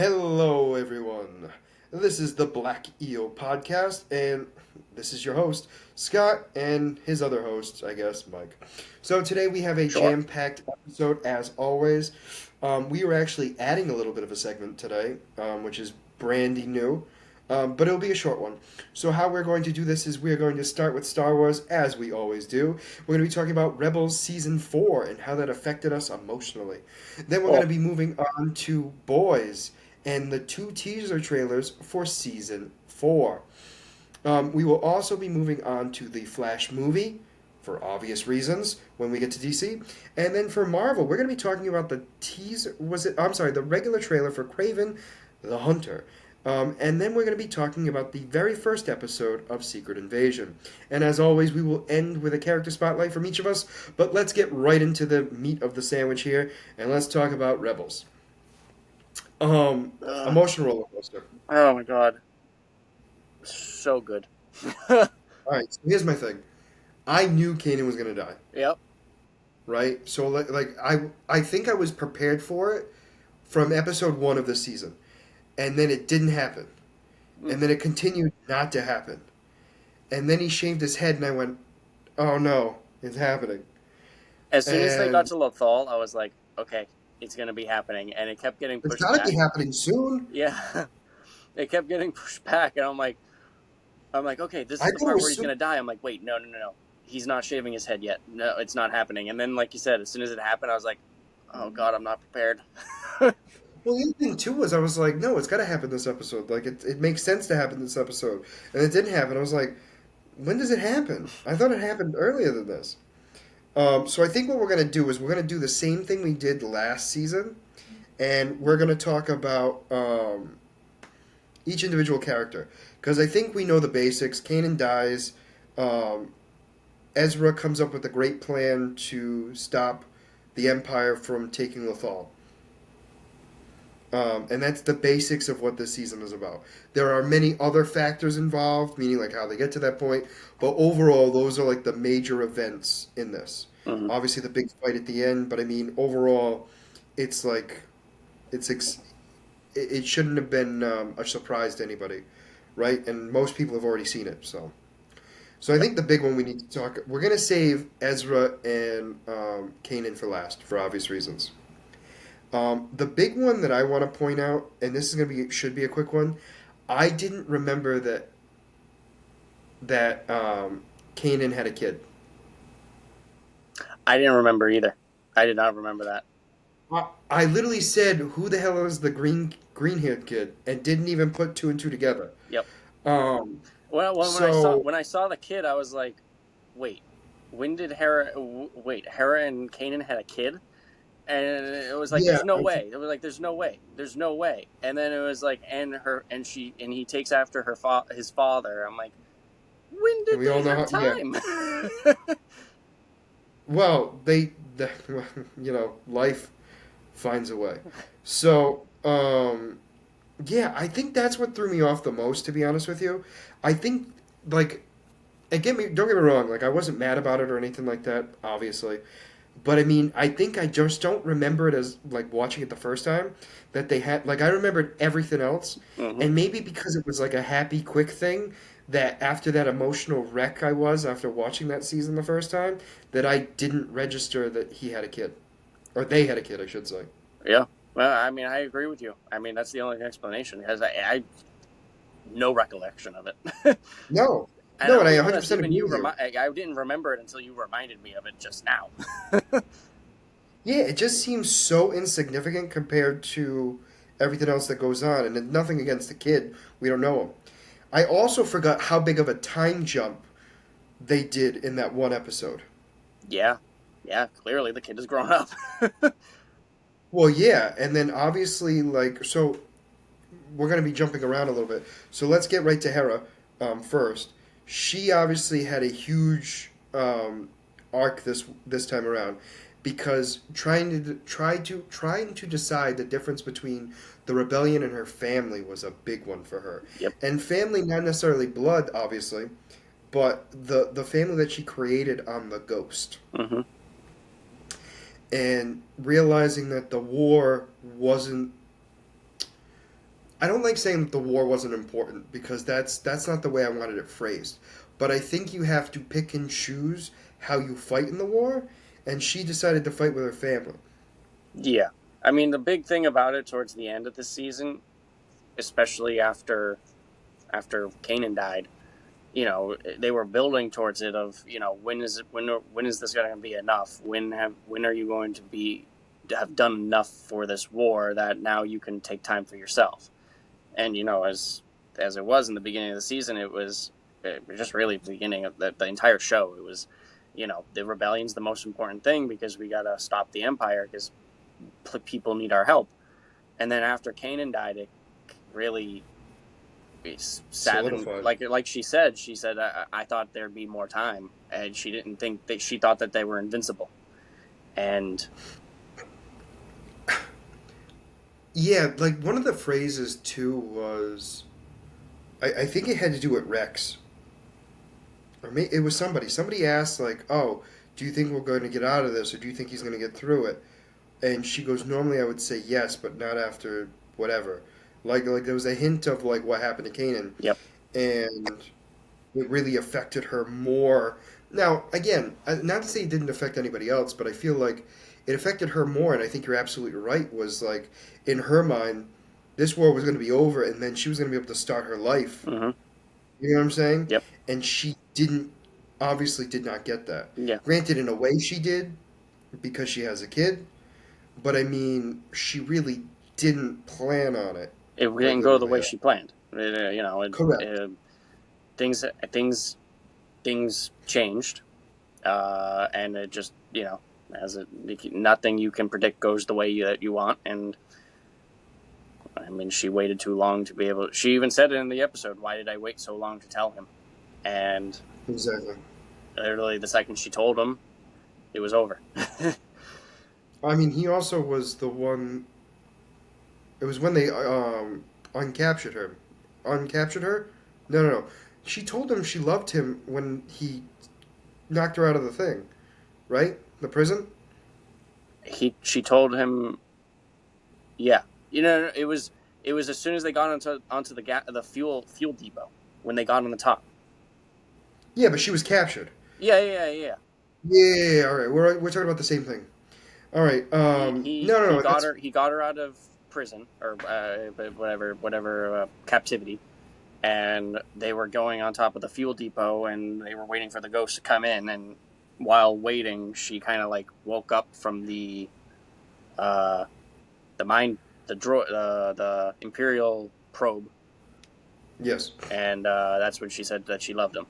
Hello, everyone. This is the Black Eel Podcast, and this is your host, Scott, and his other host, I guess, Mike. So today we have a Sure. jam-packed episode, as always. We are actually adding a little bit of a segment today, which is brandy new, but it'll be a short one. So how we're going to do this is we're going to start with Star Wars, as we always do. We're going to be talking about Rebels Season 4 and how that affected us emotionally. Then we're going to Cool. be moving on to Boys and the two teaser trailers for season 4. We will also be moving on to the Flash movie, for obvious reasons, when we get to DC. And then for Marvel, we're going to be talking about the teaser, the regular trailer for Craven the Hunter. And then we're going to be talking about the very first episode of Secret Invasion. And as always, we will end with a character spotlight from each of us. But let's get right into the meat of the sandwich here, and let's talk about Rebels. Ugh. Emotional roller coaster. Oh my god. So good. All right, so here's my thing. I knew Kanan was gonna die, Yep. right? So I think I was prepared for it from episode 1 of the season, and then it didn't happen, Mm. and then it continued not to happen, and then he shaved his head, and I went, "Oh no, it's happening." As soon as they got And to Lothal, I was like, okay, it's gonna be happening, and it kept getting it's pushed gotta back. be happening soon. Yeah. It kept getting pushed back, and I'm like, okay, this I is the thought it part where was he's soon. gonna die. I'm like, wait, no, no, no, no. He's not shaving his head yet. No, it's not happening. And then, like you said, as soon as it happened, I was like, oh god, I'm not prepared. Well, the other thing too was I was like, no, it's gotta happen this episode. Like it makes sense to happen this episode, and it didn't happen. I was like, when does it happen? I thought it happened earlier than this. So I think what we're gonna do is we're gonna do the same thing we did last season, and we're gonna talk about each individual character because I think we know the basics. Kanan dies. Um, Ezra comes up with a great plan to stop the Empire from taking Lothal. And that's the basics of what this season is about. There are many other factors involved, meaning like how they get to that point, but overall, those are like the major events in this. Hmm. Obviously, the big fight at the end, but I mean, overall, it's like it's ex- it shouldn't have been a surprise to anybody, right? And most people have already seen it, so I Yep. think the big one we need to talk. We're gonna save Ezra and Kanan for last for obvious reasons. The big one that I want to point out, and this is gonna be should be a quick one. I didn't remember that Kanan had a kid. I didn't remember either. I did not remember that. I literally said, "Who the hell is the green haired kid?" and didn't even put two and two together. Yep. Um, Well, when I saw so when I saw the kid, I was like, wait, when did Hera? Wait, Hera and Kanan had a kid, and it was like, yeah, there's no way. It was like, there's no way, there's no way. And then it was like, and he takes after his father. I'm like, when and did we they all know have how. Yeah, time? well, life finds a way. So, yeah, I think that's what threw me off the most, to be honest with you. I think, like, don't get me wrong, like, I wasn't mad about it or anything like that, obviously. But I mean, I think I just don't remember it as, like, watching it the first time that they had, like, I remembered everything else. Hmm. And maybe because it was, like, a happy, quick thing, that after that emotional wreck I was after watching that season the first time, that I didn't register that he had a kid. Or they had a kid, I should say. Yeah. Well, I mean, I agree with you. I mean, that's the only explanation because I no recollection of it. No. And No, and I'll I be honest, 100% even agree you with you. I didn't remember it until you reminded me of it just now. Yeah, it just seems so insignificant compared to everything else that goes on, and nothing against the kid. We don't know him. I also forgot how big of a time jump they did in that one episode. Yeah. Yeah, clearly the kid has grown up. Well, yeah, and then obviously, like, so we're going to be jumping around a little bit. So let's get right to Hera first. She obviously had a huge arc this time around because trying to decide the difference between the rebellion and her family was a big one for her. Yep. And family, not necessarily blood, obviously, but the family that she created on the Ghost, Hmm. and realizing that the war wasn't I don't like saying that the war wasn't important because that's not the way I wanted it phrased. But I think you have to pick and choose how you fight in the war, and she decided to fight with her family. Yeah. I mean, the big thing about it towards the end of the season, especially after Kanan died, they were building towards it of, when is this going to be enough? When are you going to have done enough for this war that now you can take time for yourself? And as it was in the beginning of the season, it was just really the beginning of the entire show. It was, the rebellion's the most important thing because we got to stop the Empire because people need our help. And then after Kanan died, it really sat in, Solidified. like she said. She said, I thought there'd be more time, and she didn't think that she thought that they were invincible. And Yeah, like one of the phrases too was, I think it had to do with Rex, or it was somebody. Somebody asked like, "Oh, do you think we're going to get out of this, or do you think he's going to get through it?" And she goes, "Normally I would say yes, but not after whatever." Like there was a hint of like what happened to Kanan, yep, and it really affected her more. Now, again, not to say it didn't affect anybody else, but I feel like it affected her more, and I think you're absolutely right. Was like in her mind, this war was going to be over, and then she was going to be able to start her life. mm-hmm, You know what I'm saying? yep, And she didn't, obviously, did not get that. yeah. Granted, in a way, she did because she has a kid, but I mean, she really didn't plan on it, It quite didn't go the way literally. she planned. Correct. Things things changed, and it just as nothing you can predict goes the way that you want. And I mean, she waited too long to be able. She even said it in the episode. Why did I wait so long to tell him? And Exactly. literally, the second she told him, it was over. I mean, he also was the one. It was when they uncaptured her. Uncaptured her? No, no, no. She told him she loved him when he knocked her out of the thing, right? The prison? She told him, yeah, it was as soon as they got onto the fuel depot when they got on the top. Yeah, but she was captured. Yeah, yeah, yeah. Yeah, all right. We're talking about the same thing. All right. No, no, He no. got That's her. He got her out of prison or whatever captivity, and they were going on top of the fuel depot, and they were waiting for the ghost to come in. And while waiting, she kind of like woke up from uh, the mind the Imperial probe, yes. and that's when she said that she loved him.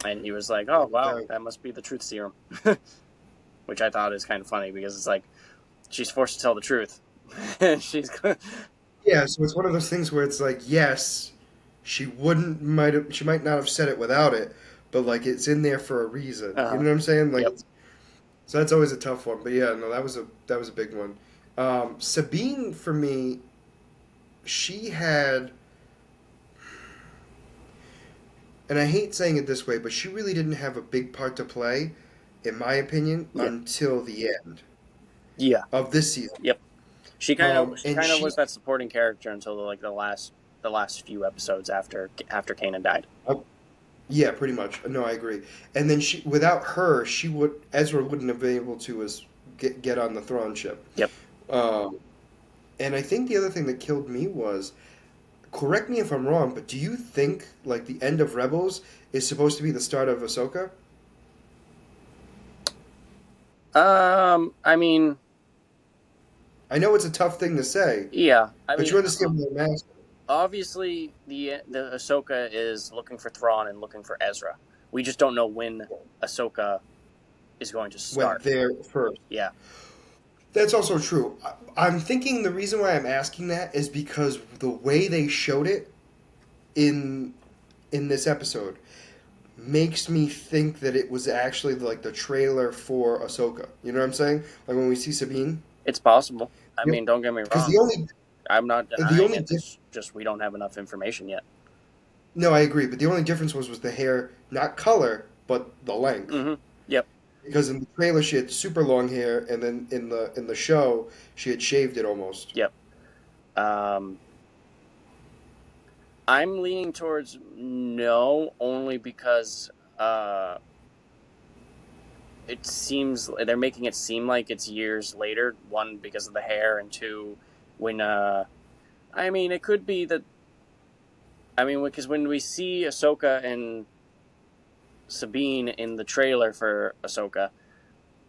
And he was like, "Oh wow, Uh, that must be the truth serum," which I thought is kind of funny because it's like she's forced to tell the truth. she's yeah. So it's one of those things where it's like, yes, she might not have said it without it, but like it's in there for a reason. You know what I'm saying? Like, Yep. so that's always a tough one. But yeah, no, that was a big one. Sabine for me, she had, and I hate saying it this way, but she really didn't have a big part to play, in my opinion, Yeah. until the end Yeah. of this season. Yep. She And kind of she, was that supporting character until like the last few episodes after Kanan died. uh, yeah, pretty much. No, I agree. And then without her, Ezra wouldn't have been able to get on the throne ship. Yep. Um, and I think the other thing that killed me was, correct me if I'm wrong, but do you think like the end of Rebels is supposed to be the start of Ahsoka? I mean, I know it's a tough thing to say, yeah. I but mean, you understand what I'm asking. obviously the Ahsoka is looking for Thrawn and looking for Ezra. We just don't know when Ahsoka is going to Went start. there first. Yeah. That's also true. I'm thinking the reason why I'm asking that is because the way they showed it in this episode makes me think that it was actually like the trailer for Ahsoka. You know what I'm saying? Like when we see Sabine. It's possible. I Yep. mean, don't get me Because wrong. I'm not the denying only it. It's just we don't have enough information yet. no, I agree. But the only difference was the hair, not color, but the length. Mm-hmm. Yep. Because in the trailer she had super long hair, and then in the show she had shaved it almost. Yep. I'm leaning towards no, only because uh, it seems they're making it seem like it's years later. One, because of the hair, and two, when I mean, it could be that. I mean, because when we see Ahsoka and Sabine in the trailer for Ahsoka,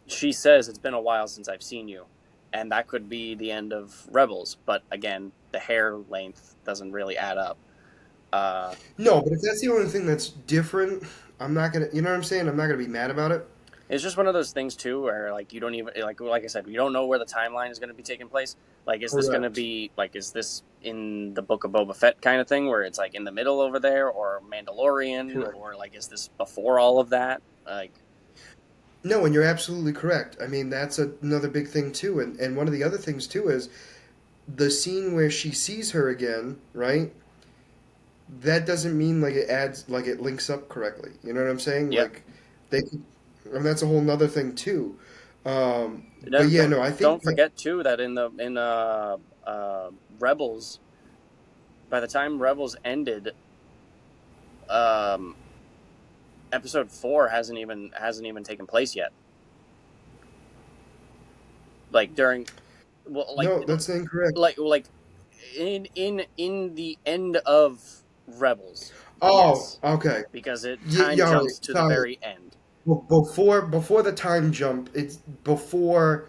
she says it's been a while since I've seen you, and that could be the end of Rebels. But again, the hair length doesn't really add up. Uh, No, but if that's the only thing that's different, I'm not gonna. You know what I'm saying? I'm not gonna be mad about it. it's just one of those things too, where like you don't even like I said, you don't know where the timeline is going to be taking place. Like, is this going to Correct. be like is this in the Book of Boba Fett kind of thing, where it's like in the middle over there, or Mandalorian, Correct. or like is this before all of that? Like, No, and you're absolutely correct. I mean, that's another big thing too, and one of the other things too is the scene where she sees her again, right? That doesn't mean like it adds like it links up correctly. You know what I'm saying? yeah. Like they, and that's a whole nother thing too. But Don't yeah, don't no, I think don't forget too that in Rebels, by the time Rebels ended, um, Episode 4 hasn't even taken place yet. Like during, well, no, that's incorrect. like in the end of Rebels, Oh, yes, okay. because it time Yeah, all right. jumps to the Sorry. very end. Before the time jump, it's before.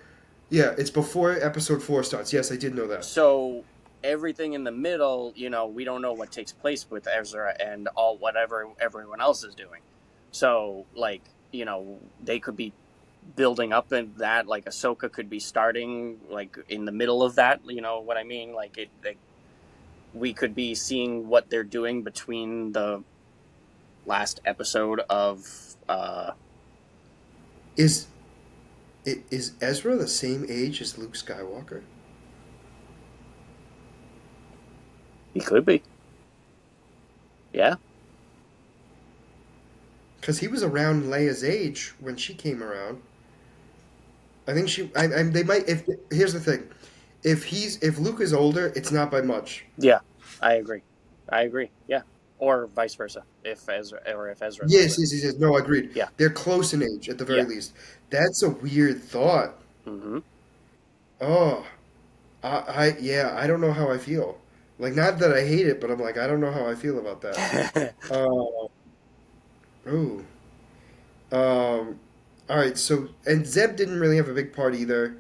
Yeah, it's before episode 4 starts. Yes, I did know that. So everything in the middle, we don't know what takes place with Ezra and all whatever everyone else is doing. So like, they could be building up in that, like Ahsoka could be starting like in the middle of that. You know what I mean? We could be seeing what they're doing between the last episode of. Is is Ezra the same age as Luke Skywalker? He could be, yeah, Because he was around Leia's age when she came around. I think she. They might. If here's the thing, if Luke is older, it's not by much. yeah. I agree. Yeah, or vice versa. If Ezra's Yes, older, yes, yes, yes. No, agreed. yeah, They're close in age at the very yeah. least. That's a weird thought. Mm-hmm. Oh, yeah, I don't know how I feel. Like, not that I hate it, but I'm like, I don't know how I feel about that. Uh, ooh. All right, so, and Zeb didn't really have a big part either.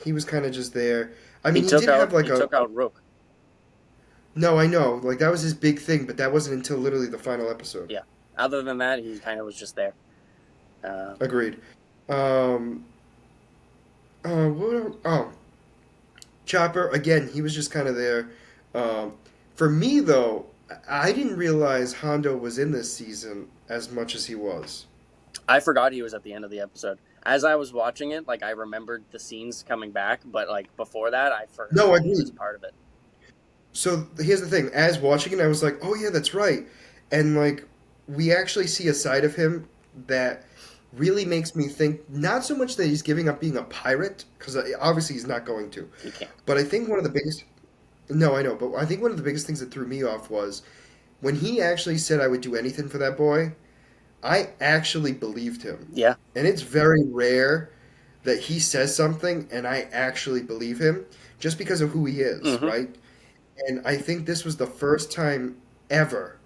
He was kind of just there. I he mean, he took did out have like he took out Rook. no, I know, like that was his big thing, but that wasn't until literally the final episode. Yeah. Other than that, he kind of was just there. Agreed. Um, oh, Chopper again. He was just kind of there. Um, for me though, I didn't realize Hondo was in this season as much as he was. I forgot he was at the end of the episode. As I was watching it, like I remembered the scenes coming back, but like before that, I No, forgot I he was agreed. part of it. So here's the thing: as watching it, I was like, "Oh yeah, that's right," and like we actually see a side of him that really makes me think not so much that he's giving up being a pirate because obviously he's not going to, He can't. but I think one of the biggest no, I know, but I think one of the biggest things that threw me off was when he actually said I would do anything for that boy. I actually believed him, Yeah. and it's very rare that he says something and I actually believe him just because of who he is, Mm-hmm. right? And I think this was the first time ever,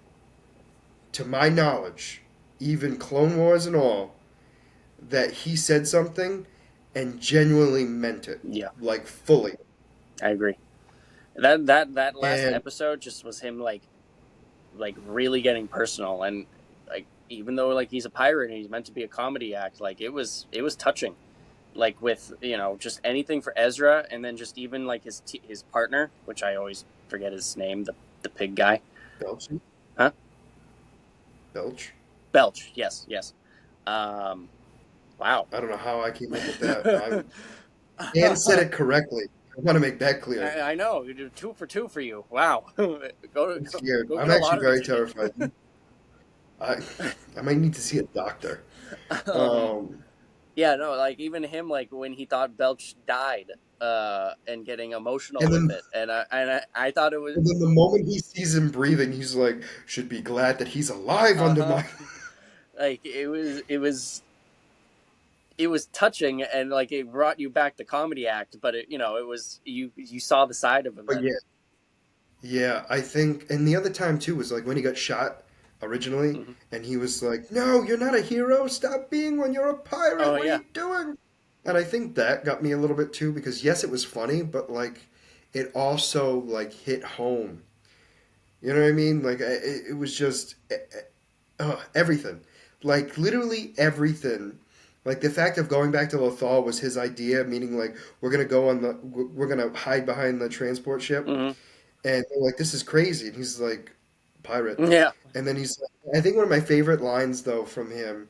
to my knowledge, even Clone Wars and all, that he said something and genuinely meant it, Yeah, like fully. I agree. That last And episode just was him like really getting personal, and like even though like he's a pirate and he's meant to be a comedy act, like it was touching. Like with just anything for Ezra, and then just even like his partner, which I always forget his name, the pig guy, Belch, huh? Belch. Belch. Yes, yes. Um, wow. I don't know how I came up with that. And said it correctly. I want to make that clear. I know you do 2 for 2 for you. Wow. I'm scared. Go I'm get a actually lottery very ticket. terrified. I I might need to see a doctor. um, Um, yeah, no, like even him, like when he thought Belch died, and getting emotional And with then it, and I thought it was and then the moment he sees him breathing, he's like, should be glad that he's alive uh under huh my. like it was touching, and like it brought you back the comedy act, but it was you saw the side of him But then. yeah, yeah, I think, and the other time too was like when he got shot originally, Hmm. and he was like, "No, you're not a hero. Stop being one. You're a pirate. Oh What are yeah, you doing?" And I think that got me a little bit too because yes, it was funny, but like it also like hit home. You know what I mean? Like it was just everything, like literally everything. Like the fact of going back to Lothal was his idea, meaning like we're gonna hide behind the transport ship, hmm and they're like, "This is crazy," and he's like, "Pirate," yeah. and then I think one of my favorite lines though from him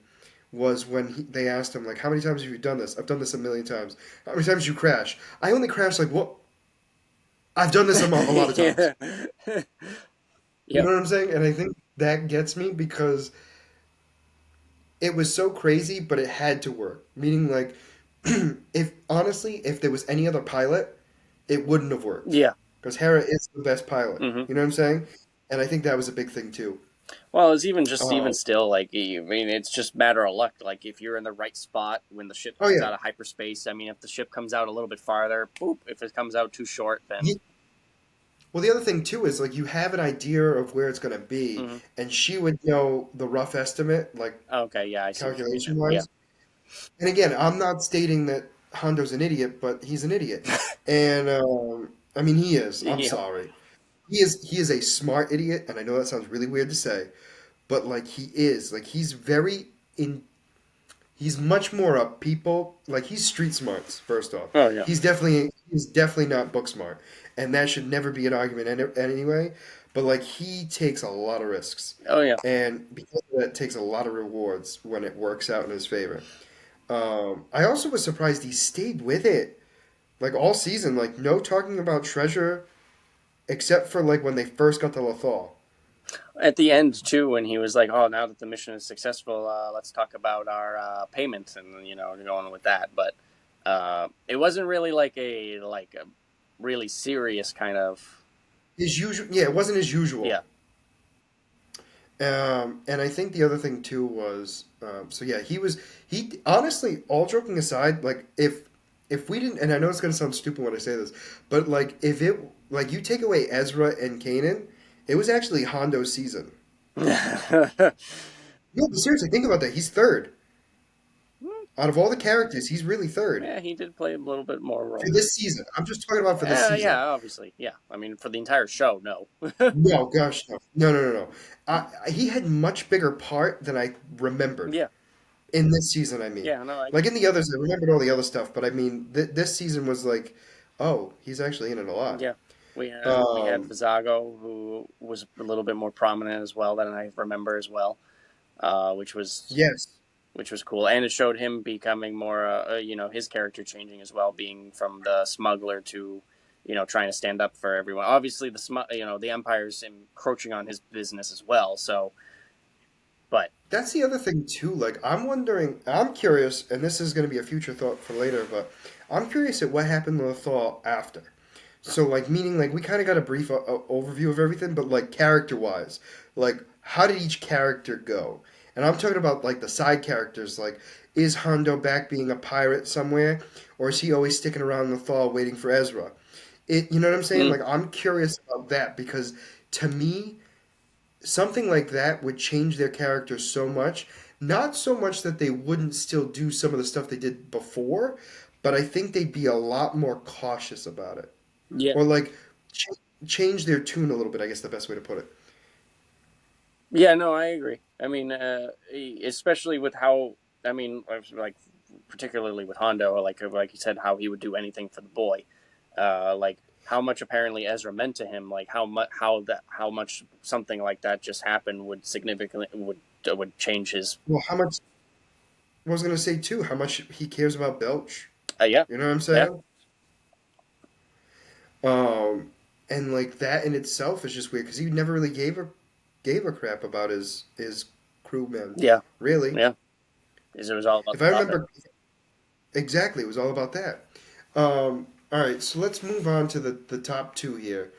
was when they asked him like, "How many times have you done this?" "I've done this a million times." "How many times you crash?" "I only crash like what? I've done this a lot of times." Yeah. You Yep. know what I'm saying? And I think that gets me because it was so crazy, but it had to work. Meaning, like, if honestly, if there was any other pilot, it wouldn't have worked. Yeah. Because Hera is the best pilot. Hmm. You know what I'm saying? And I think that was a big thing too. Well, it's even Um, still, like, I mean, it's just matter of luck. Like, if you're in the right spot when the ship oh comes yeah. out of hyperspace, I mean, if the ship comes out a little bit farther, boop. If it comes out too short, then He, well, the other thing too is like you have an idea of where it's going to be, hmm. and she would know the rough estimate, like Okay, yeah, I see what you mean now. calculation Yeah. wise. And again, I'm not stating that Hondo's an idiot, but he's an idiot. And I mean, he is. I'm Yep. sorry. He is a smart idiot, and I know that sounds really weird to say, but like he is. Like he's much more a people like he's street smarts, first off. Oh yeah. He's definitely not book smart. And that should never be an argument anyway. But like he takes a lot of risks. Oh yeah. And because of that takes a lot of rewards when it works out in his favor. I also was surprised he stayed with it like all season, like no talking about treasure except for like when they first got to Lothal. At the end too, when he was like, "Oh, now that the mission is successful, let's talk about our payments," and going with that. But it wasn't really like a really serious kind of. His usual, yeah, it wasn't his usual. Yeah. And I think the other thing too was, so yeah, he honestly, all joking aside, like if we didn't, and I know it's gonna sound stupid when I say this, but like if it, like you take away Ezra and Kanan, it was actually Hondo's season. No, but seriously, think about that. He's third out of all the characters. He's really third Yeah, he did play a little bit more for role. this season. I'm just talking about for this season. Yeah, obviously, yeah. I mean, for the entire show, no. No, gosh, no, no, no, no, no. He had much bigger part than I remembered. Yeah, In this season, I mean. yeah, no, I Like in the others, I remembered all the other stuff, but I mean, this season was like, oh, he's actually in it a lot. yeah. We had Um, Vizago, who was a little bit more prominent as well than I remember as well, which was yes. cool, and it showed him becoming more, his character changing as well, being from the smuggler to, trying to stand up for everyone. Obviously, the Empire's encroaching on his business as well. So, but That's the other thing too. Like, I'm wondering, I'm curious, and this is going to be a future thought for later, but I'm curious at what happened to the Thal after. So, like, meaning, like, we kind of got a brief overview of everything, but, like, character wise, like, how did each character go? And I'm talking about, like, the side characters. Like, is Hondo back being a pirate somewhere? Or is he always sticking around the Thal waiting for Ezra? You know what I'm saying? mm, Like, I'm curious about that because to me, something like that would change their character so much. Not so much that they wouldn't still do some of the stuff they did before, but I think they'd be a lot more cautious about it yeah, or like ch- change their tune a little bit. I guess the best way to put it. yeah, no, I agree. I mean, especially with how, I mean, like particularly with Hondo, like you said, how he would do anything for the boy, like how much apparently Ezra meant to him, like how much something like that just happened would significantly would change his. Well, how much I was gonna say too, how much he cares about Belch. Yeah, You know what I'm yeah, saying? Um, and like that in itself is just weird because he never really gave a crap about his crewmen, yeah, really. yeah. Because it was all about If the I father. remember exactly, it was all about that. Um, All right, so let's move on to the top two here,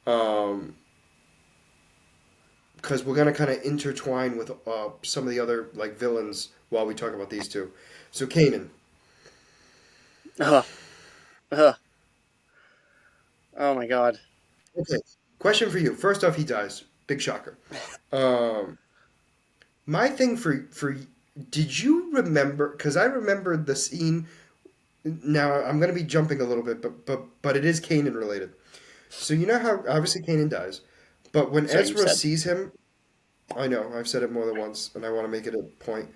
um, because we're gonna kind of intertwine with some of the other like villains while we talk about these two. So Kanan. Ugh, ugh, oh my god. Okay. Question for you. First off, he dies. Big shocker. Um, my thing for did you remember? Because I remembered the scene. Now I'm gonna be jumping a little bit, but it is Kanan related. So you know how obviously Kanan dies, but when So you Ezra said, sees him, I know I've said it more than once, and I want to make it a point.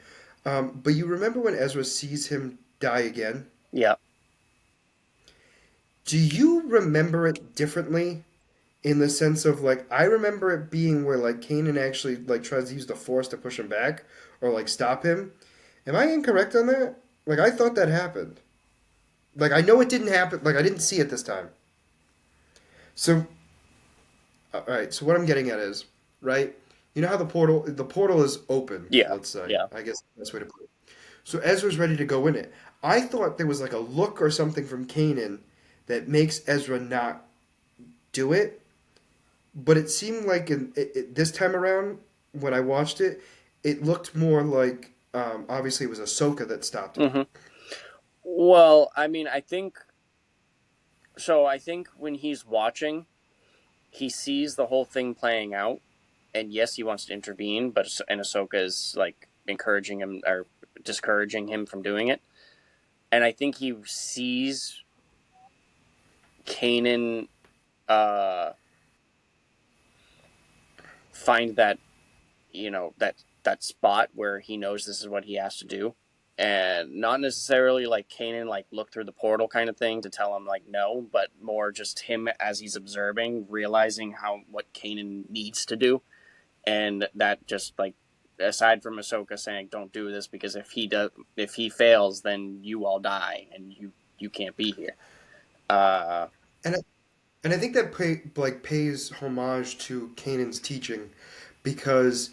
But you remember when Ezra sees him die again? yeah. Do you remember it differently in the sense of like I remember it being where like Kanan actually like tries to use the Force to push him back or like stop him? Am I incorrect on that? Like I thought that happened. Like I know it didn't happen. Like I didn't see it this time. So all right. So what I'm getting at is right. You know how the portal is open. Yeah, Let's say yeah. I guess that's the way to put it. So Ezra's ready to go in it. I thought there was like a look or something from Kanan that makes Ezra not do it, but it seemed like this time around when I watched it, it looked more like obviously it was Ahsoka that stopped him. Hmm. Well, I mean, I think so. I think when he's watching, he sees the whole thing playing out, and yes, he wants to intervene, but and Ahsoka is like encouraging him or discouraging him from doing it. And I think he sees Kanan uh, find that that spot where he knows this is what he has to do, and not necessarily like Kanan like look through the portal kind of thing to tell him like no, but more just him as he's observing, realizing how what Kanan needs to do, and that just like aside from Ahsoka saying don't do this because if he fails then you all die and you can't be here. Uh, And I, and I think that pays homage to Kanan's teaching because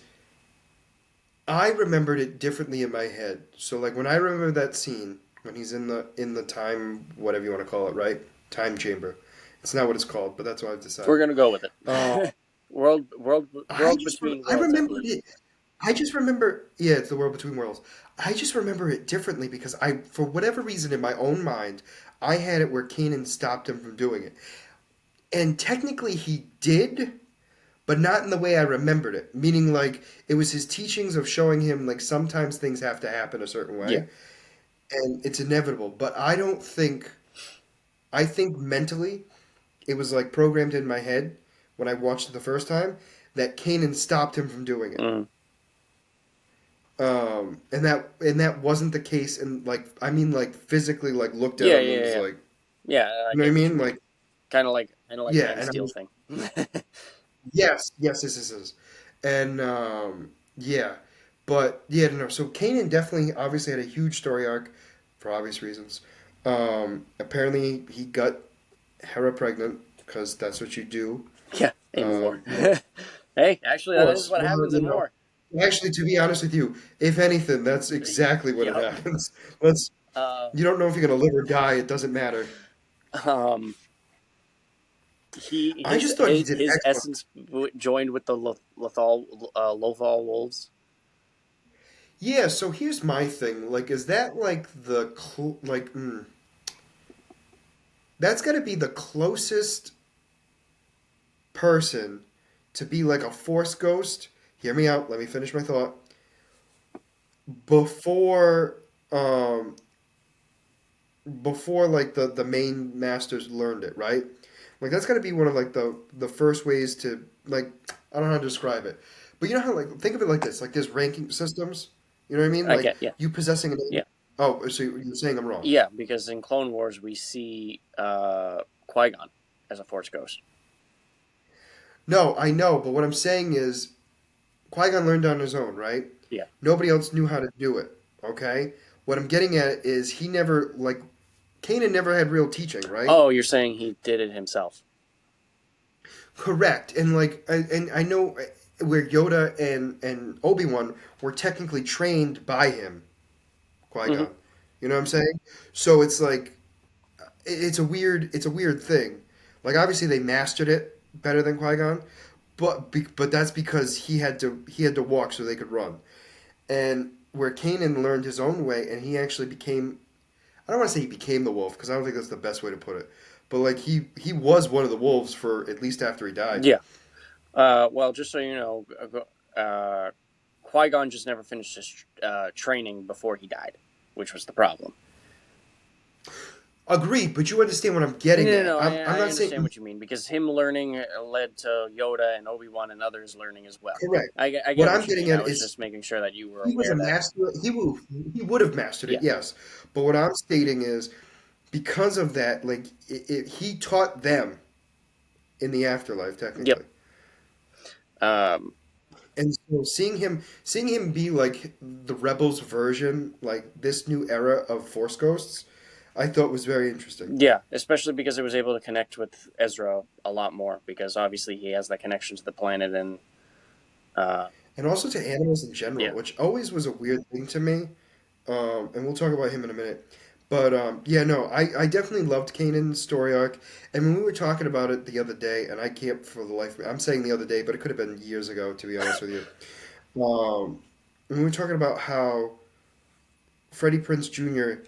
I remembered it differently in my head. So like when I remember that scene when he's in the time whatever you want to call it, right? Time chamber. It's not what it's called, but that's what I've we're decided. gonna go with Uh, it. World between I worlds, I remembered believe. it. I just remember, yeah, it's the world between worlds. I just remember it differently because for whatever reason, in my own mind, I had it where Kanan stopped him from doing it, and technically he did, but not in the way I remembered it. Meaning, like it was his teachings of showing him like sometimes things have to happen a certain Yeah. way, and it's inevitable. But I don't think. I think mentally, it was like programmed in my head when I watched it the first time that Kanan stopped him from doing it. Mm. And that wasn't the case, and like I mean, like physically, like looked at Yeah, him and yeah, was yeah. like, Yeah, I you know what I get what you mean? mean. Like, Kind of like yeah, Man and I Steel was thing. yes, yes, this is, and yeah, but yeah, no. So Kanan definitely, obviously, had a huge story arc for obvious reasons. Apparently, he got Hera pregnant because that's what you do. Yeah, in war. Of Hey, actually, that is course, what well, happens in war. actually, to be honest with you, if anything, that's exactly what it Yep. happens. Let's. Uh, You don't know if you're gonna live or die. It doesn't matter. um, he I just thought he did his excellent. essence joined with the Lothal wolves. Yeah, so here's my thing. Like, is that like that's got to be the closest person to be like a force ghost. Hear me out. Let me finish my thought. Before, um, before like the main masters learned it, right? Like that's got to be one of like the first ways to like I don't know how to describe it, but you know how like think of it like this. Like there's ranking systems. You know what I mean? I Like get, yeah, you possessing an. yeah, Oh, so you're saying I'm wrong? yeah. Because in Clone Wars we see Qui Gon as a Force ghost. No, I know, but what I'm saying is Qui-Gon learned on his own, right? Yeah. Nobody else knew how to do it. Okay? What I'm getting at is he never like Kanan never had real teaching, right? Oh, you're saying he did it himself? Correct. And like and I know where Yoda and Obi-Wan were technically trained by him, Hmm. Qui-Gon. You know what I'm saying? So it's like it's a weird thing. Like obviously they mastered it better than Qui Gon, but that's because he had to walk so they could run. And where Kanan learned his own way, and he actually became, I don't want to say he became the wolf because I don't think that's the best way to put it, but like he was one of the wolves for at least after he died. Yeah. Well, just so you know, Qui Gon just never finished his training before he died, which was the problem. Agreed, but you understand what I'm No, getting no, at. no. I'm I not understand saying what you mean because him learning led to Yoda and Obi-Wan and others learning as well. correct. I What get I'm what you getting mean. I at was is just making sure that you were he was a aware that. master. He would have mastered Yeah. it, yes. But what I'm stating is because of that, like he taught them in the afterlife, Yep. technically. Um, And so seeing him be like the rebels version, like this new era of Force Ghosts, I thought was very interesting. yeah, especially because it was able to connect with Ezra a lot more because obviously he has that connection to the planet and uh, And also to animals in general, yeah, which always was a weird thing to me. And we'll talk about him in a minute. But yeah, no, I definitely loved Kanan's story arc. And when we were talking about it the other day, and I can't for the life of me, I'm saying the other day, but it could have been years ago, to be honest with you. When we were talking about how Freddie Prinze Jr.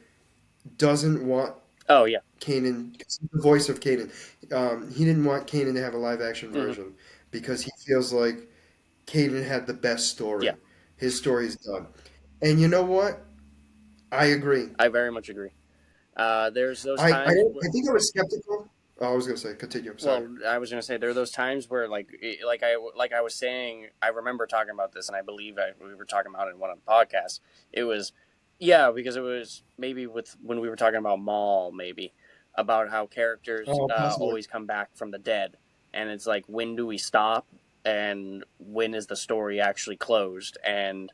doesn't want oh yeah, Kanan, the voice of Kanan, he didn't want Kanan to have a live action hmm version because he feels like Kanan had the best yeah, story. His story's done. And you know what? I agree. I very much agree. There's those I times. don't. I think I was skeptical. Oh, I was gonna say continue. Sorry. Well, I was gonna say there are those times where like I was saying, I remember talking about this, and I believe we were talking about it in one of the podcasts. It was, yeah, because it was maybe with when we were talking about Maul, maybe about how characters Oh, possibly. always come back from the dead, and it's like when do we stop, and when is the story actually closed? And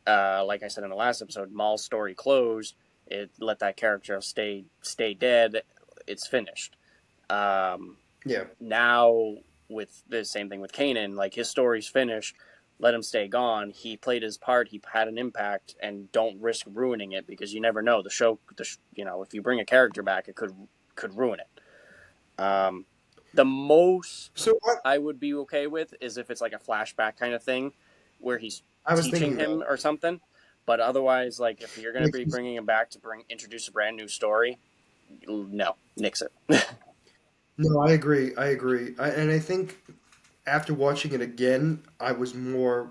like I said in the last episode, Maul's story closed. It let that character stay dead. It's finished. Um, Yeah. Now with the same thing with Kanan, like his story's finished. Let him stay gone. He played his part. He had an impact, and don't risk ruining it because you never know. If you bring a character back, it could ruin it. The most So what? I would be okay with is if it's like a flashback kind of thing, where he's I was teaching thinking him that. or something. But otherwise, like if you're gonna Like, be bringing him back to introduce a brand new story, no, nix it. no, I agree. I agree. And I think after watching it again, I was more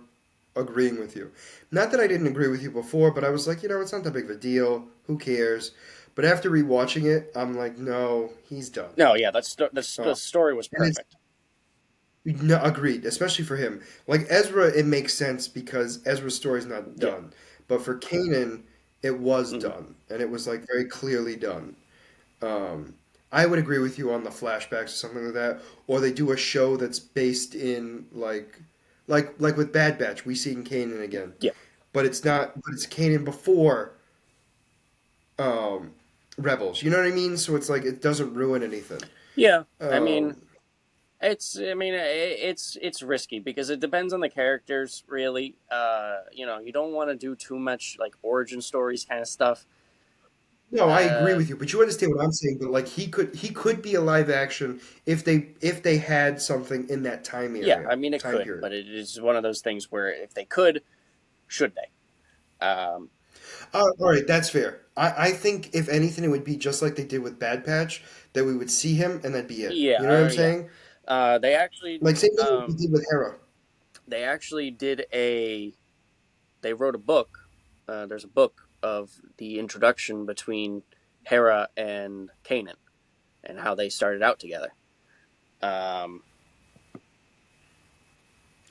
agreeing with you. Not that I didn't agree with you before, but I was like, it's not that big of a deal. Who cares? But after rewatching it, I'm like, no, he's done. No, yeah, the Uh, story was and it's perfect. no, agreed, especially for him. Like Ezra, it makes sense because Ezra's story's not Yeah. done. But for Kanan, it was Hmm. done, and it was like very clearly done. Um, I would agree with you on the flashbacks or something like that, or they do a show that's based in like with Bad Batch, we see Kanan again, Yeah. but it's not. But it's Kanan before um, Rebels. You know what I mean? So it's like it doesn't ruin anything. Yeah. I mean, Um, it's risky because it depends on the characters really. You don't want to do too much like origin stories kind of stuff. No, I agree Uh, with you, but you understand what I'm saying. But like he could be a live action if they had something in that yeah, I mean it time could, period. but it is one of those things where if they could, should they? All right, that's fair. I think if anything, it would be just like they did with Bad Patch, that we would see him and that'd be it. Yeah, You know what I'm yeah. saying? They actually, Like same thing like we did with Hera. they actually did a. They wrote a book. There's a book of the introduction between Hera and Kanan and how they started out together. Um,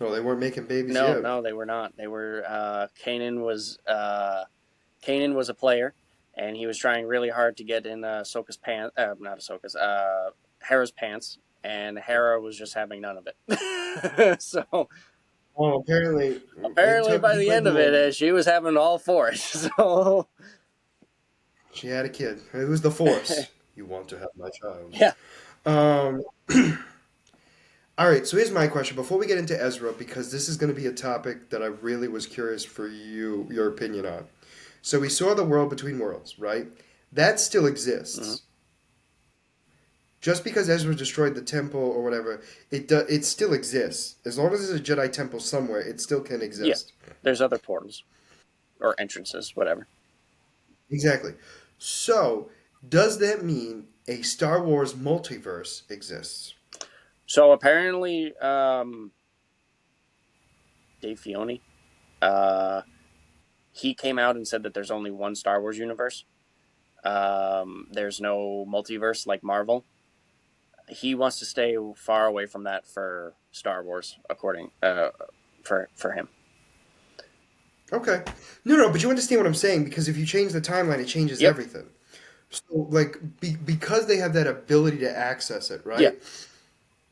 No, they weren't making babies no, yet. no, they were not. They were. Kanan was a player, and he was trying really hard to get in Ahsoka's pants. Not Ahsoka's. Hera's pants, and Hera was just having none of it. So Oh, apparently it apparently, took. by He the played end the of it, role. she was having all for it. So She had a kid. It was the Force. You want to have my child. yeah. Um. All right, so here's my question before we get into Ezra, because this is going to be a topic that I really was curious for your opinion on. So we saw the world between worlds, right? That still Mm-hmm. exists. Just because Ezra destroyed the temple or whatever, it still exists. As long as there's a Jedi temple somewhere, it still can Yeah, exist. there's other portals or entrances, whatever. Exactly. So, does that mean a Star Wars multiverse exists? So apparently, Dave Filoni, uh, he came out and said that there's only one Star Wars universe. There's no multiverse like Marvel. He wants to stay far away from that for Star Wars, according for him. Okay. No, no, but you understand what I'm saying because if you change the timeline, it changes Yep. everything. So, like, because they have that ability to access it, Yeah. right?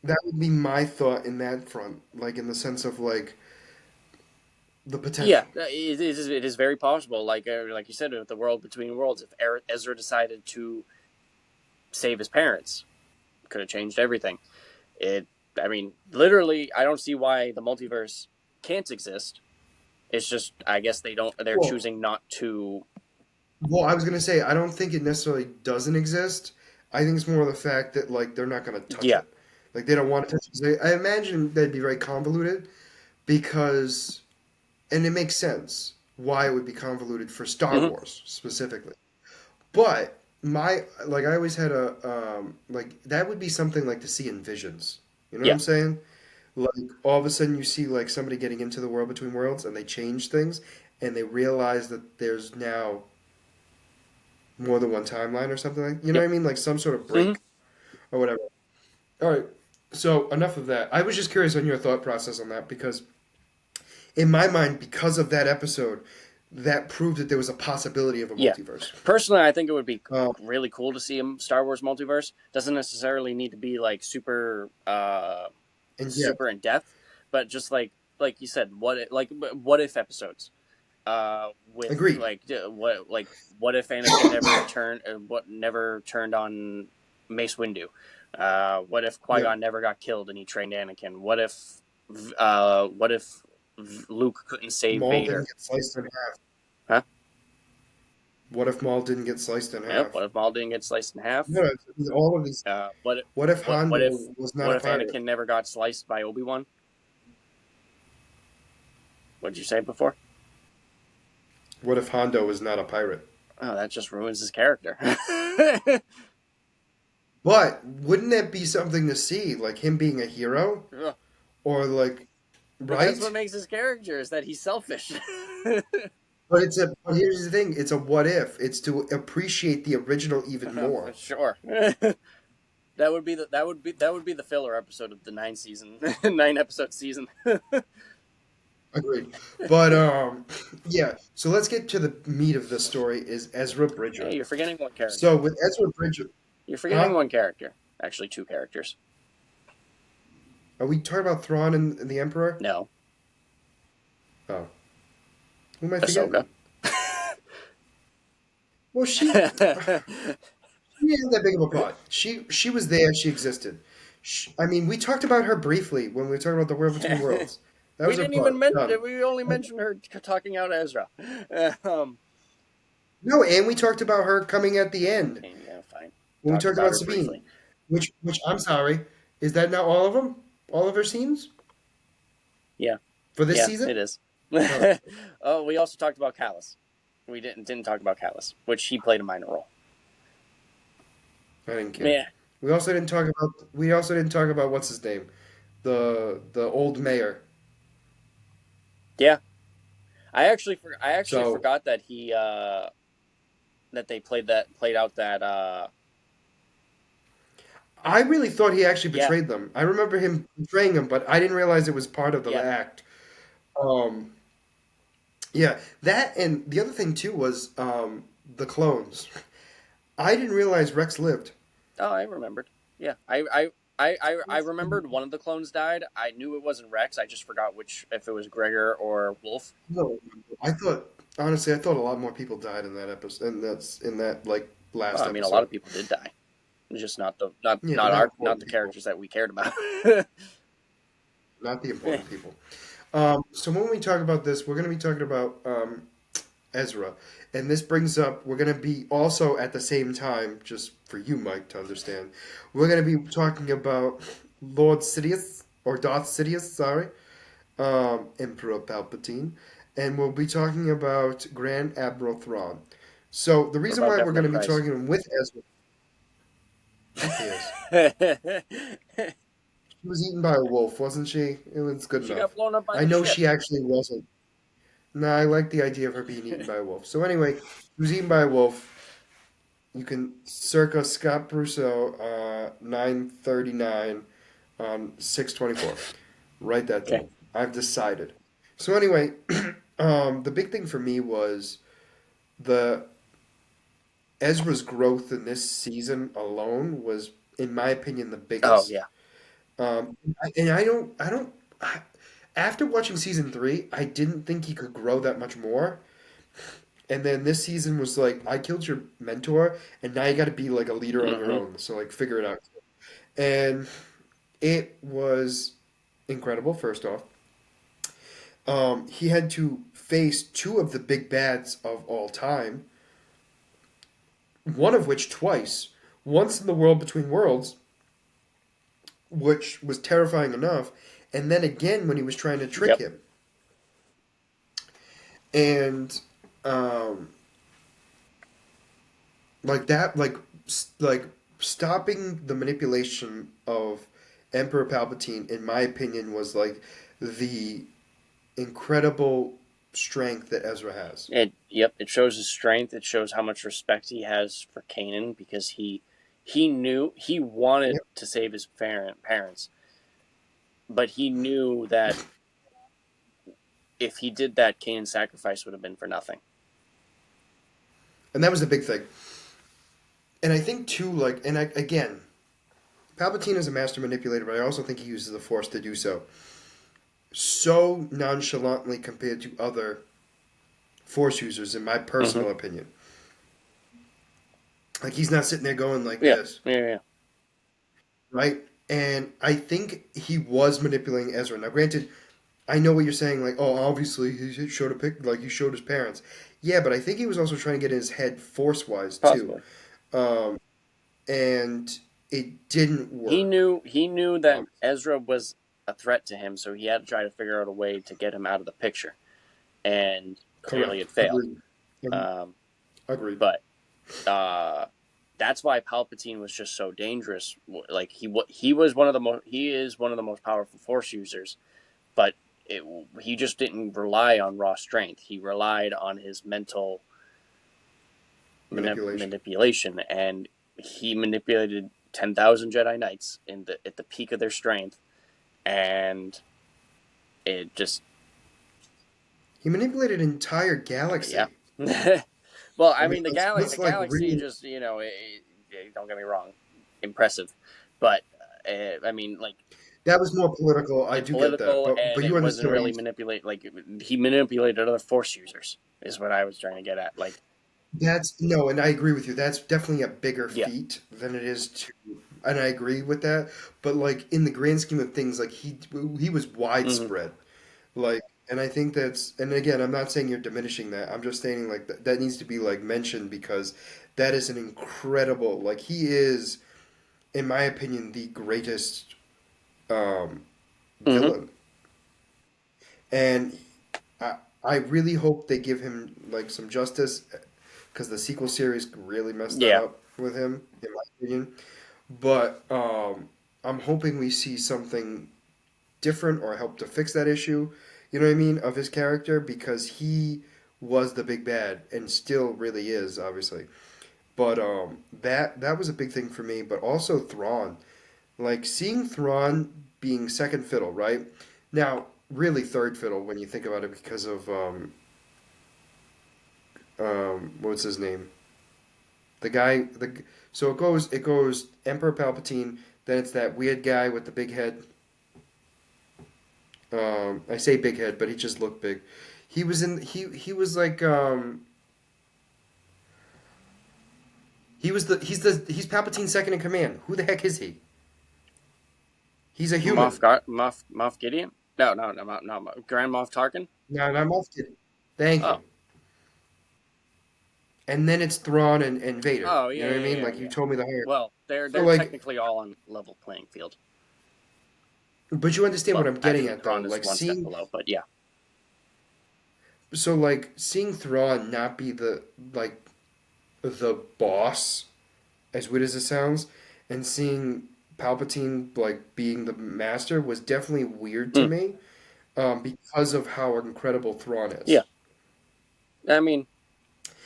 That would be my thought in that front, like in the sense of like the Yeah, potential. it is very possible. Like you said, with the world between worlds, if Ezra decided to save his parents, could have changed everything. It. I mean, literally, I don't see why the multiverse can't exist. It's just, I guess they don't. They're Well, choosing not to. well, I was gonna say I don't think it necessarily doesn't exist. I think it's more the fact that like they're not gonna touch Yeah. it. Like they don't want to touch it. I imagine that'd be very convoluted because, and it makes sense why it would be convoluted for Star Hmm. Wars specifically. But my like I always had a like that would be something like to see in visions. You know what Yeah. I'm saying? Like all of a sudden you see like somebody getting into the world between worlds and they change things and they realize that there's now more than one timeline or something like you know Yep. what I mean? Like some sort of Hmm. break or whatever. All right. So enough of that. I was just curious on your thought process on that because in my mind, because of that episode, that proved that there was a possibility of a Yeah. multiverse. Personally, I think it would be Um, really cool to see a Star Wars multiverse. Doesn't necessarily need to be like super and yeah, super in depth, but just like you said, what if episodes. With agreed. what if Anakin never turned what never turned on Mace Windu? What if Qui Yeah. Gon never got killed and he trained Anakin? What if Luke couldn't save Maul Vader? didn't get sliced in half. Huh? What if Maul didn't get sliced in Yep. half? What if Maul didn't get sliced in half? No, all of these. Uh, what What if what if Hondo was not a pirate? Anakin never got sliced by Obi-Wan? What did you say before? What if Hondo was not a pirate? Oh, that just ruins his character. But wouldn't that be something to see, like him being a hero, or like, But that's right? what makes his character is that he's selfish. But but here's the thing: it's a what if. It's to appreciate the original even more. Sure. That would be the filler episode of the 9 episode season. Agreed. But yeah. So let's get to the meat of the story: is Ezra Hey, Bridger. you're forgetting one So character. with Ezra Bridger, You're forgetting huh? one character. Actually, two characters. Are we talking about Thrawn and the Emperor? No, Oh, who am I Ahsoka. forgetting? Well, she isn't that big of a part. She was there. She existed. I mean, we talked about her briefly when we were talking about the World Between Worlds. That We was her didn't even part. mention. Done. We only mentioned her talking out Ezra. Um, No, and we talked about her coming at the end yeah, fine. when we Talked talked about about her briefly. Sabine. Which I'm sorry, is that not all of them? All of her scenes Yeah, for this yeah, it season? is. All right, Oh, we also talked about Callus. We didn't talk about Callus, which he played a minor role. I didn't care. Yeah, We also didn't talk about what's his name, the old mayor. yeah. I actually So forgot that he that they played out that I really thought he actually yeah, betrayed them. I remember him betraying them, but I didn't realize it was part of the yeah. act. Um, yeah, that and the other thing too was the clones. I didn't realize Rex lived. Oh, I remembered. Yeah, I remembered one of the clones died. I knew it wasn't Rex. I just forgot which, if it was Gregor or Wolf. No, I thought honestly, I thought a lot more people died in that episode, and that's in that like Well, last I mean, a lot episode. of people did die. Just Yeah, but not not important the people, characters that we cared about. not the important people. So when we talk about this, we're going to be talking about Ezra. And this brings up, we're going to be also at the same time, just for you, Mike, to understand, we're going to be talking about Lord Sidious, or Darth Sidious, sorry, Emperor Palpatine, and we'll be talking about Grand Admiral Thrawn. So the What reason about why we're going Governor to be Price? talking with Ezra, who cares? She was eaten by a wolf, wasn't she? It was good She got enough. blown up by I the know ship. she actually wasn't. No, I like the idea of her being eaten by a wolf. So anyway, she was eaten by a wolf. You can circa Scott Brusso, 9:39 on 6:24. Write that Okay. down. I've decided. So anyway, the big thing for me was the Ezra's growth in this season alone was, in my opinion, the Oh biggest. yeah. And after watching season three, I didn't think he could grow that much more. And then this season was like, I killed your mentor, and now you got to be like a leader on your Mm-hmm. own. So like, figure it out. And it was incredible. First off, he had to face two of the big bads of all time. One of which twice. Once in the World Between Worlds, which was terrifying enough, and then again when he was trying to trick Yep. him. And um, like that, like stopping the manipulation of Emperor Palpatine, in my opinion, was like the incredible strength that Ezra has. Yep. It shows his strength. It shows how much respect he has for Kanan because he knew he wanted Yep. to save his parents, but he knew that if he did that, Kanan's sacrifice would have been for nothing. And that was the big thing. And I think too, like, again, Palpatine is a master manipulator, but I also think he uses the Force to do so. So nonchalantly compared to other Force users, in my Mm-hmm. personal opinion. Like he's not sitting there going like Yeah. this, Yeah. Yeah. right? And I think he was manipulating Ezra. Now, granted, I know what you're saying. Like, oh, obviously he showed a pic, like he showed his parents. Yeah, but I think he was also trying to get in his head force-wise too, Possibly. um, and it didn't He work. knew he knew that Um, Ezra was a threat to him, so he had to try to figure out a way to get him out of the picture, and clearly correct. it failed. Agreed. Um, Agreed. but uh, that's why Palpatine was just so dangerous. Like he was one of the he is one of the most powerful Force users, but it, he just didn't rely on raw strength. He relied on his mental Manipulation. manipulation, and he manipulated 10,000 Jedi Knights at the peak of their strength, and it just He manipulated an entire yeah. galaxy. Well, I I mean, mean the let's like galaxy really. just don't get me wrong, impressive, but I mean like That was more political. I do get that, political, but and you it wasn't understand what really you. manipulate like he manipulated other Force users is what I was trying to get at. Like That's no, and I agree with you. That's definitely a bigger yeah. feat than it is to, and I agree with that. But like in the grand scheme of things, like he was Mm-hmm. widespread. Like, and I think that's, and again, I'm not saying you're diminishing that. I'm just saying like that needs to be like mentioned because that is an incredible. Like he is, in my opinion, the greatest um, Mm-hmm. villain, and I I really hope they give him like some justice because the sequel series really messed that Yeah. up with him, in my opinion. But I'm hoping we see something different or help to fix that issue. You know what I mean of his character because he was the big bad and still really is, obviously. But that was a big thing for me. But also Thrawn, like seeing Thrawn being second fiddle, right? Now, really third fiddle when you think about it because of what's his name? The guy, so it goes Emperor Palpatine. Then it's that weird guy with the big head. I say big head, but he just looked big. He was like he's Palpatine's second in command. Who the heck is he? He's a human. Moff Gideon? No, Grand Moff Tarkin. No, not Moff Gideon. Thank Oh, you. and then it's Thrawn and Vader. Oh You yeah, know what I yeah, mean? yeah, Like you yeah. told me the hierarchy. Well, they're So they're like, technically all on level playing field. but you understand what Well, I'm I getting think at though. Thrawn is Like one step seeing, below, but yeah. so like seeing Thrawn not be like the boss, as weird as it sounds, and seeing Palpatine like being the master was definitely weird to Mm, me, because of how incredible Thrawn yeah, is. I mean,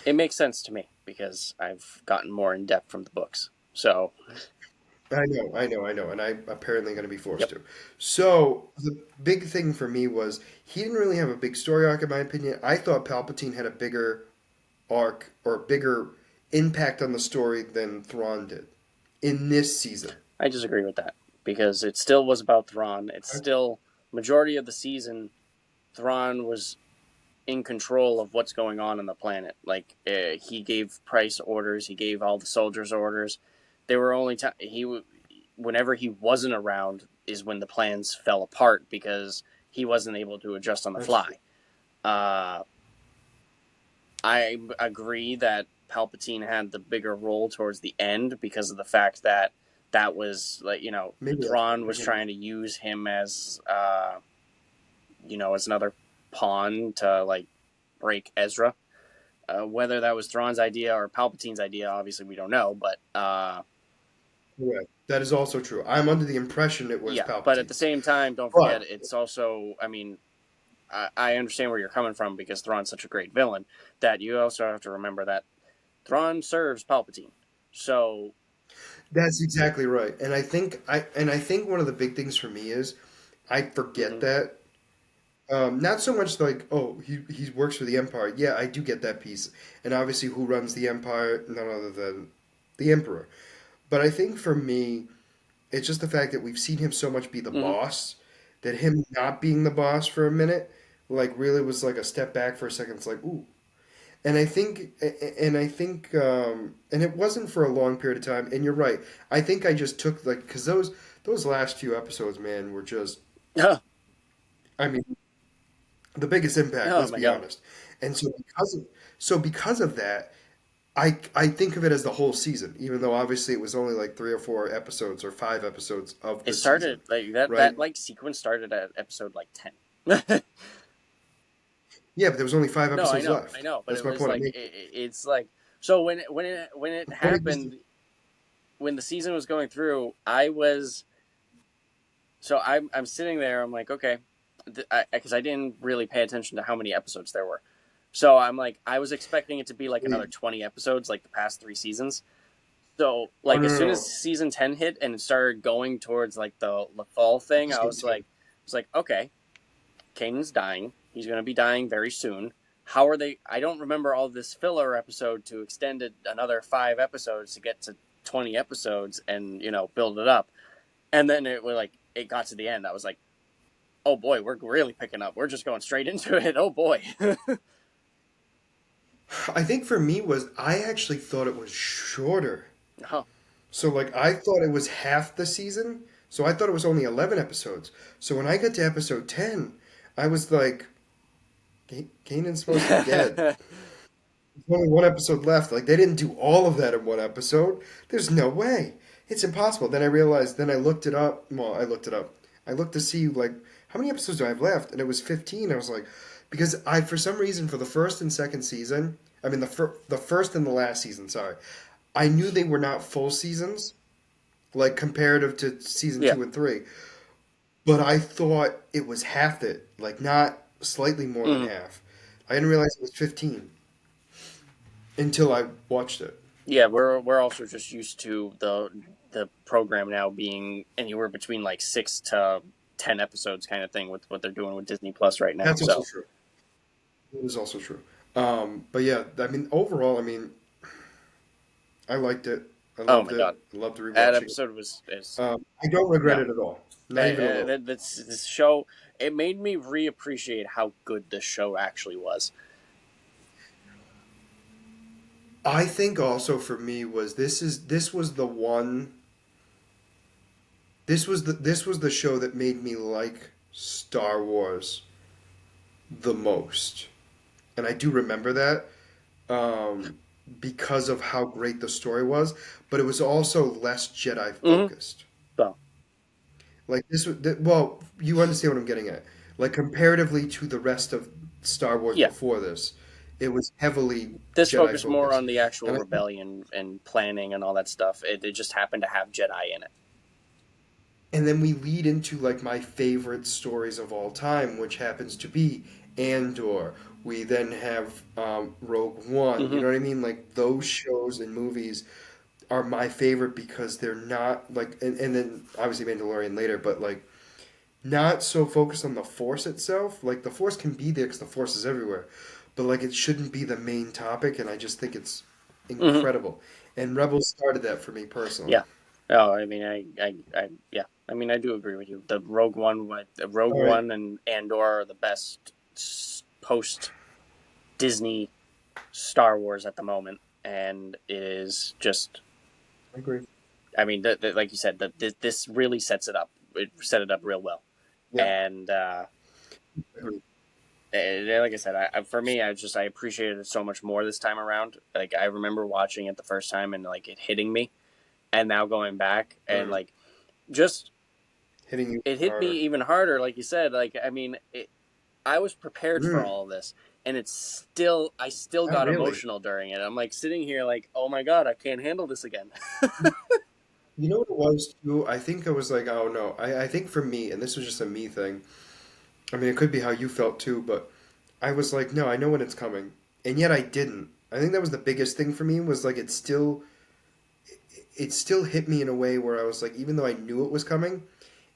it makes sense to me because I've gotten more in depth from the books. So, I know, and I'm apparently going to be forced yep. to. So the big thing for me was he didn't really have a big story arc, in my opinion. I thought Palpatine had a bigger arc or bigger impact on the story than Thrawn did in this season. I disagree with that because it still was about Thrawn. It's still majority of the season. Thrawn was in control of what's going on the planet. Like he gave Price orders, he gave all the soldiers orders. They were only whenever he wasn't around is when the plans fell apart because he wasn't able to adjust on the That's true. fly. Uh, I agree that Palpatine had the bigger role towards the end because of the fact that that was like Maybe that's Thrawn what was I get. trying to use him as as another pawn to like break Ezra. Whether that was Thrawn's idea or Palpatine's idea, obviously we don't know. But Correct. That is also true. I'm under the impression it was yeah, but at the Palpatine's. same time, don't forget But it's also. I mean, I understand where you're coming from because Thrawn's such a great villain that you also have to remember that Thrawn serves Palpatine. So that's exactly right. And I think one of the big things for me is I forget mhm. that. Not so much like, oh, he works for the Empire. Yeah, I do get that piece. And obviously, who runs the Empire? None other than the Emperor. But I think for me, it's just the fact that we've seen him so much be the Mhm. boss that him not being the boss for a minute, like, really was like a step back for a second. It's like, ooh. And it wasn't for a long period of time. And you're right. I think I just took like, because those last few episodes, man, were just, I mean, the biggest impact. Oh Let's my be god. honest. And because of that, I think of it as the whole season, even though obviously it was only like 3 or 4 episodes or 5 episodes of It the season, started like that. right? That like sequence started at episode like 10. Yeah, but there was only five No, episodes I left. know, but That's it my was point I'm like making. it's like so when it But it was happened when the season was going through, I was so I'm sitting there. I'm like, okay, because I didn't really pay attention to how many episodes there were. So I'm like, I was expecting it to be like another 20 episodes, like the past 3 seasons. So oh like no as no soon as no, season 10 hit and it started going towards like the fall thing, episode 10. I was like, okay, Kanan's dying. He's gonna be dying very soon. How are they? I don't remember all this filler episode to extend it another 5 episodes to get to 20 episodes and build it up. And then it was like it got to the end. I was like, oh boy, we're really picking up. We're just going straight into it. Oh boy. I think for me was I actually thought it was shorter. Oh, So like I thought it was half the season. So I thought it was only 11 episodes. So when I got to episode 10, I was like, Kanan's supposed to be dead. There's only one episode left. Like they didn't do all of that in one episode. There's no way. It's impossible. Then I realized. Then I looked it up. Well, I looked it up. I looked to see like how many episodes do I have left, and it was 15. I was like, because I for some reason for the first and second season, I mean the first and the last season. Sorry, I knew they were not full seasons, like comparative to season yeah. 2 and 3. But I thought it was half it, like not slightly more than Hmm. half. I didn't realize it was 15 until I watched it. Yeah, we're also just used to the program now being anywhere between like 6 to 10 episodes kind of thing with what they're doing with Disney Plus right now. That's also So, true. It is also true. But yeah, I mean, overall, I mean, I liked it. I oh loved my it. god, I loved that rewatching it. episode was is I don't regret no it at all. Not even a little. this show. It made me reappreciate how good this show actually was. I think also for me was this was the one this was the show that made me like Star Wars the most, and I do remember that. because of how great the story was, but it was also less Jedi Hmm. focused. So Like well, you understand what I'm getting at. Like comparatively to the rest of Star Wars yeah, before this, it was heavily this Jedi focused more focused. on the actual And I think, rebellion and planning and all that stuff. It just happened to have Jedi in it. and then we lead into like my favorite stories of all time, which happens to be Andor. We then have Rogue One. You Hmm. know what I mean? Like those shows and movies are my favorite because they're not like, and then obviously Mandalorian later, but like not so focused on the Force itself. Like the Force can be there because the Force is everywhere, but like it shouldn't be the main topic. And I just think it's Hmm. incredible. And Rebels started that for me personally. Yeah. Oh, I mean, yeah. I mean, I do agree with you. The Rogue All right, One and Andor are the best post Disney Star Wars at the moment, and it is just. I agree. I mean, like you said, this really sets it up. It set it up real well, Yeah, and agree. like I said, for me, I appreciated it so much more this time around. Like I remember watching it the first time and like it hitting me, and now going back and Mm, like just hitting you it hit me harder. even harder. Like you said, like I mean, I was prepared for Mm, all of this, and I still not got really. emotional during it. I'm like sitting here, like, oh my god, I can't handle this again. You know what it was too? I think I was like, oh no. I think for me, and this was just a me thing. I mean, it could be how you felt too, but I was like, no, I know when it's coming, and yet I didn't. I think that was the biggest thing for me was like it still hit me in a way where I was like, even though I knew it was coming,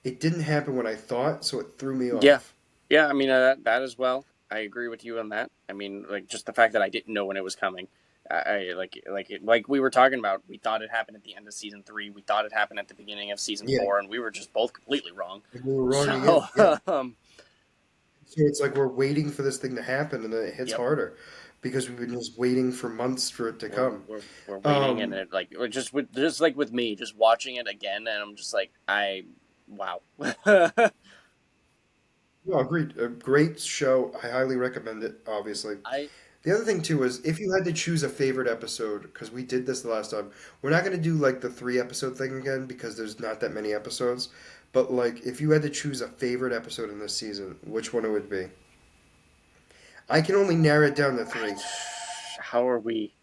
it didn't happen when I thought, so it threw me Yeah, off. yeah. I mean that as well. I agree with you on that. I mean, like just the fact that I didn't know when it was coming. Like we were talking about. We thought it happened at the end of season 3. We thought it happened at the beginning of season Yeah, 4, and we were just both completely wrong. and we were wrong So, again. Yeah. So it's like we're waiting for this thing to happen, and then it hits yep, harder because we've been just waiting for months for it to we're come. we're we're waiting, and Um, it like just like with me, just watching it again, and I'm just like wow. no, agreed. A great show. I highly recommend it. Obviously. I The other thing too is if you had to choose a favorite episode, because we did this the last time, we're not going to do like the 3 episode thing again because there's not that many episodes. But like, if you had to choose a favorite episode in this season, which one it would be? I can only narrow it down to three. how are we?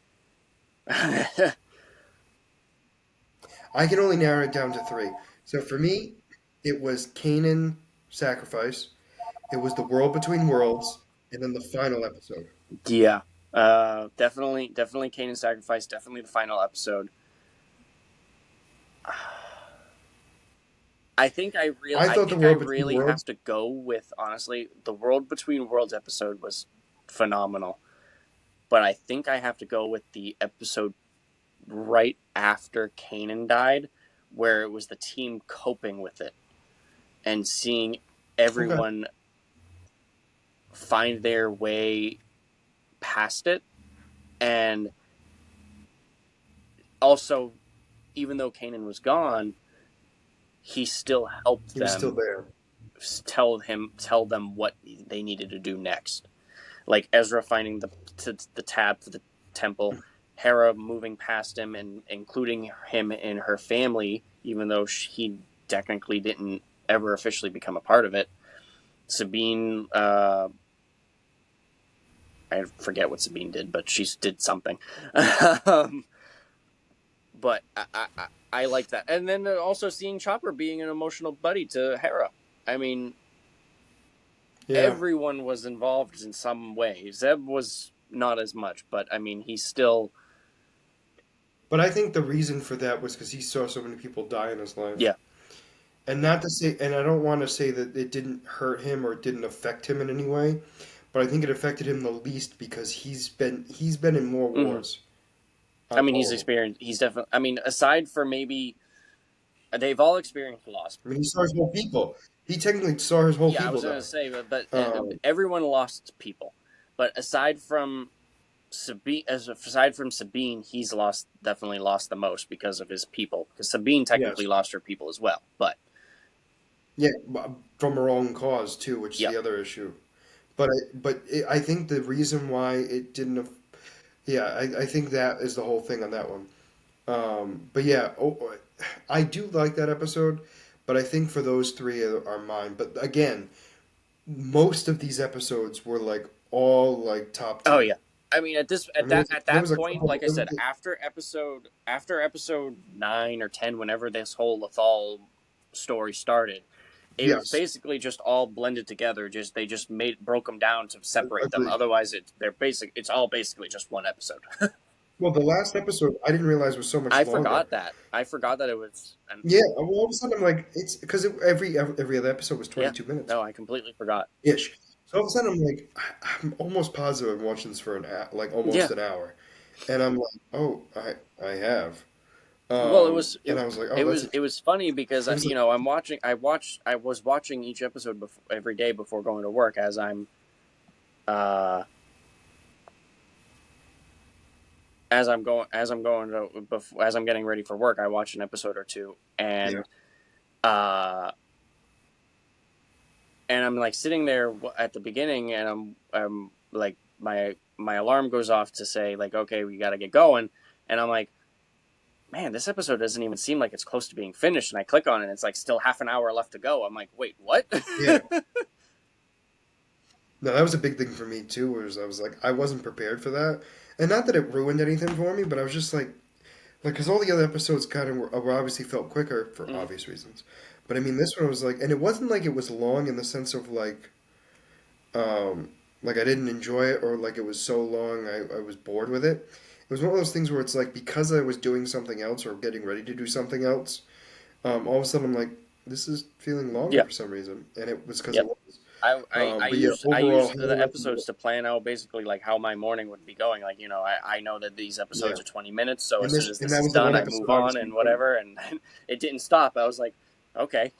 I can only narrow it down to three. So for me, it was Canaan sacrifice. It was the world between worlds, and then the final episode. Yeah. Definitely Kanan sacrifice. Definitely the final episode. I I thought the think I world between really have worlds. to go with honestly the World Between Worlds episode was phenomenal, but I think I have to go with the episode right after Kanan died, where it was the team coping with it and seeing Okay. everyone find their way past it, and also even though Kanan was gone, he still helped He was still them there. tell them what they needed to do next. Like Ezra finding the tab for the temple, Hera moving past him and including him in her family, even though he technically didn't ever officially become a part of it. Sabine, I forget what Sabine did, but she did something. um, but I like that, and then also seeing Chopper being an emotional buddy to Hera. I mean, Yeah. everyone was involved in some way. Zeb was not as much, but I mean, he's still But I think the reason for that was because he saw so many people die in his life. yeah. And not to say, and I don't want to say that it didn't hurt him or it didn't affect him in any way, but I think it affected him the least because he's been in more Mm-hmm. wars I out of mean, all of them. He's definitely. I mean, aside from maybe they've all experienced loss. I mean, he saw his whole people. He technically saw his whole Yeah, I people was gonna die. say, but Um, everyone lost people. But aside from Sabine, he's lost definitely lost the most because of his people. Because Sabine technically yes, lost her people as well. But yeah, from her own cause too, which is yep. the other issue. But I think the reason why it didn't Yeah, I think that is the whole thing on that one. But yeah, I do like that episode, but I think for those three are mine. But again, most of these episodes were like all like top Oh tier. yeah. I mean, I mean, at there that was a point, couple. like I said, after episode 9 or 10, whenever this whole Lethal story started, it was Yes, basically just all blended together. Just they just made broke them down to separate them. agreed. Otherwise, it's all basically just one episode. Well, the last episode I didn't realize was so much I longer. forgot that. I forgot that it was. And Yeah, well, all of a sudden I'm like, it's because every other episode was yeah, 22 minutes no, I completely forgot. ish. So all of a sudden I'm like, I'm almost positive I'm watching this for like Yeah. almost an hour, and I'm like, oh, I have. Well, And I was like, oh, that's it was funny because it was like, I was watching each episode every day before going to work uh as I'm going to as I'm getting ready for work. I watch an episode or two, yeah, uh and I'm like sitting there at the beginning, and I'm like my alarm goes off to say like, okay, we got to get going, and I'm like, man, this episode doesn't even seem like it's close to being finished. And I click on it, and it's like still half an hour left to go. I'm like, wait, what? yeah. No, that was a big thing for me too. Was I was like, I wasn't prepared for that, and not that it ruined anything for me, but I was just like, because all the other episodes kind of were obviously felt quicker for Mm, obvious reasons. But I mean, this one was like, and it wasn't like it was long in the sense of um, like I didn't enjoy it or like it was so long I was bored with it. It was one of those things where it's like because I was doing something else or getting ready to do something else, all of a sudden I'm like, this is feeling longer yep, for some reason, and it was because it yep. was. I But yeah, I overall, used highly the episodes recommend. to plan out basically like how my morning would be going. Like, I know that these Yeah, episodes are 20 minutes, so as soon as and this that is was the done, one I episode move on obviously and you couldn't. whatever. And it didn't stop. I was like, okay.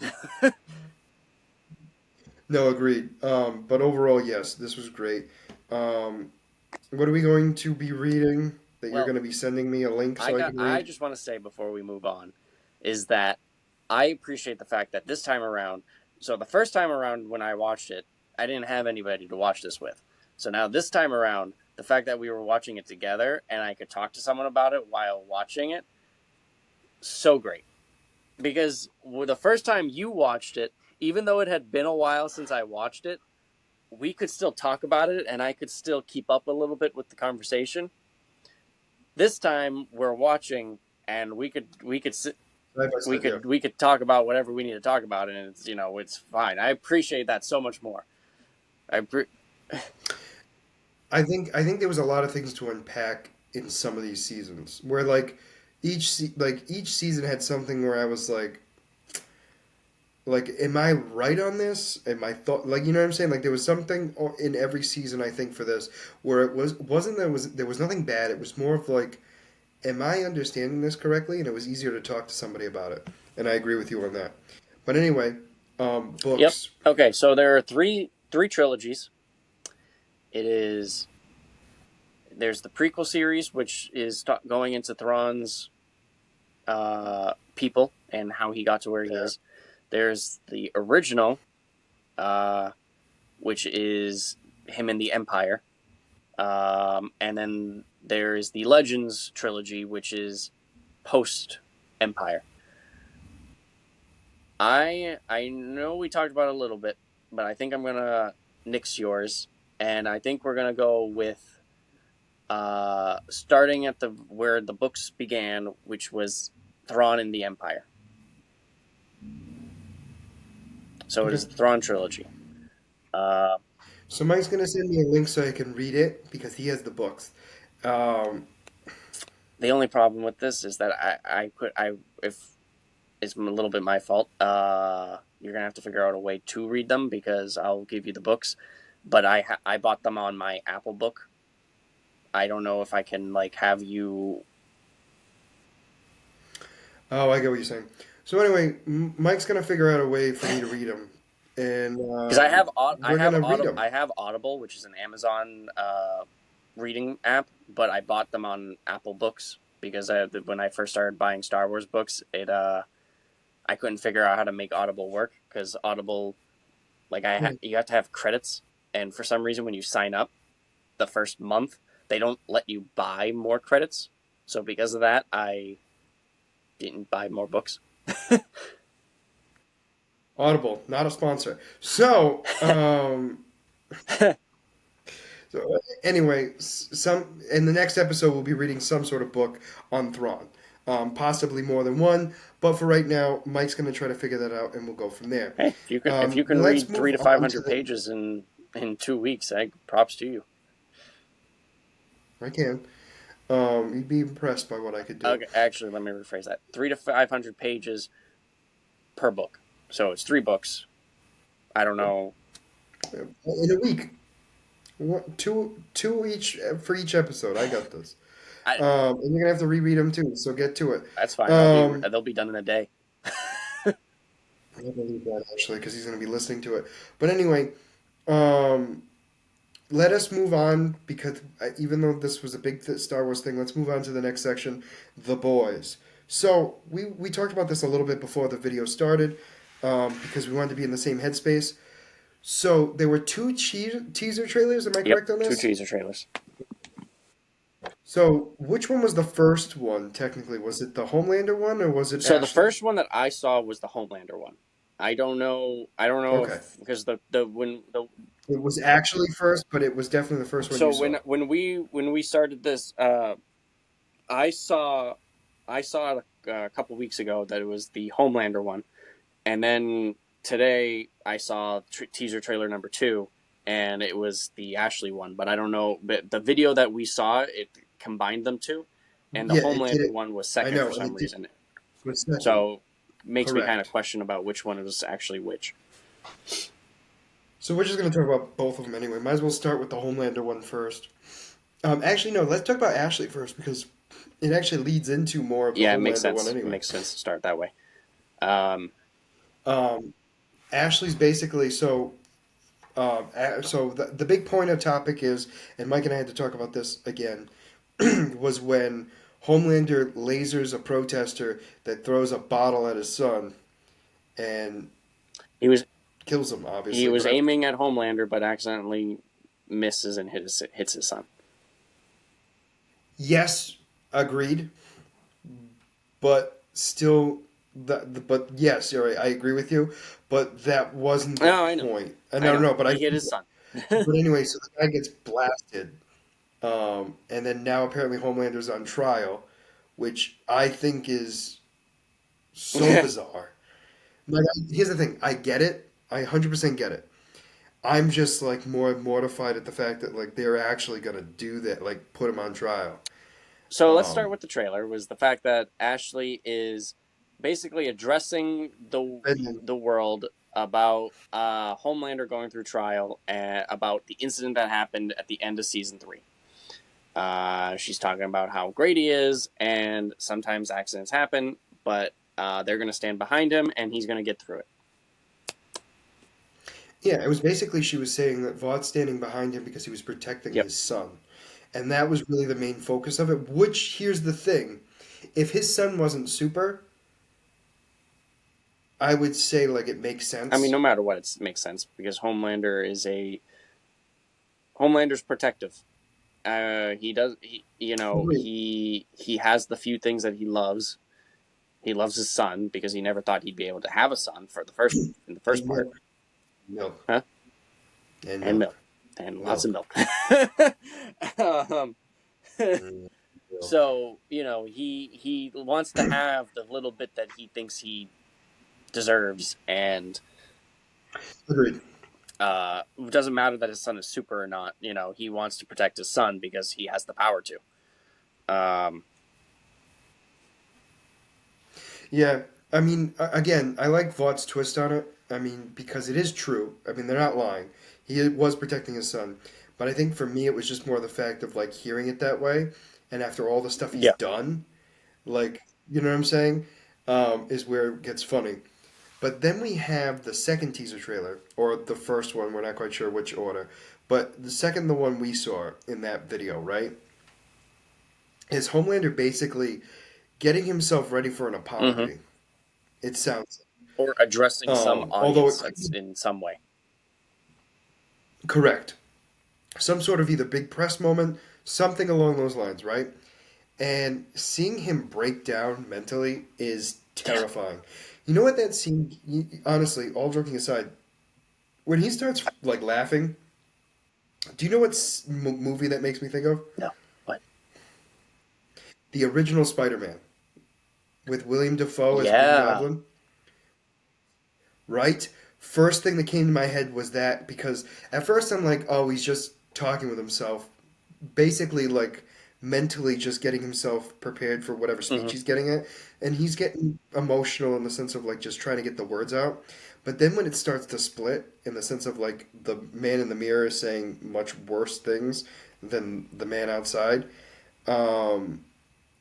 No, agreed. But overall, yes, this was great. Um, what are we going to be reading that you're Well, going to be sending me a link so I can I read? just want to say before we move on is that I appreciate the fact that this time around, so the first time around when I watched it, I didn't have anybody to watch this with. So now this time around, the fact that we were watching it together and I could talk to someone about it while watching it, so great. Because the first time you watched it, even though it had been a while since I watched it, we could still talk about it and I could still keep up a little bit with the conversation. This time we're watching and Side by side, yeah. we could talk about whatever we need to talk about, and it's it's fine. I appreciate that so much more. I pre- I think there was a lot of things to unpack in some of these seasons where each season had something where I was like, am I right on this? Am I thought like you know what I'm saying? Like there was something in every season I think for this where it wasn't there was nothing bad. It was more of like, am I understanding this correctly? And it was easier to talk to somebody about it. And I agree with you on that. But anyway, yep. books. Okay, so there are three trilogies. It is There's the prequel series, which is going into Thrawn's people and how he got to where he Yeah. is. There's the original, uh, which is him in the Empire. And then there's the Legends trilogy, which is post Empire. I know we talked about it a little bit, but I think I'm gonna nix yours, and I think we're gonna go with starting at the where the books began, which was Thrawn in the Empire. So it Okay. is the Thrawn trilogy. Uh, So Mike's gonna send me a link so I can read it because he has the books. Um, the only problem with this is that I could I if it's a little bit my fault. You're gonna have to figure out a way to read them because I'll give you the books, but I bought them on my Apple Book. I don't know if I can like have you oh, I get what you're saying. So anyway, Mike's gonna figure out a way for me to read them, and because we're gonna read them. I have Audible, which is an Amazon reading app, but I bought them on Apple Books because when I first started buying Star Wars books, it I couldn't figure out how to make Audible work because Audible like Hmm. you have to have credits, and for some reason when you sign up the first month, they don't let you buy more credits. So because of that, I didn't buy more books. Audible, not a sponsor. So, anyway, some in the next episode we'll be reading some sort of book on Thrawn, possibly more than one. But for right now, Mike's going to try to figure that out, and we'll go from there. Hey, if you can Let's read three move to five on to hundred the. pages in 2 weeks, props to you. I can. You'd be impressed by what I could do Okay, actually, let me rephrase that: 300 to 500 pages per book. So it's 3 books. I don't know. in a week. Two each for each episode. I got this. I And you're gonna have to reread them too. So get to it. That's fine. Um, They'll be done in a day. I believe that actually because he's gonna be listening to it. But anyway, um, let us move on because even though this was a big Star Wars thing, let's move on to the next section, the boys. So we talked about this a little bit before the video started because we wanted to be in the same headspace. So there were two teaser trailers. Am I Yep, correct on two this? teaser trailers. So which one was the first one technically? Was it the Homelander one or was it So the Ashley? first one that I saw was the Homelander one. I don't know. I don't know Okay. if because the when the It was actually first, but it was definitely the first one so you saw. when we started this, I saw I saw it a couple weeks ago that it was the Homelander one, and then today I saw teaser trailer number 2, and it was the Ashley one. But I don't know. But the video that we saw, it combined them two, and the Yeah, it did Homelander it. one was I second for know, and some it did reason. was second. So makes me kind of Correct. question about which one was actually which. So we're just going to talk about both of them anyway. Might as well start with the Homelander one first. Actually, no. Let's talk about Ashley first because it actually leads into more of the Yeah, it makes Homelander one sense. It anyway. makes sense to start that way. Um, Um, Ashley's basically so. So the big point of topic is, and Mike and I had to talk about this again, was when Homelander lasers a protester that throws a bottle at his son and he was kills him, he obviously. was But aiming at Homelander, but accidentally misses and hits his son. yes, agreed. But still, but yes, you're right. I agree with you. But that wasn't the Oh, I know, point. I No, know. no. But I. He hit his son. But anyway, so the guy gets blasted, and then now apparently Homelander's on trial, which I think is so bizarre. Like, here's the thing. I get it. I 100% get it. I'm just like more mortified at the fact that like they're actually gonna do that, like put him on trial. So let's start Um, with the trailer. Was the fact that Ashley is basically addressing and then, the world about Homelander going through trial and about the incident that happened at the end of season 3. She's talking about how great he is, and sometimes accidents happen, but they're going to stand behind him, and he's going to get through it. yeah, it was basically she was saying that Vaught's standing behind him because he was protecting Yep. his son, and that was really the main focus of it. Which here's the thing: if his son wasn't super, I would say like it makes I mean, sense. no matter what, it makes sense because Homelander's protective. He does. Agreed. He has the few things that he loves. He loves his son because he never thought he'd be able to have a son in the first And part, milk, huh? and And milk, milk, and lots of milk, milk. um, mm, milk. so he wants to have the little bit that he thinks he deserves, and Agreed. it doesn't matter that his son is super or not. He wants to protect his son because he has the power to. Yeah, I mean, again, I like Vaught's twist on it. I mean, because it is true. I mean, they're not lying. He was protecting his son, but I think for me, it was just more the fact of like hearing it that way, and after all the stuff he's Yeah. done, like you know what I'm saying, is where it gets funny. But then we have the second teaser trailer, or the first one. We're not quite sure which order, but the one we saw in that video, right, is Homelander basically getting himself ready for an Mm-hmm. apology. It sounds. Or addressing some Although it audience could be in some way. correct, some sort of either big press moment, something along those lines, right? And seeing him break down mentally is Yeah. terrifying. You know what that scene? Honestly, all joking aside, when he starts like laughing, do you know what movie that makes me think of? No. But The original Spider-Man with William Dafoe as Green yeah. Goblin, right? First thing that came to my head was that because at first I'm like, oh, he's just talking with himself, basically like mentally just getting himself prepared for whatever speech Hmm. he's getting at, and he's getting emotional in the sense of like just trying to get the words out. But then when it starts to split in the sense of like the man in the mirror is saying much worse things than the man outside, um,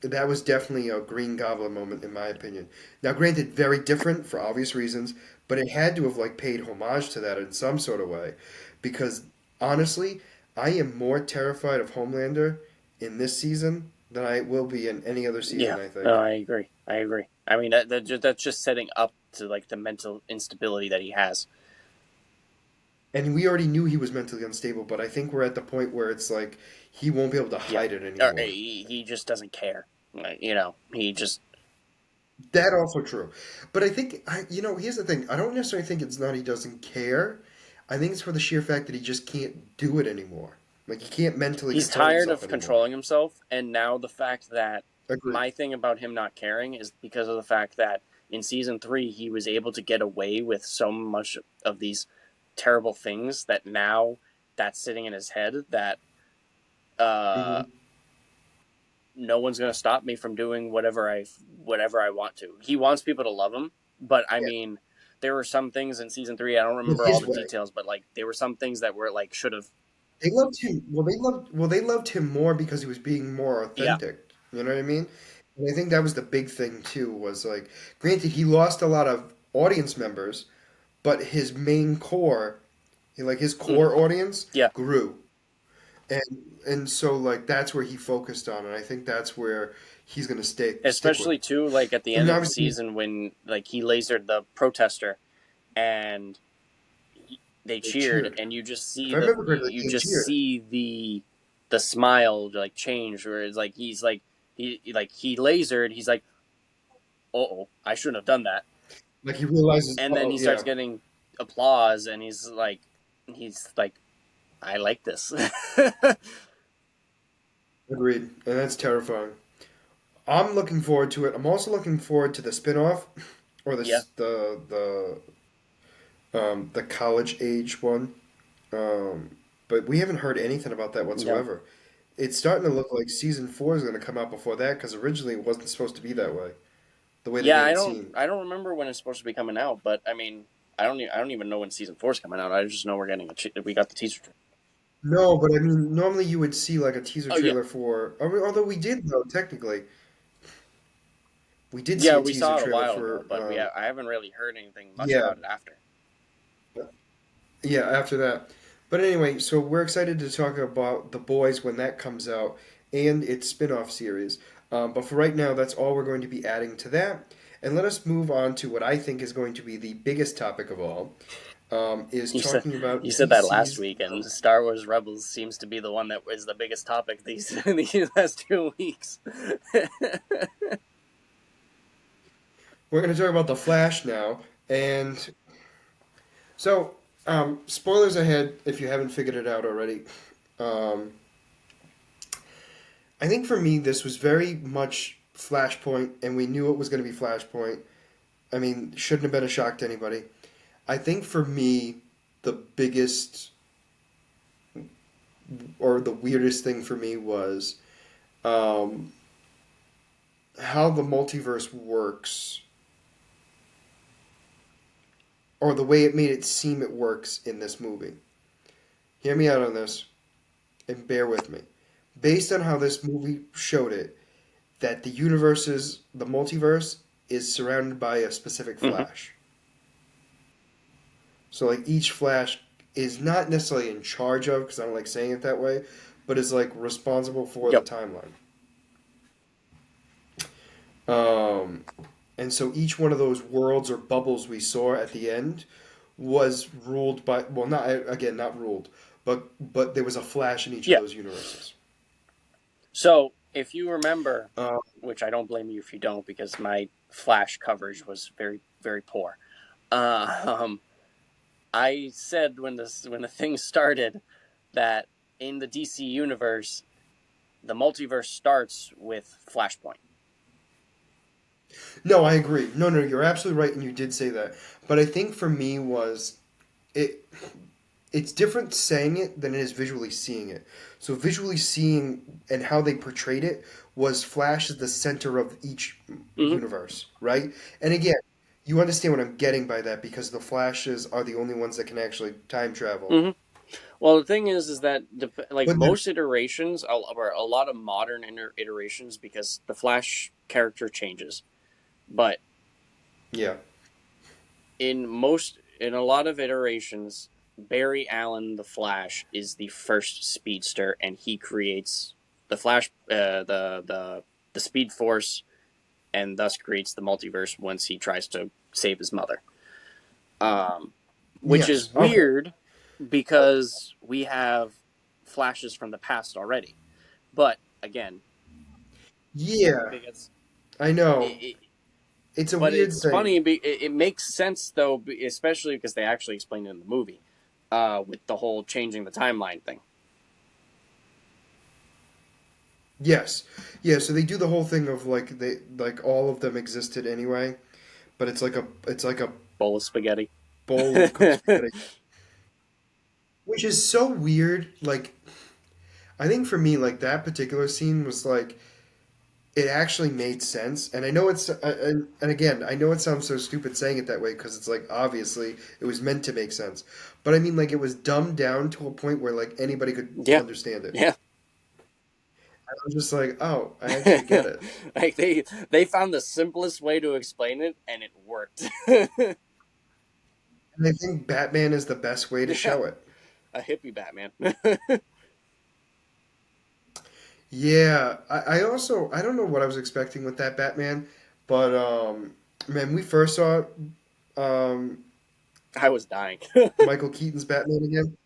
that was definitely a Green Goblin moment in my opinion. Now, granted, very different for obvious reasons, but it had to have like paid homage to that in some sort of way, because honestly, I am more terrified of Homelander in this season than I will be in any other season. Yeah. I No, think, I agree. I agree. I mean, that's just setting up to like the mental instability that he has. and we already knew he was mentally unstable, but I think we're at the point where it's like he won't be able to Yeah. hide it Or anymore. he just doesn't care. Like, you know, he just That also true. But I think, here's the thing. I don't necessarily think it's not he doesn't care. I think it's for the sheer fact that he just can't do it anymore. Like, he can't mentally he's control tired himself of anymore. controlling himself, and now the fact that Agreed. my thing about him not caring is because of the fact that in season 3 he was able to get away with so much of these terrible things that now that's sitting in his head that uh Hmm. no one's going to stop me from doing whatever I want to. He wants people to love him, but I Yeah. mean there were some things in season 3, I don't In remember all his the way. details, but like there were some things that were like should have. They loved him. Well, they loved him more because he was being more Yeah. authentic. You know what I mean? And I think that was the big thing too. Was like, granted, he lost a lot of audience members, but his main core, like his Hmm. core audience, Yeah. grew. And and so like that's where he focused on, and I think that's where he's gonna stick with. Especially too like at the I mean, end of the obviously, season when like he lasered the protester and they they cheered cheered. and you just If see I remember correctly, you they just cheered. see the smile like change where it's like he's like he lasered, he's like, oh, I shouldn't have done that, Like he realizes, and then oh he starts yeah, getting applause and he's like, I like this. agreed, and that's terrifying. I'm looking forward to it. I'm also looking forward to the spin-off, or Yeah. the college age one. But we haven't heard anything about that No. whatsoever. It's starting to look like season 4 is going to come out before that because originally it wasn't supposed to be that way. The way they Yeah, made it seem. I don't remember when it's supposed to be coming out, but I mean, I don't even know when season 4 is coming out. I just know we're getting we got the teaser. No, but I mean, normally you would see like a teaser Oh yeah, trailer for. I mean, although we did though, technically, we did see yeah, a we teaser saw it a trailer while ago, for. but I haven't really heard anything much Yeah, about it after. yeah. After that, but anyway, so we're excited to talk about the boys when that comes out and its spin-off series. But for right now, that's all we're going to be adding to that. And let us move on to what I think is going to be the biggest topic of all, is You said talking you about said that last DC's. week, and Star Wars Rebels seems to be the one that is the biggest topic these these last 2 weeks. We're going to talk about the Flash now, and so spoilers ahead if you haven't figured it out already. Um, I think for me, this was very much Flashpoint, and we knew it was going to be Flashpoint. I mean, shouldn't have been a shock to anybody. I think for me, the biggest or the weirdest thing for me was um, how the multiverse works, or the way it made it seem it works in this movie. Hear me out on this, and bear with me. Based on how this movie showed it, that the multiverse is surrounded by a specific Hmm. Flash. So like each Flash is not necessarily in charge of, because I don't like saying it that way, but is like responsible for the Yep. timeline. Um, and so each one of those worlds or bubbles we saw at the end was ruled by, well, not again, not ruled, but there was a Flash in each of Yeah. those universes. So if you remember, Uh, which I don't blame you if you don't, because my Flash coverage was very very poor. Um, I said when the thing started that in the DC universe, the multiverse starts with Flashpoint. no, I agree. No, no, you're absolutely right, and you did say that. But I think for me was it. It's different saying it than it is visually seeing it. So visually seeing and how they portrayed it was Flash is the center of each Mm-hmm. universe, right? And again, you understand what I'm getting by that because the Flashes are the only ones that can actually time travel. Mm-hmm. Well, the thing is that like But then, most iterations, or a lot of modern iterations, because the Flash character changes, but yeah, in a lot of iterations, Barry Allen the Flash is the first speedster, and he creates the Flash, the Speed Force, and thus creates the multiverse once he tries to save his mother. Um, which yes, is okay, weird because we have flashes from the past already. But again, yeah, because I know. it, It's a but weird it's thing. funny. It makes sense though, especially because they actually explained it in the movie, with the whole changing the timeline thing. Yes, yeah. So they do the whole thing of like all of them existed anyway, but it's like a Bowl of spaghetti. bowl of cooked spaghetti, which is so weird. Like I think for me, like that particular scene was like it actually made sense, and I know and again I know it sounds so stupid saying it that way because it's like obviously it was meant to make sense, but I mean like it was dumbed down to a point where like anybody could Yeah, understand it. yeah. I was just like, oh, I actually get it. Like they found the simplest way to explain it, and it worked. And I think Batman is the best way to Yeah, show it. a hippie Batman. Yeah, I also I don't know what I was expecting with that Batman, but man, we first saw um I was dying. Michael Keaton's Batman again.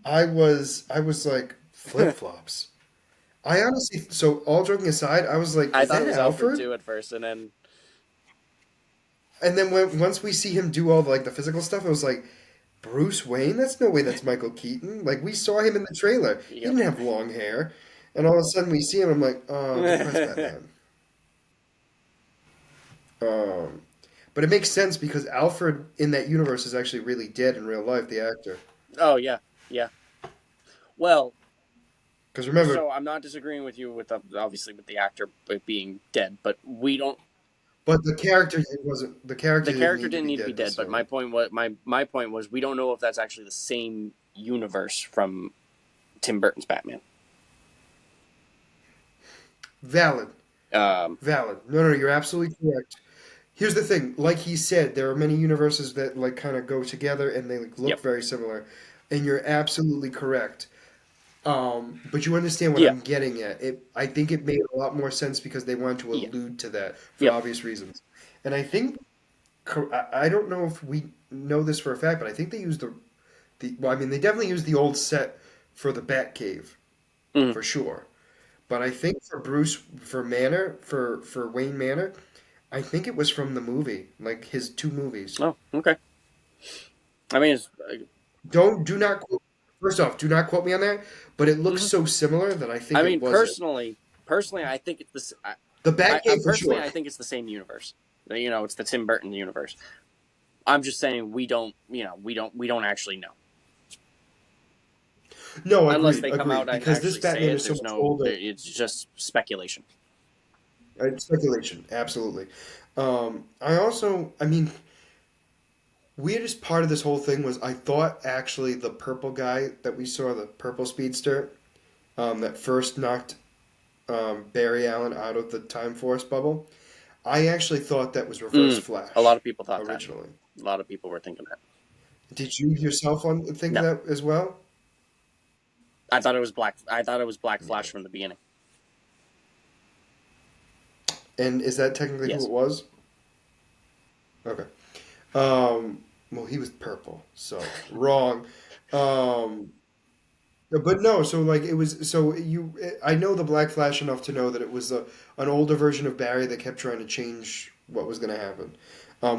I was like flip flops. I honestly, so all joking aside, I was like, I is thought it that was Alfred Alfred? too at first, and then And then once we see him do all the physical stuff, I was like, Bruce Wayne? That's no way. That's Michael Keaton. Like we saw him in the trailer. He yep. didn't have long hair, and all of a sudden we see him. I'm like, oh, depressed Batman. Um, but it makes sense because Alfred in that universe is actually really dead in real life, the actor. Oh yeah, yeah. Well, Because remember, so I'm not disagreeing with you with obviously with the actor being dead, but we don't. but the character it wasn't. The character The didn't character need to didn't be need to be dead dead, but my necessarily. point was my point was we don't know if that's actually the same universe from Tim Burton's Batman. Valid, Um, valid. No, no, you're absolutely correct. Here's the thing, like he said, there are many universes that like kind of go together and they like look yep. very similar, and you're absolutely correct. But you understand what Yeah. I'm getting at. I think it made a lot more sense because they wanted to Yeah. allude to that for Yep. obvious reasons. And I think I don't know if we know this for a fact, but I think they used the well, I mean, they definitely used the old set for the Batcave Mm-hmm. for sure. But I think for Wayne Manor, I think it was from the movie, like his two movies. Oh, okay. I mean, it's, Do not quote, first off, do not quote me on that, but it looks mhm. so similar that I I think it mean, was it. personally, I think it's this. The I Batcave for personally, sure. I think it's the same universe. You know, it's the Tim Burton universe. I'm just saying we don't. You know, we don't actually know No, unless agreed, they come out agreed. and Because this actually say Batman it. is so There's much no. older. It's just speculation. Speculation, absolutely. I mean, weirdest part of this whole thing was I thought actually the purple guy that we saw, the purple speedster, that first knocked Barry Allen out of the Time Force bubble. I actually thought that was Reverse A lot Flash of people thought that. originally. A lot of people were thinking that. Did you yourself think No, that as well? I thought it was black. I thought it was Black Flash Okay. from the beginning. And is that technically who Yes. it was? Okay. Well, he was purple, so wrong. Um, But no, so like it was so you I know the Black Flash enough to know that it was an older version of Barry that kept trying to change what was going to happen,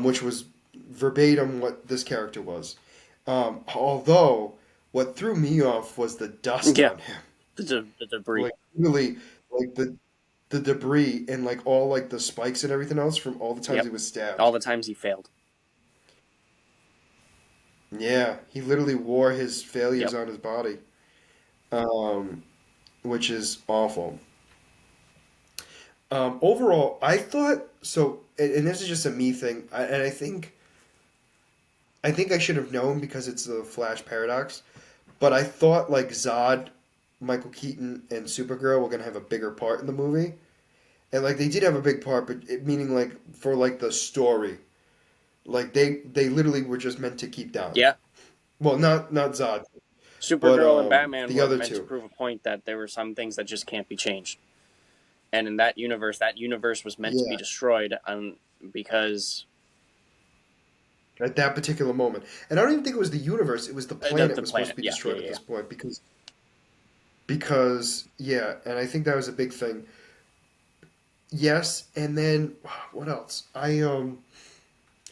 which was verbatim what this character was. Although what threw me off was the dust Yeah, on him, the debris. like really like the debris and like all like the spikes and everything else from all the times Yep, he was all stabbed. the times he failed. Yeah, he literally wore his failures Yep. on his body, um, which is awful. Overall, I thought so, and this is just a me thing, and I think I should have known because it's the Flash paradox. But I thought like Zod, Michael Keaton, and Supergirl were gonna have a bigger part in the movie, and like they did have a big part, but meaning like for like the story, like they literally were just meant to keep down. Yeah, Well, not Zod, but Supergirl and Batman the were other meant to two. prove a point that there were some things that just can't be changed. And in that universe was meant to be Yeah, destroyed because at that particular moment, and I don't even think it was the universe; it was the planet the was supposed to planet. be Yeah, yeah, destroyed at yeah. this point because yeah, and I think that was a big thing. Yes, and then what else?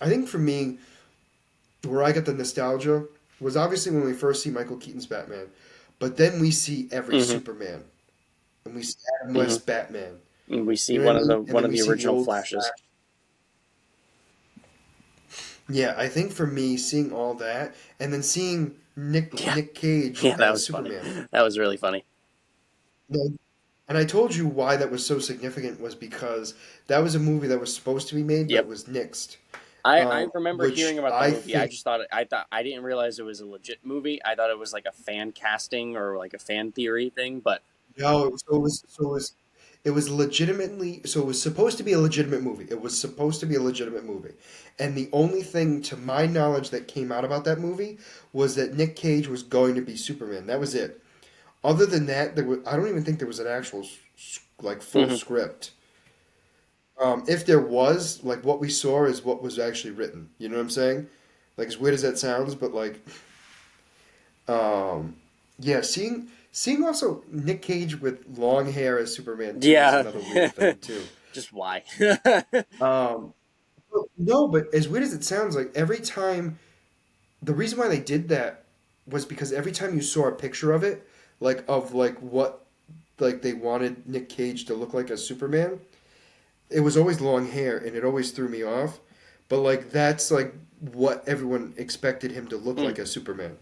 I think for me, where I get the nostalgia was obviously when we first see Michael Keaton's Batman, but then we see every Mm-hmm. Superman, and we see Adam Mm-hmm. West Batman. And we You see know what I mean? And one then of we the see the original old Flashes. Flash. Yeah, I think for me, seeing all that, and then seeing Yeah, Nick Cage yeah, that as was funny. Superman. That was really funny. And I told you why that was so significant was because that was a movie that was supposed to be made, but Yep. it was nixed. I remember hearing Which about the I movie. think I thought I didn't realize it was a legit movie. I thought it was like a fan casting or like a fan theory thing. But no, it was legitimately so it was supposed to be a legitimate movie. It was supposed to be a legitimate movie. And the only thing to my knowledge that came out about that movie was that Nick Cage was going to be Superman. That was it. Other than that, I don't even think there was an actual like full mm-hmm. script. If there was, like what we saw is what was actually written. You know what I'm saying? Like as weird as that sounds, but like um, yeah, seeing also Nick Cage with long hair as Superman too was Yeah, another weird thing too. just why? Um, no, but as weird as it sounds, like every time the reason why they did that was because every time you saw a picture of it, like of like what like they wanted Nick Cage to look like as Superman, it was always long hair and it always threw me off. But like that's like what everyone expected him to look Mm. like as Superman.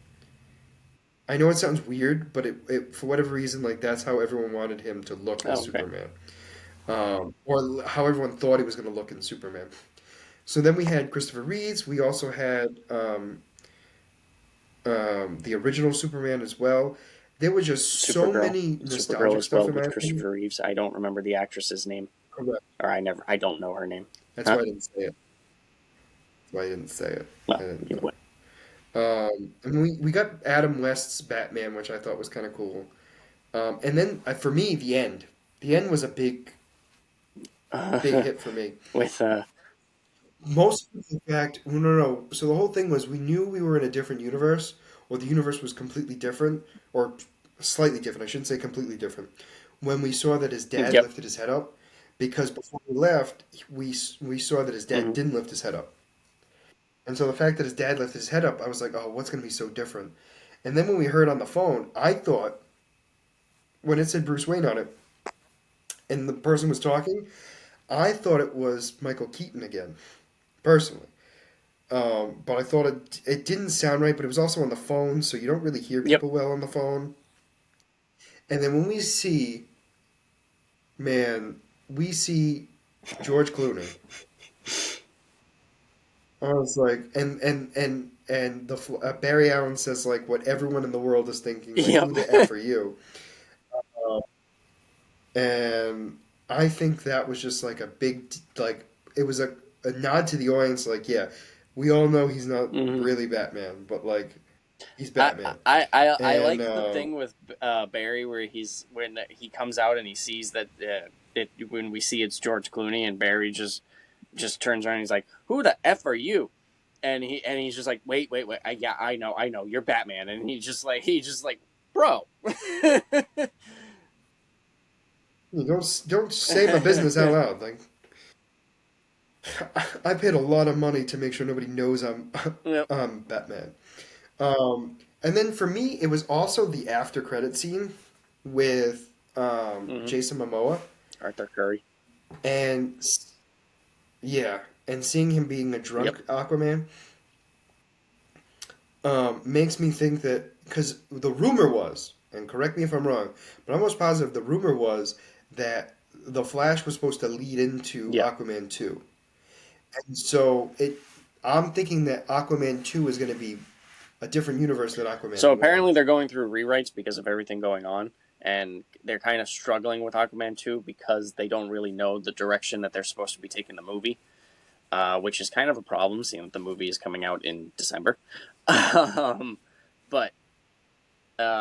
I know it sounds weird, but it for whatever reason like that's how everyone wanted him to look as Oh, okay. Superman, or how everyone thought he was going to look in Superman. So then we had Christopher Reeves. We also had the original Superman as well. There were just so Supergirl. many Supergirl nostalgic as stuff well in my with opinion. Christopher Reeves. I don't remember the actress's name, Correct. or I don't know her name. That's Huh? why I didn't say it. That's why I didn't say it. I Well, didn't you know. would. And we got Adam West's Batman, which I thought was kind of cool. And then for me, the end. The end was a big hit for me. With Most of the fact, no, no, no. So the whole thing was we knew we were in a different universe, or the universe was completely different, or slightly different. I shouldn't say completely different. When we saw that his dad yep. lifted his head up, because before we left, we saw that his dad Mm-hmm. didn't lift his head up. And so the fact that his dad lifted his head up, I was like, oh, what's going to be so different? And then when we heard on the phone, I thought, when it said Bruce Wayne on it, and the person was talking, I thought it was Michael Keaton again, personally. But I thought it didn't sound right, but it was also on the phone, so you don't really hear Yep. people well on the phone. And then when we see, man, we see George Clooney. I was like, and Barry Allen says like what everyone in the world is thinking, like Yep. who the f are you? And I think that was just like a big like it was a nod to the audience, like yeah, we all know he's not hmm really Batman, but like he's Batman. I And liked the thing with Barry where when he comes out and he sees that when we see it's George Clooney and Barry just turns around and he's like, "Who the f are you?" And he's just like, "Wait, wait, wait. Yeah, I know, you're Batman." And he just like bro. You don't say my business out loud. Like I paid a lot of money to make sure nobody knows I'm Yep. I'm Batman. And then for me, it was also the after credit scene with Mm-hmm. Jason Momoa, Arthur Curry. and yeah, and seeing him being a Yep. drunk Aquaman makes me think that because the rumor was, and correct me if I'm wrong, but I'm almost positive the rumor was that the Flash was supposed to lead into Yeah. Aquaman 2. And so I'm thinking that Aquaman 2 is going to be a different universe than So Aquaman 1. apparently they're going through rewrites because of everything going on, and they're kind of struggling with Aquaman 2 because they don't really know the direction that they're supposed to be taking the movie, which is kind of a problem, seeing that the movie is coming out in December. But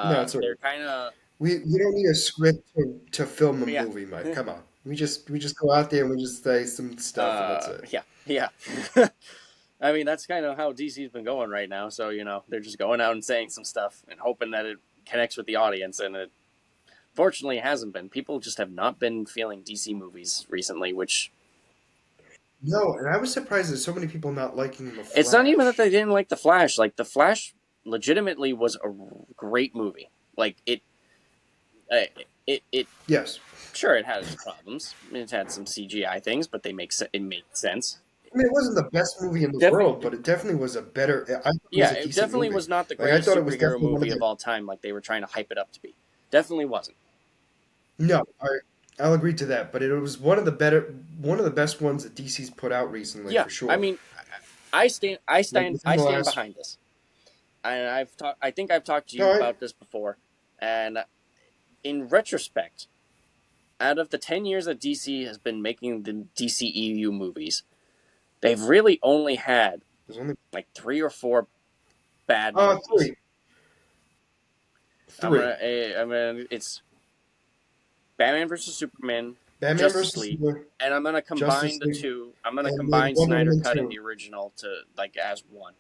No, it's all they're right. kind of We don't need a script to film a yeah, movie, Mike. Come on. We just go out there and we just say some stuff and that's it. yeah, yeah. I mean, that's kind of how DC's been going right now. So they're just going out and saying some stuff and hoping that it connects with the audience, and it fortunately hasn't been. People just have not been feeling DC movies recently, which No, and I was surprised there's so many people not liking The it's not even that Flash. they didn't like The Flash. Like The Flash legitimately was a great movie. Like uh, it Yes. sure it had its problems. It had some CGI things, but it made sense. I mean, it wasn't the best movie in the world, Definitely, but it definitely was a better. I thought it yeah, was a it decent definitely movie. was not the Like I greatest thought it was superhero definitely one of movie the. of all time, like they were trying to hype it up to be. Definitely wasn't. No, I'll agree to that, but it was one of the best ones that DC's put out recently Yeah, for I sure. mean, I stand, I Like stand, within I the stand last. behind this. And I think I've talked to No, you about this before. And in retrospect, out of the 10 years that DC has been making the DCEU movies, they've really only had there's only like 3 or 4 bad movies. three, three. It's Batman versus Superman, Batman Justice versus League, Superman, and I'm gonna combine Justice the League, two. I'm gonna and then combine Wonder Snyder Woman Cut and the 2. original to like as one.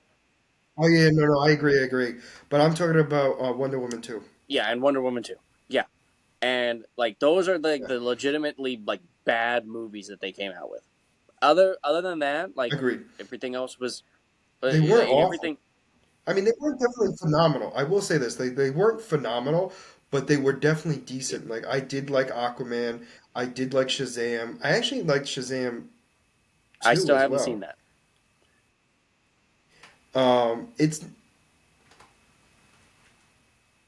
Oh yeah, no, I agree. But I'm talking about Wonder Woman 2. Yeah, and Wonder Woman 2. Yeah, and like those are like Yeah, the legitimately like bad movies that they came out with. Other than that, like agreed. everything else was They weren't awful. everything. I mean, they weren't definitely phenomenal. I will say this: they weren't phenomenal, but they were definitely decent. Like I did like Aquaman. I did like Shazam. I actually liked Shazam I 2 still as haven't seen well. that. It's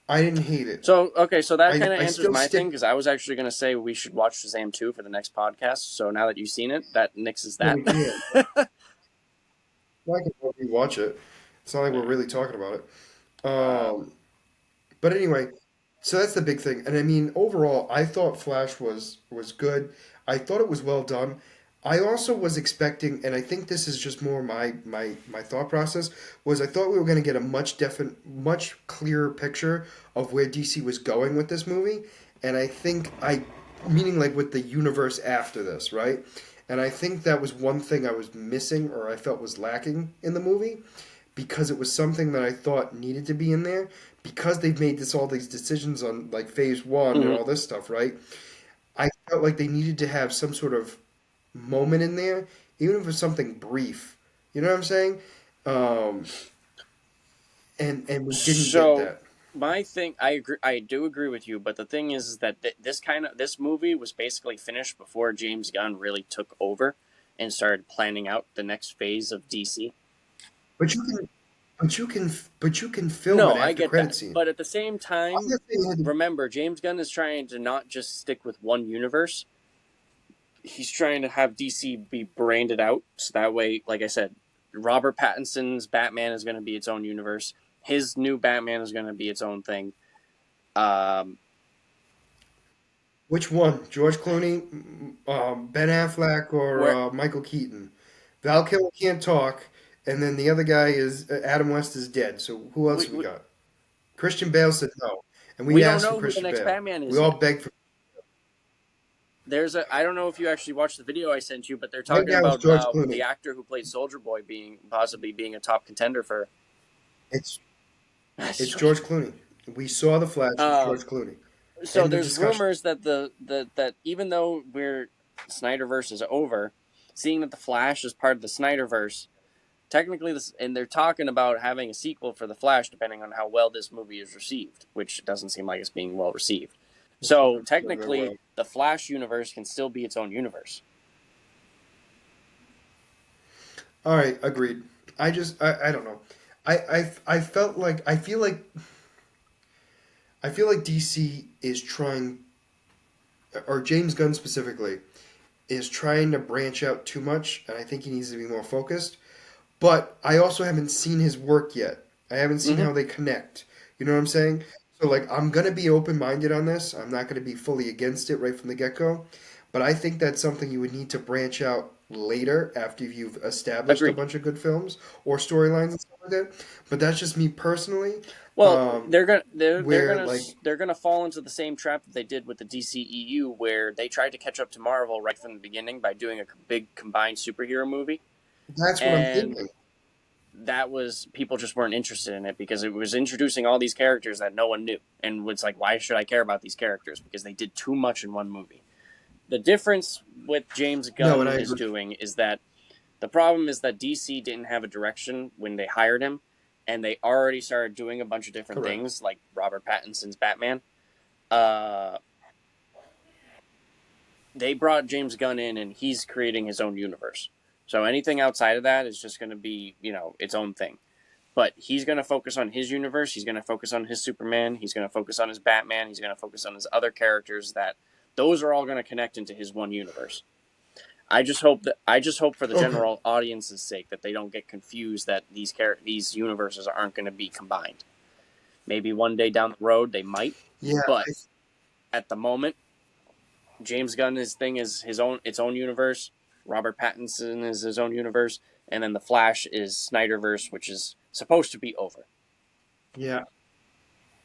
I didn't hate it. So okay, so that kind of I answers still my thing stick. because I was actually going to say we should watch Shazam 2 for the next podcast. So now that you've seen it, that nixes Yeah, that. we can. I can rewatch it. It's not like we're really talking about it. um, But anyway, so that's the big thing. And I mean, overall, I thought Flash was good. I thought it was well done. I also was expecting, and I think this is just more my thought process, was I thought we were going to get a much clearer picture of where DC was going with this movie. And I think meaning like with the universe after this, right? And I think that was one thing I was missing or I felt was lacking in the movie because it was something that I thought needed to be in there because they've made all these decisions on like phase one and mhm. all this stuff, right? I felt like they needed to have some sort of moment in there, even if it's something brief. You know what I'm saying? Um, and we didn't get So that. my thing, I agree, I do agree with you, but the thing is that this movie was basically finished before James Gunn really took over and started planning out the next phase of DC. But you can, but you can film No, an I after get credit that, scene. but at the same I'm time, not saying it had to- remember James Gunn is trying to not just stick with one universe. He's trying to have DC be branded out, so that way, like I said, Robert Pattinson's Batman is going to be its own universe. His new Batman is going to be its own thing. Um, Which one? George Clooney, Ben Affleck, or where Michael Keaton? Val Kilmer can't talk, and then the other guy is Adam West is dead. So who else we, have we we got? Christian Bale said no, and we we don't asked for know who the Christian next Bale. Batman We is all yet. begged for. There's a I don't know if you actually watched the video I sent you, but they're Right talking now it's about George the Clooney. actor who played Soldier Boy being possibly being a top contender for. It's That's it's sweet. George Clooney. We saw the Flash with George Um, Clooney. so End of there's discussion. rumors that that even though we're Snyderverse is over, seeing that the Flash is part of the Snyderverse, technically this, and they're talking about having a sequel for the Flash, depending on how well this movie is received, which doesn't seem like it's being well received. It's not, So it's not very technically, well. the Flash universe can still be its own universe. All right, agreed. I don't know. I felt like I feel like DC is trying, or James Gunn specifically, is trying to branch out too much, and I think he needs to be more focused. But I also haven't seen his work yet. I haven't seen Mm-hmm. how they connect. You know what I'm saying? So like I'm gonna be open minded on this. I'm not gonna be fully against it right from the get go. But I think that's something you would need to branch out later after you've established a Agreed. bunch of good films or storylines and stuff like that. But that's just me personally. Well, Um, where like they're gonna fall into the same trap that they did with the DCEU, where they tried to catch up to Marvel right from the beginning by doing a big combined superhero movie, that's what I'm and thinking. that was people just weren't interested in it because it was introducing all these characters that no one knew, and it's like, why should I care about these characters? Because they did too much in one movie. The difference with James No, and Gunn I is agree. doing is that the problem is that DC didn't have a direction when they hired him, and they already started doing a bunch of different Correct. things, like Robert Pattinson's Batman. Uh, they brought James Gunn in, and he's creating his own universe. So anything outside of that is just going to be, its own thing. But he's going to focus on his universe. He's going to focus on his Superman. He's going to focus on his Batman. He's going to focus on his other characters. That those are all going to connect into his one universe. I just hope for the Okay. general audience's sake that they don't get confused that these universes aren't going to be combined. Maybe one day down the road they might, Yeah. but at the moment, James Gunn his thing is his own its own universe. Robert Pattinson is his own universe, and then the Flash is Snyderverse, which is supposed to be over. Yeah.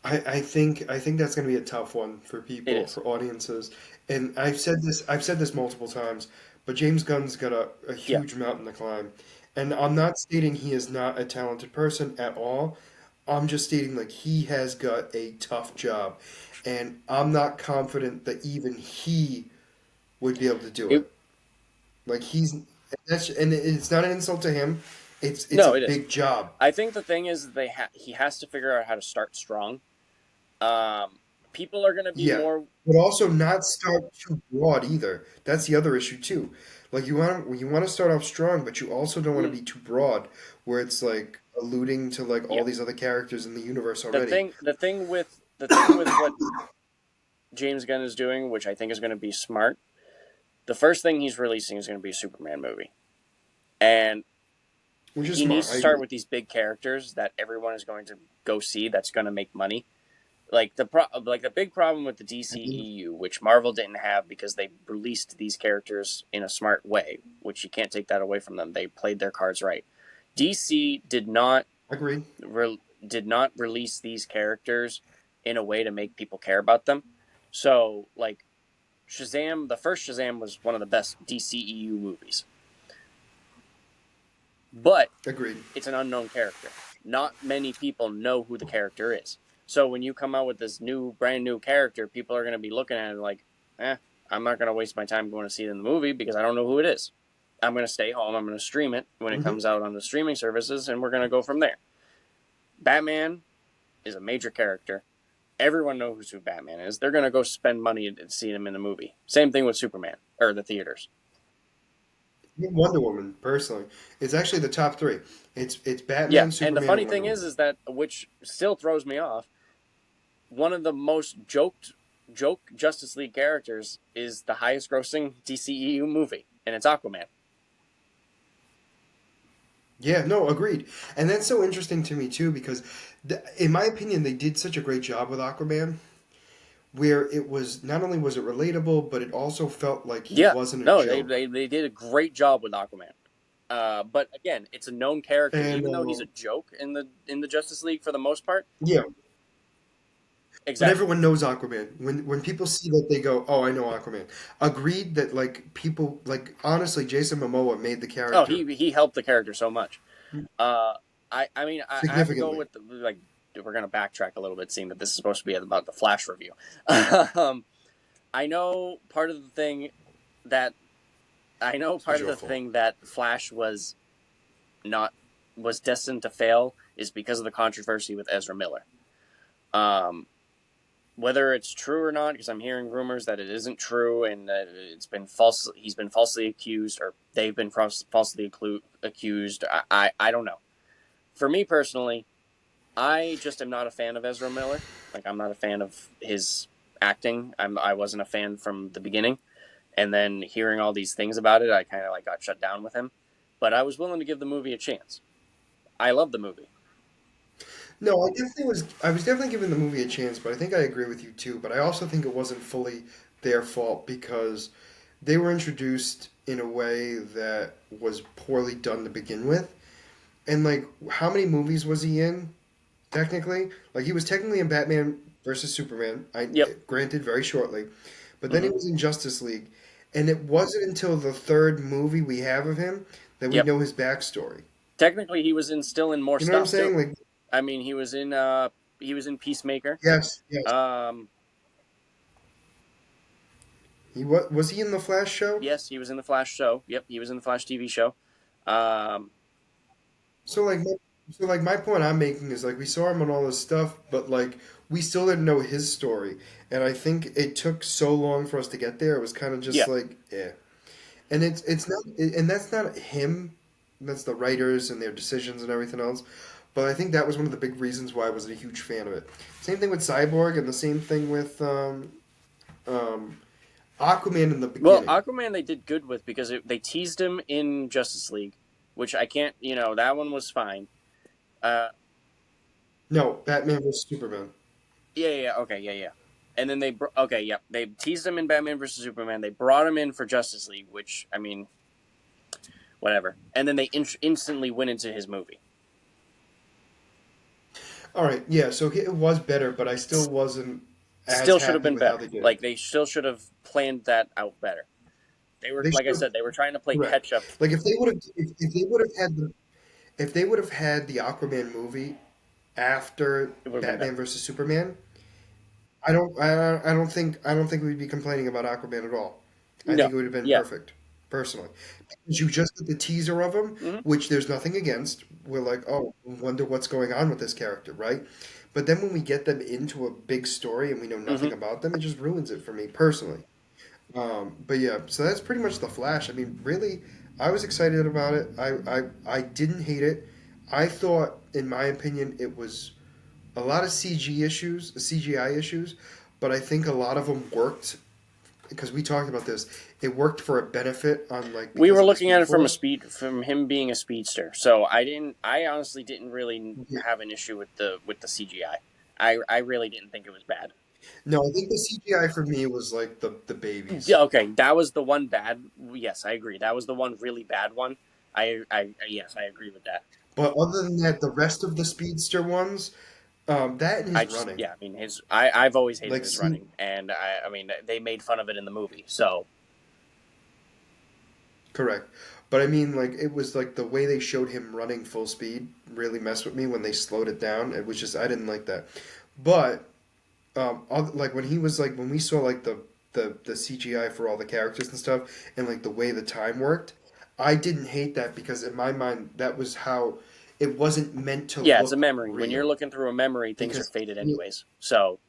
I think that's going to be a tough one for It people, is. for audiences. And I've said this multiple times, but James Gunn's got a Yeah. huge mountain to climb. And I'm not stating he is not a talented person at all. I'm just stating like he has got a tough job. And I'm not confident that even he would be able to do It it. Like and it's not an insult to him. It's a no, it is. big job. I think the thing is he has to figure out how to start strong. Um, People are going to be Yeah, more. but also not start too broad either. That's the other issue too. Like you want to start off strong, but you also don't want to Mm, be too broad, where it's like alluding to like all yeah. these other characters in the universe already. The thing with what James Gunn is doing, which I think is going to be smart. The first thing he's releasing is going to be a Superman movie, and Which is he needs smart. to I start agree. with these big characters that everyone is going to go see. That's going to make money. Like the big problem with the And DCEU, which Marvel didn't have because they released these characters in a smart way, which you can't take that away from them. They played their cards right. DC agree. did not release these characters in a way to make people care about them. So like Shazam, the first Shazam was one of the best DCEU movies, but Agreed. it's an unknown character. Not many people know who the character is. So when you come out with this brand new character, people are going to be looking at it like, I'm not going to waste my time going to see it in the movie because I don't know who it is. I'm going to stay home. I'm going to stream it when it Hmm. comes out on the streaming services, and we're going to go from there. Batman is a major character. Everyone knows who Batman is. They're going to go spend money to see him in the movie. Same thing with Superman or the theaters. Wonder Woman, personally, it's actually the top three. It's Yeah, Batman, and the Superman, funny and Wonder thing Woman. is that which still throws me off. One of the most joke Justice League characters is the highest grossing DCEU movie, and it's Aquaman. Yeah, no, agreed. And that's so interesting to me too because, in my opinion, they did such a great job with Aquaman, where it was not only was it relatable, but it also felt like he Yeah, wasn't a no, joke. they did a great job with Aquaman. But again, it's a known character, And even though he's a joke in the Justice League for the most part. yeah, but Exactly. everyone knows Aquaman. When people see that, they go, "Oh, I know Aquaman." Agreed that like people like honestly, Jason Momoa made the Oh, character he helped the character so much. Uh, I mean I have to go significantly. with the, like we're gonna backtrack a little bit, seeing that this is supposed to be about the Flash review. I know part of the thing that It's your fault. Flash not was destined to fail is because of the controversy with Ezra Miller. Whether it's true or not, because I'm hearing rumors that it isn't true and that he's been falsely accused, or they've been falsely accused. I don't know. For me personally, I just am not a fan of Ezra Miller. Like, I'm not a fan of his acting. I wasn't a fan from the beginning, and then hearing all these things about it, I kind of like got shut down with him. But I was willing to give the movie a chance. I love the movie. No, I definitely was. I was definitely giving the movie a chance, but I think I agree with you too. But I also think it wasn't fully their fault because they were introduced in a way that was poorly done to begin with. And like, how many movies was he in? Technically, like he was technically in Batman versus Superman. I Yep. granted very shortly, but then he Mm-hmm. was in Justice League, and it wasn't until the third movie we have of him that we Yep. know his backstory. Technically, he was in still in more You know what I'm stuff too. saying? Like, I mean, he was in Peacemaker. yes, yes. Um, He was he in the Flash show? yes, he was in the Flash show. Yep, he was in the Flash TV show. Um, So like, my point I'm making is like we saw him on all this stuff, but like we still didn't know his story, and I think it took so long for us to get there. It was kind of yeah, just like, yeah. And it's not, and that's not him. That's the writers and their decisions and everything else. But I think that was one of the big reasons why I wasn't a huge fan of it. Same thing with Cyborg, and the same thing with um, Aquaman in the well, beginning. Aquaman they did good with because they teased him in Justice League, which I can't. That one was fine. Uh, No, Batman vs Superman. yeah, okay, yeah. And then okay, yeah, they teased him in Batman versus Superman. They brought him in for Justice League, which I mean, whatever. And then they instantly went into his movie. All right, yeah. So it was better, but I still wasn't as Still should have happy been with how better. they did it. Like, they still should have planned that out better. They were, They like I should have said, they were trying to play correct. catch up. Like if they would have had if they would have had the Aquaman movie after It would have been better. Batman versus Superman, I don't think we'd be complaining about Aquaman at all. I No, think it would have been yeah, perfect, personally. Because you just get the teaser of him, hmm which there's nothing against. We're like, oh, wonder what's going on with this character, right? But then when we get them into a big story and we know hmm nothing about them, it just ruins it for me personally. But yeah, so that's pretty much the Flash. I mean, really, I was excited about it. I didn't hate it. I thought, in my opinion, it was a lot of CGI issues, but I think a lot of them worked because we talked about this. It worked for a benefit on like we because were of the looking at Speed it Force. from him being a speedster. So I honestly didn't really Yeah. have an issue with the CGI. I really didn't think it was bad. No, I think the CGI for me was like the babies. Yeah, okay, that was the one bad. Yes, I agree. That was the one really bad one. I yes, I agree with that. But other than that, the rest of the Speedster ones, that and I his just running, yeah, I mean I've always hated like his see, running, and I mean they made fun of it in the movie. So correct. But I mean, like it was like the way they showed him running full speed really messed with me when they slowed it down. It was just I didn't like that. But like when he was like when we saw like the CGI for all the characters and stuff, and like the way the time worked, I didn't hate that because in my mind that was how it wasn't meant to yeah, it's a look memory. When you're real looking through a memory, things are because faded anyways. So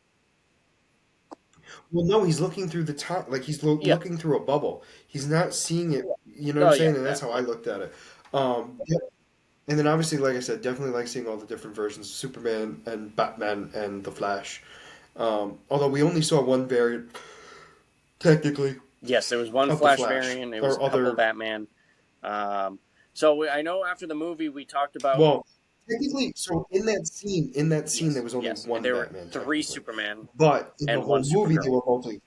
well no he's looking through the time like he's yeah, looking through a bubble. He's not seeing it. You know what I'm oh yeah, saying? And that's how I definitely. looked at it. Yeah. And then obviously, like I said, definitely like seeing all the different versions of Superman and Batman and the Flash. Although we only saw one variant, technically, Yes, there was one of the Flash Flash. variant. It was Or a couple other, Batman. So I know after the movie we talked about well, technically, so in that scene, there yes, was only yes, one there were Batman, three technically. Superman But in the and one whole movie, Supergirl. there were multi.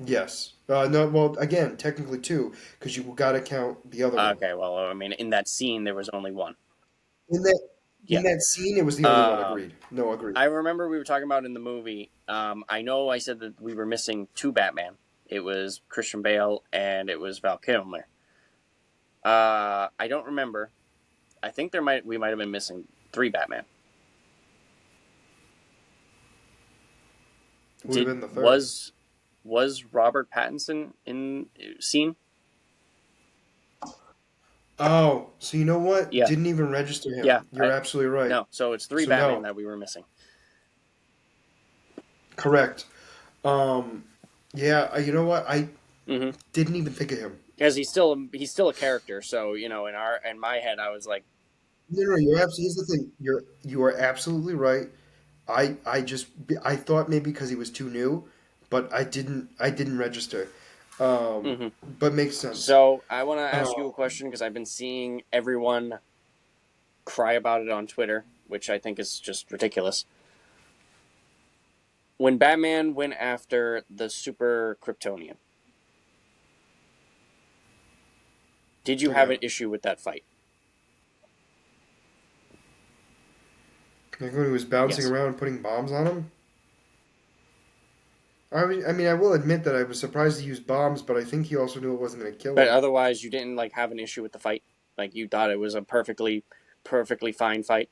Yes. No, well, again, technically two, because you got to count the other one. Okay, well, I mean, in that scene there was only one. In that Yeah. in that scene, it was the only one. Um, Agreed. No, agreed. I remember we were talking about in the movie. I know I said that we were missing two Batman. It was Christian Bale and it was Val Kilmer. I don't remember. I think we might have been missing Three Batman. Would have Did been the third. was Robert Pattinson in scene? Oh, so you know what? Yeah, Didn't even register yeah. him. You're absolutely right. No, so it's three So Batman no, that we were missing. correct. Um, yeah, you know what? I Mm-hmm. didn't even think of him. Because he's still a character. So in my head, I was like, No, no, you're absolutely. Here's the thing. You are absolutely right. I just I thought maybe because he was too new, but I didn't register. Um, mm-hmm. but makes sense. So I want to Uh, ask you a question because I've been seeing everyone cry about it on Twitter, which I think is just ridiculous. When Batman went after the Super Kryptonian, did you have yeah, an issue with that fight? like when he was bouncing Yes. around putting bombs on him. I mean, I will admit that I was surprised he used bombs, but I think he also knew it wasn't going to kill But him. otherwise, you didn't like have an issue with the fight. Like you thought it was a perfectly fine fight.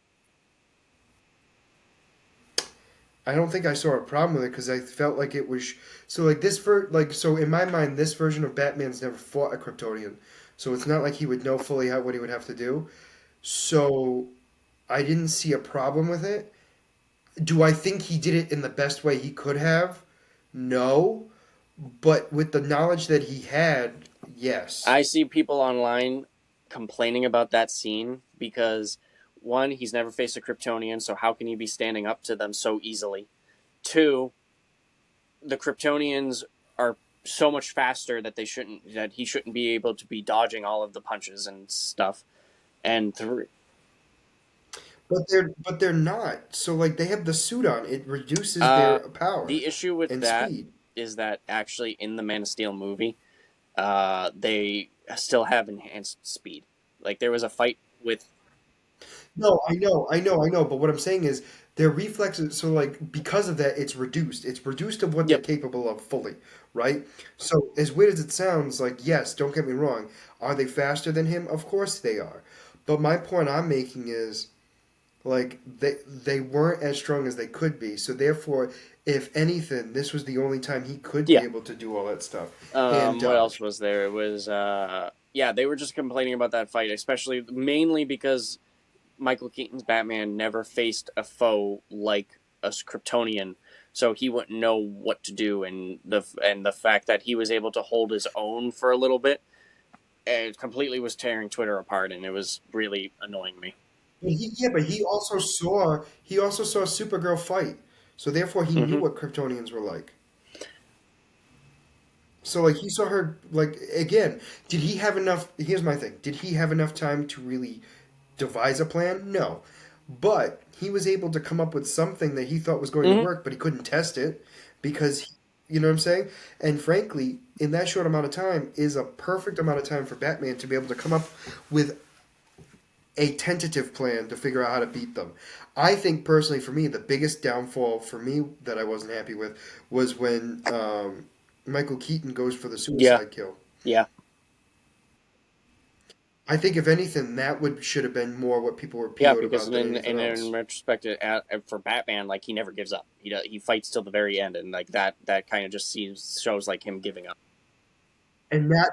I don't think I saw a problem with it because I felt like it was so like so in my mind this version of Batman's never fought a Kryptonian, so it's not like he would know fully how what he would have to do. So I didn't see a problem with it. Do I think he did it in the best way he could have? No, but with the knowledge that he had, yes. I see people online complaining about that scene because one, he's never faced a Kryptonian, so how can he be standing up to them so easily? Two, the Kryptonians are so much faster that he shouldn't be able to be dodging all of the punches and stuff. And three, But they're not. So like they have the suit on. It reduces uh, their power the issue with and that speed. is that actually in the Man of Steel movie, they still have enhanced speed. Like there was a fight with No, I know. But what I'm saying is their reflexes. So like because of that, it's reduced. It's reduced of what they're yep. capable of fully, right? So as weird as it sounds, like yes, don't get me wrong. Are they faster than him? Of course they are. But my point I'm making is like they weren't as strong as they could be. So therefore, if anything, this was the only time he could be Yeah. able to do all that stuff and What else dodge. was there? It was yeah, they were just complaining about that fight, especially mainly because Michael Keaton's Batman never faced a foe like a Kryptonian, so he wouldn't know what to do, and the fact that he was able to hold his own for a little bit, it completely was tearing Twitter apart, and it was really annoying me. But he also saw Supergirl fight. So therefore, he knew Mm-hmm. what Kryptonians were like. So like he saw her like again. Did he have enough? Here's my thing. Did he have enough time to really devise a plan? No, but he was able to come up with something that he thought was going to Mm-hmm. work, but he couldn't test it because you know what I'm saying. And frankly, in that short amount of time, is a perfect amount of time for Batman to be able to come up with a tentative plan to figure out how to beat them. I think personally, for me, the biggest downfall for me that I wasn't happy with was when Michael Keaton goes for the Yeah, suicide kill. yeah, I think if anything, that would should have been more what people were yeah. PO'd Because about than anything in else. retrospect, for Batman, like he never gives up. He fights till the very end, and like that kind of just shows like him giving up. And not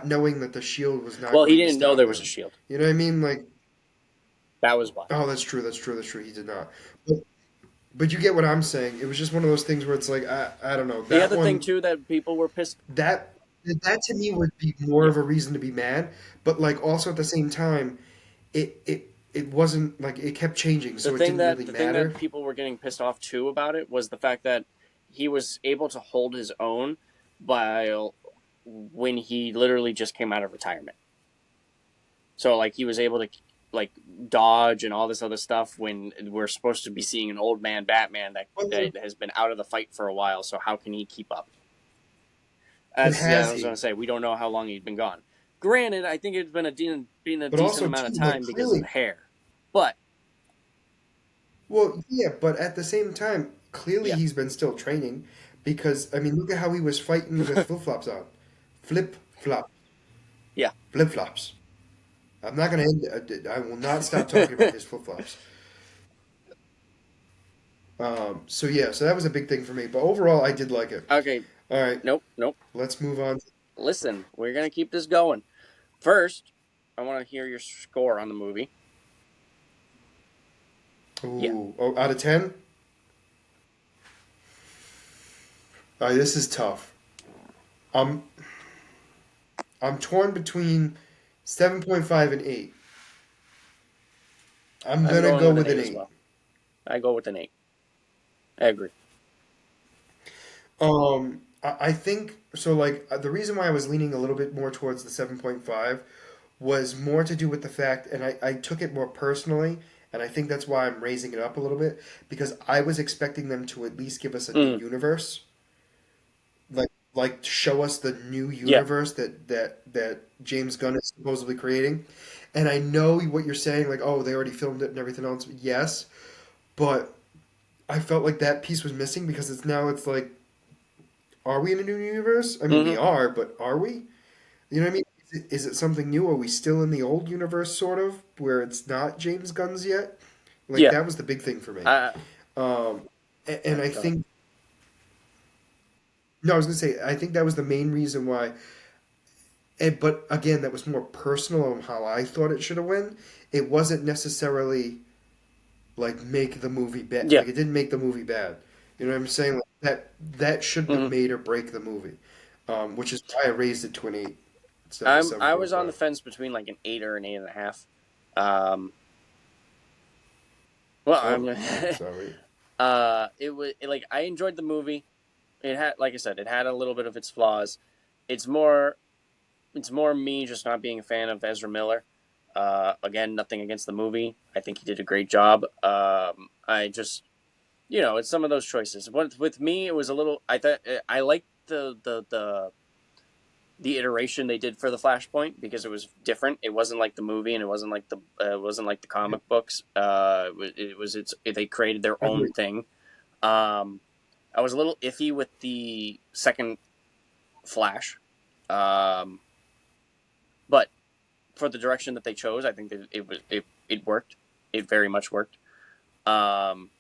knowing that the shield was not Well, he going to didn't know stop there was a him. shield. You know what I mean? Like, That was why. oh, that's true. That's true. That's true. He did not. But, but you get what I'm saying. It was just one of those things where it's like I don't know The that other thing one too that people were pissed. that that to me would be more Yeah. of a reason to be mad. But like also at the same time, it wasn't like it kept changing, so it didn't really The thing that matter. people were getting pissed off too about it was the fact that he was able to hold his own while when he literally just came out of retirement. So like he was able to like dodge and all this other stuff when we're supposed to be seeing an old man Batman But, that has been out of the fight for a while. So how can he keep up? but As yeah, I has was going to he? say, we don't know how long he'd been gone. Granted, I think it's been a But decent also amount of too, like time because of clearly, the hair, but well, yeah. But at the same time, clearly yeah, he's been still training, because I mean, look at how he was fighting with flip flops on, flip flop, yeah. flip flops. I'm not going to end. I will not stop talking about his flip flops. So yeah, so that was a big thing for me. But overall, I did like it. Okay, All right, nope, nope. let's move on. Listen, we're gonna keep this going. First, I want to hear your score on the movie. Yeah, Ooh, oh, out of 10. All right, this is tough. I'm I'm torn between 7.5 and 8. I'm I'm gonna going go with an with an eight as 8. well. I go with an eight. I agree. I think so. Like the reason why I was leaning a little bit more towards the 7.5 was more to do with the fact, and I took it more personally, and I think that's why I'm raising it up a little bit because I was expecting them to at least give us a new Mm, universe, like show us the new yeah. universe that James Gunn is supposedly creating. And I know what you're saying, like, oh, they already filmed it and everything else. Yes, but I felt like that piece was missing because it's like, are we in a new universe? I mean, we Hmm. are, but are we? You know what I mean? Is it something new? Are we still in the old universe, sort of, where it's not James Gunn's yet? Like Yeah. that was the big thing for me. Uh, And I go ahead. think no, I was gonna say I think that was the main reason why. But again, that was more personal on how I thought it should have went. It wasn't necessarily like make the movie bad. Yeah. Like it didn't make the movie bad. You know what I'm saying? Like, that shouldn't have Hmm. made or break the movie. Which is why I raised it to an 8 instead of a seven I point was on the five. fence between like an eight or an eight and a half. Um, well, Oh, I'm. sorry. It was like I enjoyed the movie. It had, like I said, it had a little bit of its flaws. It's more it's more me just not being a fan of Ezra Miller. Again, nothing against the movie. I think he did a great job. I just, it's some of those choices. With me, it was a little. I thought I liked the iteration they did for the Flashpoint because it was different. It wasn't like the movie, and it wasn't like the Yeah, comic books. They created their own agreed. thing. Um, I was a little iffy with the second Flash, um, but for the direction that they chose, I think that it worked. It very much worked. Um,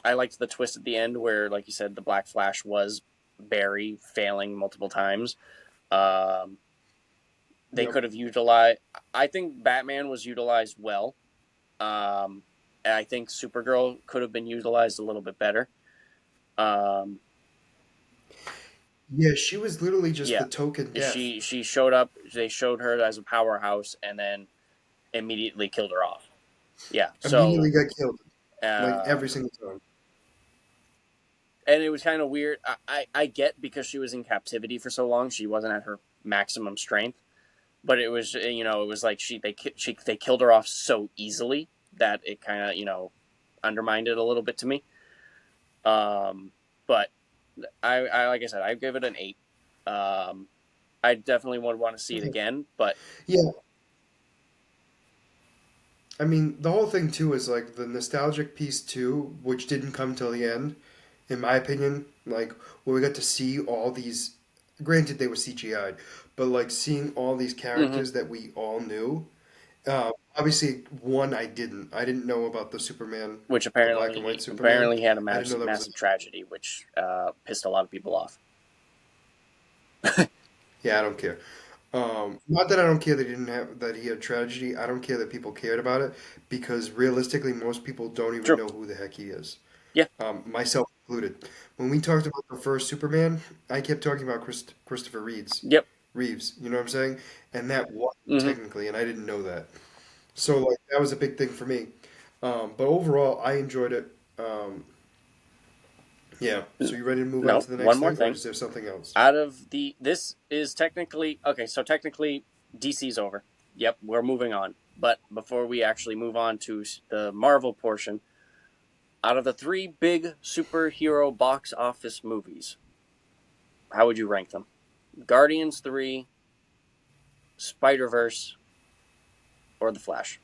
I liked the twist at the end where, like you said, the Black Flash was Barry failing multiple times. Um, they Yep. could have utilized. I think Batman was utilized well. Um, and I think Supergirl could have been utilized a little bit better. Um, Yeah, she was literally just the yeah, token death. she showed up. They showed her as a powerhouse, and then immediately killed her off. Yeah, Immediately so got killed, like every um, single time. and it was kind of weird. I get because she was in captivity for so long, she wasn't at her maximum strength. But it was it was like they killed her off so easily that it kind of undermined it a little bit to me. But I like I said, I give it an eight. Um, I definitely would want to see it Okay. again, but Yeah, I mean the whole thing too is like the nostalgic piece too, which didn't come till the end, in my opinion. Like where we got to see all these. Granted, they were CGI'd, but like seeing all these mm-hmm. characters that we all knew. Obviously, one I didn't. I didn't know about the Superman, Which the black and white apparently Superman. apparently had a I didn't know massive that was a. massive tragedy, which pissed a lot of people off. Yeah, I don't care. Not that I don't care that he didn't have that he had tragedy. I don't care that people cared about it because realistically, most people don't even True. know who the heck he is. Yeah. Myself included. When we talked about the first Superman, I kept talking about Christopher Yep. Reeves. You know what I'm saying? And that was Mm-hmm. technically, and I didn't know that. So like that was a big thing for me. But overall, I enjoyed it. Yeah. So you ready to move on No. to the One next more thing, or thing. is there something else? Out of the this is technically okay. So technically, DC's over. Yep, we're moving on. But before we actually move on to the Marvel portion, out of the three big superhero box office movies, how would you rank them? Guardians 3, Spider Verse, or The Flash?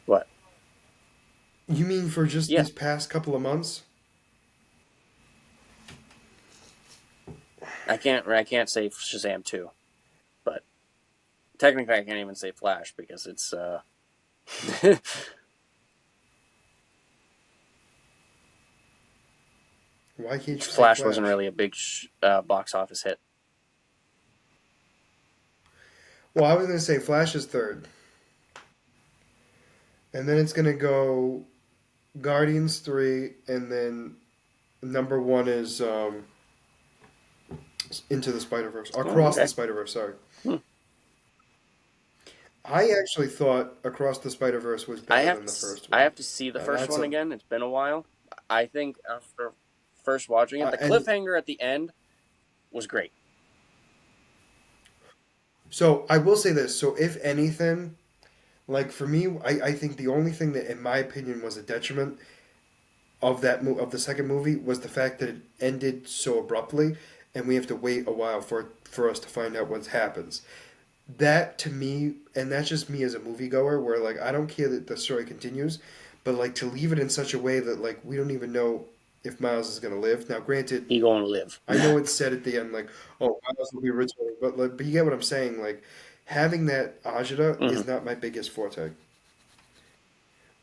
What? You mean for just Yeah. these past couple of months? I can't say Shazam 2, but technically I can't even say Flash because it's Why can't you say Flash wasn't Flash? really a big box office hit. Well, I was gonna say Flash is third, and then it's gonna go Guardians 3, and then number one is Into the Spider Verse, Oh, Across the okay. Spider Verse. Sorry, Hmm. I actually thought Across the Spider Verse was I better have than to the first I one. have to see the Now first that's one a again. It's been a while. I think after first watching it, the and cliffhanger at the end was great. so I will say this. So if anything, like for me, I think the only thing that, in my opinion, was a detriment of of the second movie was the fact that it ended so abruptly, and we have to wait a while for us to find out what happens. That to me, and that's just me as a moviegoer, where like I don't care that the story continues, but like to leave it in such a way that like we don't even know if Miles is gonna live. Now, granted, He going to live. I know it's said at the end like, oh, Miles will be returning, but you get what I'm saying. Like having that agita Hmm. is not my biggest forte.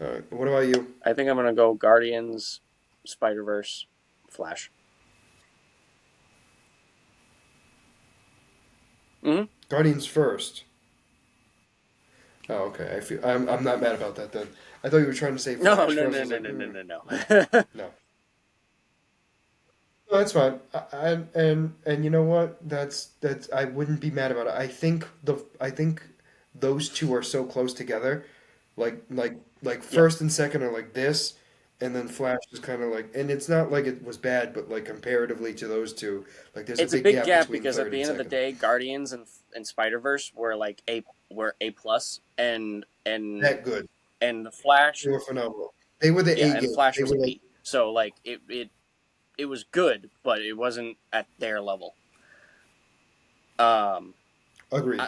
All right, what about you? I think I'm gonna go Guardians, Spider Verse, Flash. Hmm. Guardians first. Oh, okay. I'm not mad about that then. I thought you were trying to say No, Flash no, first. I no, was no, like, no, no, mm, no, no. no. No, that's fine. And you know what? That's I wouldn't be mad about it. I think those two are so close together. Like Yeah, first and second are like this, and then Flash is kind of like, and it's not like it was bad, but like comparatively to those two, like there's a it's a big big gap gap between because at third the and end of the second. day, Guardians and Spider Verse were A plus, That good. and the Flash, They were phenomenal. They were the yeah, A and game. Flash They was a were like B. So like it was good, but it wasn't at their level. Um, agreed.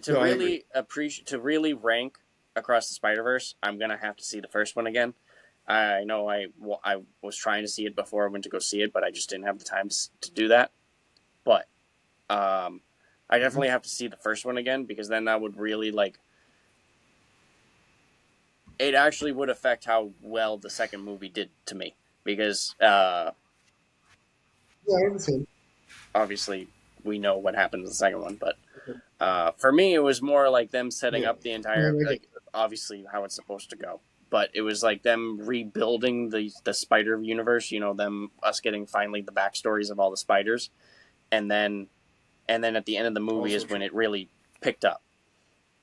to No, I agree. really appreciate to really rank across the Spider Verse, I'm gonna have to see the first one again. I know I was trying to see it before I went to go see it, but I just didn't have the time to do that. But I Hmm. definitely have to see the first one again because then that would really like it actually would affect how well the second movie did to me because Yeah, I understand. obviously we know what happened in the second one, but for me it was more like them setting Yeah. up the No, entire I get like obviously how it's supposed to go. But it was like them rebuilding the spider universe, them us getting finally the backstories of all the spiders, and then at the end of the movie also is when true. it really picked up,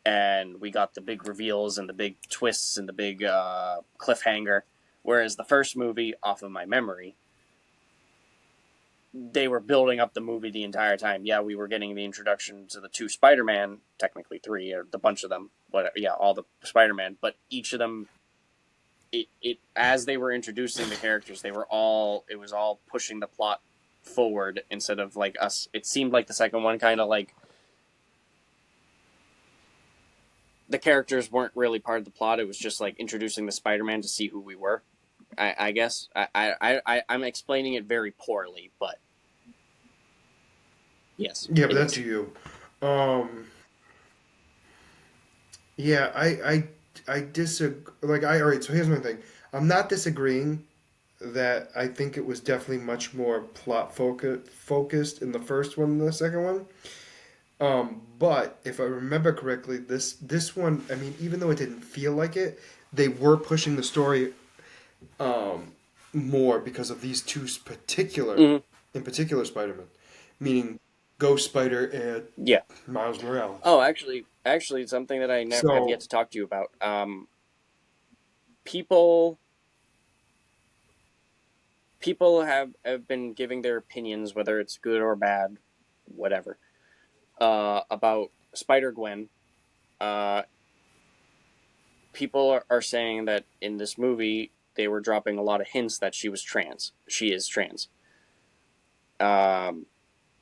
and we got the big reveals and the big twists and the big cliffhanger. Whereas the first movie, off of my memory, they were building up the movie the entire time. Yeah, we were getting the introduction to the two Spider-Man, technically three, or the bunch of them. But yeah, all the Spider-Man. But each of them, it as they were introducing the characters, it was all pushing the plot forward instead of like us. It seemed like the second one kind of like the characters weren't really part of the plot. It was just like introducing the Spider-Man to see who we were. I guess I'm explaining it very poorly, but yes, Yeah, but it that's is. you. Um, yeah, I disagree. Like, all right. So here's my thing. I'm not disagreeing that I think it was definitely much more focused in the first one than the second one. But if I remember correctly, this one, I mean, even though it didn't feel like it, they were pushing the story um, more because of these two Mm-hmm. in particular, Spider-Man, meaning Ghost Spider and Yeah. Miles Morales. Oh, actually, something that I never have yet So to talk to you about. People people have been giving their opinions, whether it's good or bad, whatever, about Spider Gwen. Uh, People are saying that in this movie they were dropping a lot of hints that she was trans. She is trans. Um,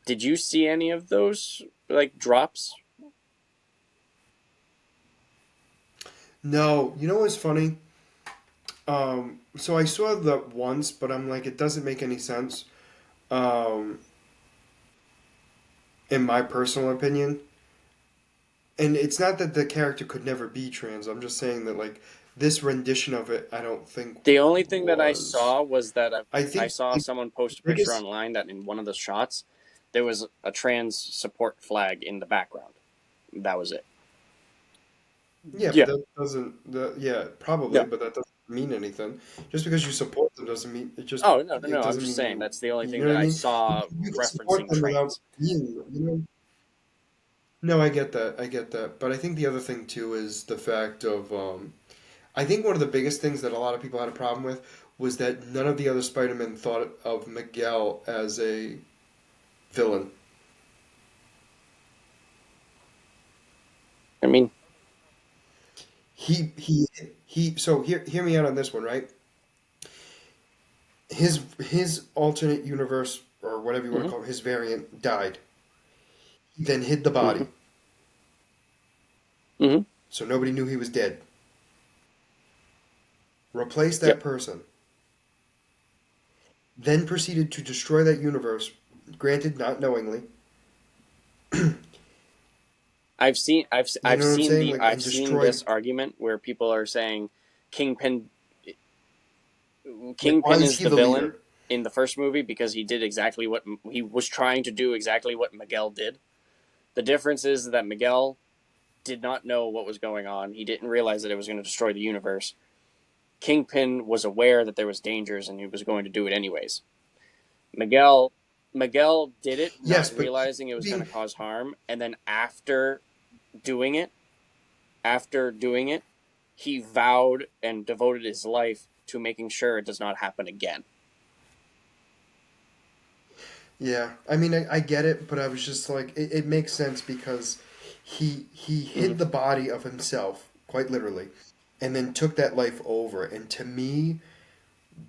did you see any of those like drops? no, you know what's funny? So I saw that once, but I'm like, it doesn't make any sense. Um, in my personal opinion. And it's not that the character could never be trans. I'm just saying that like this rendition of it, I don't think The only thing that I was. saw was that I I think saw the someone post a picture biggest. online that in one of the shots there was a trans support flag in the background. That was it. Yeah, but Yeah. that doesn't. Yeah, probably, Yeah. but that doesn't mean anything. Just because you support them doesn't mean it. Just Oh no, no, it no. I'm doesn't just mean saying you. that's the only You thing know what that I I mean? saw You can support referencing them without trans. being. You know? No, I get that. I get that. But I think the other thing too is the fact of. I think one of the biggest things that a lot of people had a problem with was that none of the other Spider-Men thought of Miguel as a villain. I mean, He. So hear me out on this one, right? His alternate universe or whatever you want to hmm call it, his variant died. He then hid the hmm body, hmm so nobody knew he was dead. Replaced that yep. person, then proceeded to destroy that universe. Granted, not knowingly. I've You know what I'm saying? Like, I've and seen this destroyed. argument where people are saying Kingpin Like, why Kingpin is is he the the villain leader? in the first movie because he did exactly what he was trying to do exactly what Miguel did. The difference is that Miguel did not know what was going on. He didn't realize that it was going to destroy the universe. Kingpin was aware that there was dangers and he was going to do it anyways. Miguel Miguel did it Yes, not but realizing it was going being to cause harm, and then doing it, after doing it, he vowed and devoted his life to making sure it does not happen again. yeah. I mean, I get it, but I was just like, it makes sense because he Mm-hmm. hid the body of himself, quite literally, and then took that life over. And to me,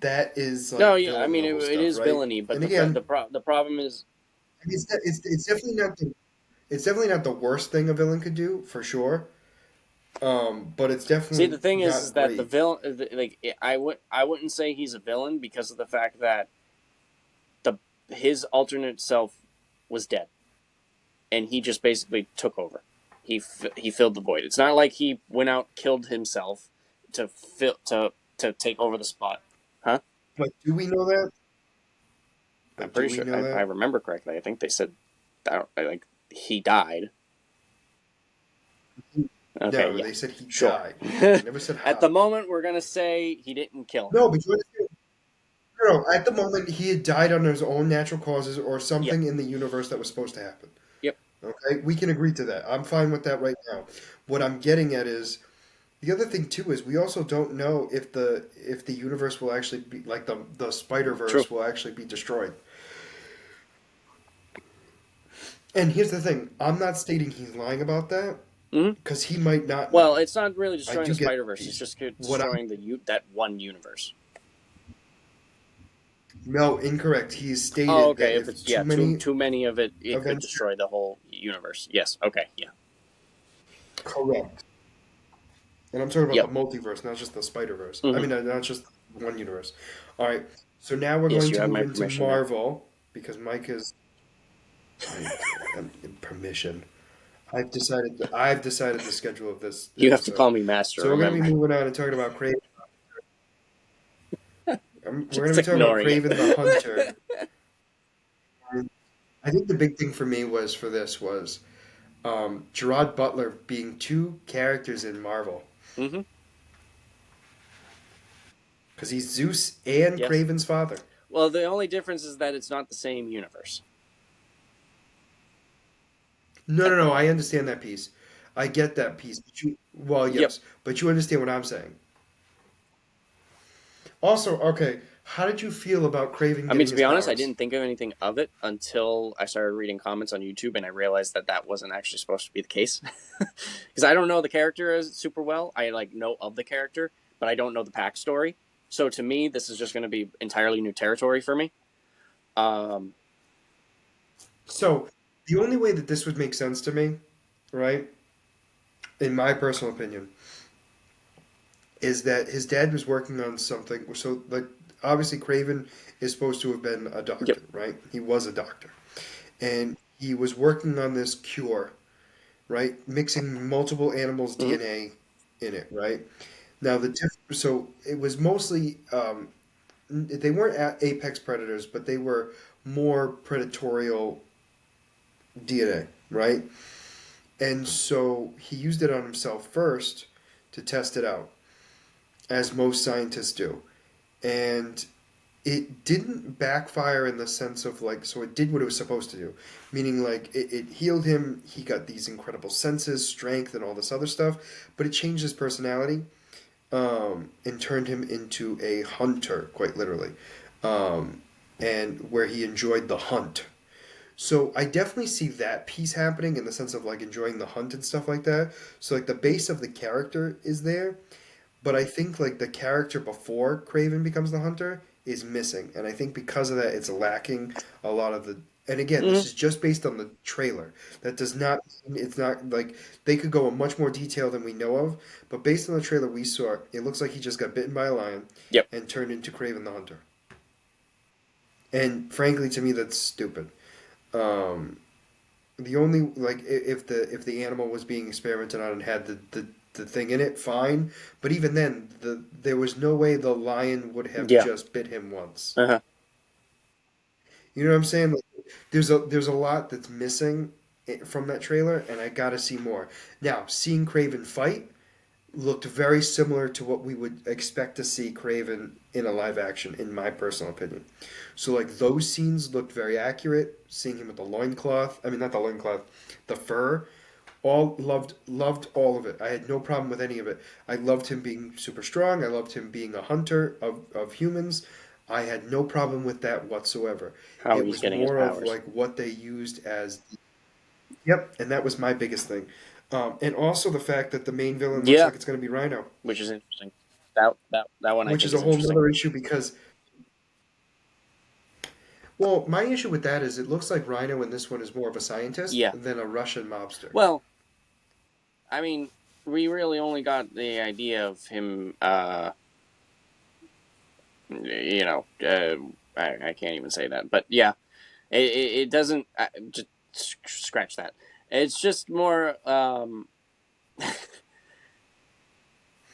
that is No, like yeah, I villain mean level it stuff, is right? villainy, but And again, the problem is, I mean, it's definitely not it's definitely not the worst thing a villain could do for sure. But it's see, the definitely thing not is that the great. villain, like I wouldn't say he's a villain because of the fact that the his alternate self was dead, and he just basically took over. He filled the void. It's not like he went out killed himself to fill to take over the spot, huh? But do we know that? I'm But do pretty we sure know I that? remember correctly. I think they said that like he died. Okay, No, yeah, they said he sure. died. They never said At how. the moment, we're gonna say he didn't kill him. No, but you understand. No, no, at the moment he had died under his own natural causes or Yep, something in the universe that was supposed to happen. yep, Okay, we can agree to that. I'm fine with that right now. What I'm getting at is the other thing too is we also don't know if the universe will actually be like the Spider true. Verse will actually be destroyed. And here's the thing: I'm not stating he's lying about that hmm because he might not Well, know. it's not really I destroying do the get Spider that Verse. It's piece. just What I'm destroying that one universe. no incorrect. He's Oh, stated that okay. If if it's too many too many of it, it could events destroy the whole universe. Yes. Okay. Yeah. correct, and I'm talking about the Yep. multiverse, not just the Spider Verse. I hmm mean, not just one universe. All right. So now we're Yes, going you to have move my into permission now. Marvel because Mike is I, permission. I've decided the schedule of this You have to episode. call me master. So we're going to be Remember, moving on and talking about Craven. We're going just to be talking about ignoring Craven the it. Hunter. I think the big thing for me was for this was Gerard Butler being two characters in Marvel hmm because he's Zeus and Yes. Craven's father. Well, the only difference is that it's not the same universe. No, no, no. I understand that piece. I get that piece. Well, Yep. yes, but you understand what I'm saying. Also, okay, how did you feel about Craven I mean, getting to his be honest, I powers? didn't think of anything of it until I started reading comments on YouTube and I realized that that wasn't actually supposed to be the case. Because I don't know the character as super well. I like know of the character, but I don't know the backstory. So to me, this is just going to be entirely new territory for me. Um, So, the only way that this would make sense to me, right, in my personal opinion, is that his dad was working on something. So, like, obviously, Craven is supposed to have been a yep. doctor, right? He was a doctor. And he was working on this cure, right? Mixing multiple animals' Hmm. DNA in it, right? Now so it was mostly they weren't apex predators, but they were more predatorial DNA, right? And so he used it on himself first to test it out, as most scientists do. And it didn't backfire in the sense of like, so it did what it was supposed to do, meaning like it healed him. He got these incredible senses, strength, and all this other stuff, but it changed his personality, and turned him into a hunter, quite literally, um, and where he enjoyed the hunt. So I definitely see that piece happening in the sense of like enjoying the hunt and stuff like that. So like the base of the character is there, but I think like the character before Craven becomes the hunter is missing, and I think because of that, it's lacking a lot of the. And again, Hmm. this is just based on the trailer. That does not. It's not like they could go in much more detail than we know of, but based on the trailer we saw, it looks like he just got bitten by a lion Yep. and turned into Craven the hunter. And frankly, to me, that's stupid. Um, the only like if the animal was being experimented on and had the thing in it, fine. But even then, there was no way the lion would have Yeah. just bit him once. Uh-huh. You know what I'm saying? Like, there's a lot that's missing from that trailer, and I gotta see more. Now, seeing Craven fight looked very similar to what we would expect to see Craven in a live action, in my personal opinion. So like those scenes looked very accurate. Seeing him with the loincloth, I mean not the loincloth, the fur, all loved all of it. I had no problem with any of it. I loved him being super strong. I loved him being a hunter of humans. I had no problem with that whatsoever. How It he's was getting his more of powers, like what they used as yep, and that was my biggest thing. And also the fact that the main villain looks yeah, like it's going to be Rhino, which is interesting. That one I which think is a is whole interesting. nother issue because, well, my issue with that is it looks like Rhino in this one is more of a scientist Yeah. than a Russian mobster. Well, I mean, we really only got the idea of him. I can't even say that, but yeah, it doesn't. Just scratch that. It's just more.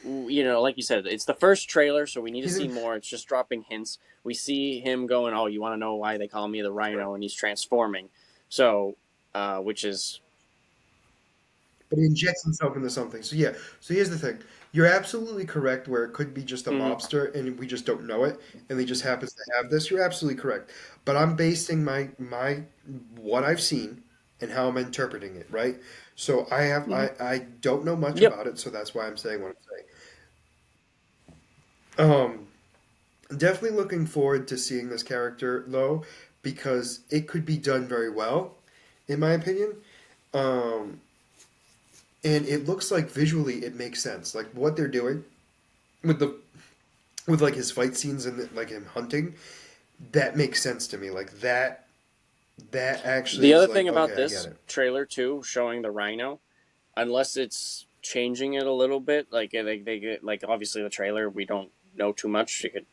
Like you said, it's the first trailer, so we need to He's see in, more. It's just dropping hints. We see him going, "Oh, you want to know why they call me the Rhino?" And he's transforming. So, which is, but he injects himself into something. So yeah. So here's the thing. You're absolutely correct where it could be just a mhm, mobster and we just don't know it, and he just happens to have this. You're absolutely correct. But I'm basing my what I've seen and how I'm interpreting it, right? So mhm. I don't know much Yep. about it, so that's why I'm saying what I'm saying. Definitely looking forward to seeing this character though, because it could be done very well, in my opinion. Um, and it looks like visually it makes sense. Like what they're doing with the with like his fight scenes and like him hunting, that makes sense to me. Like that actually The is other thing like about okay, I get this it. trailer too, showing the Rhino, unless it's changing it a little bit, like they get like obviously the trailer we don't know too much. It could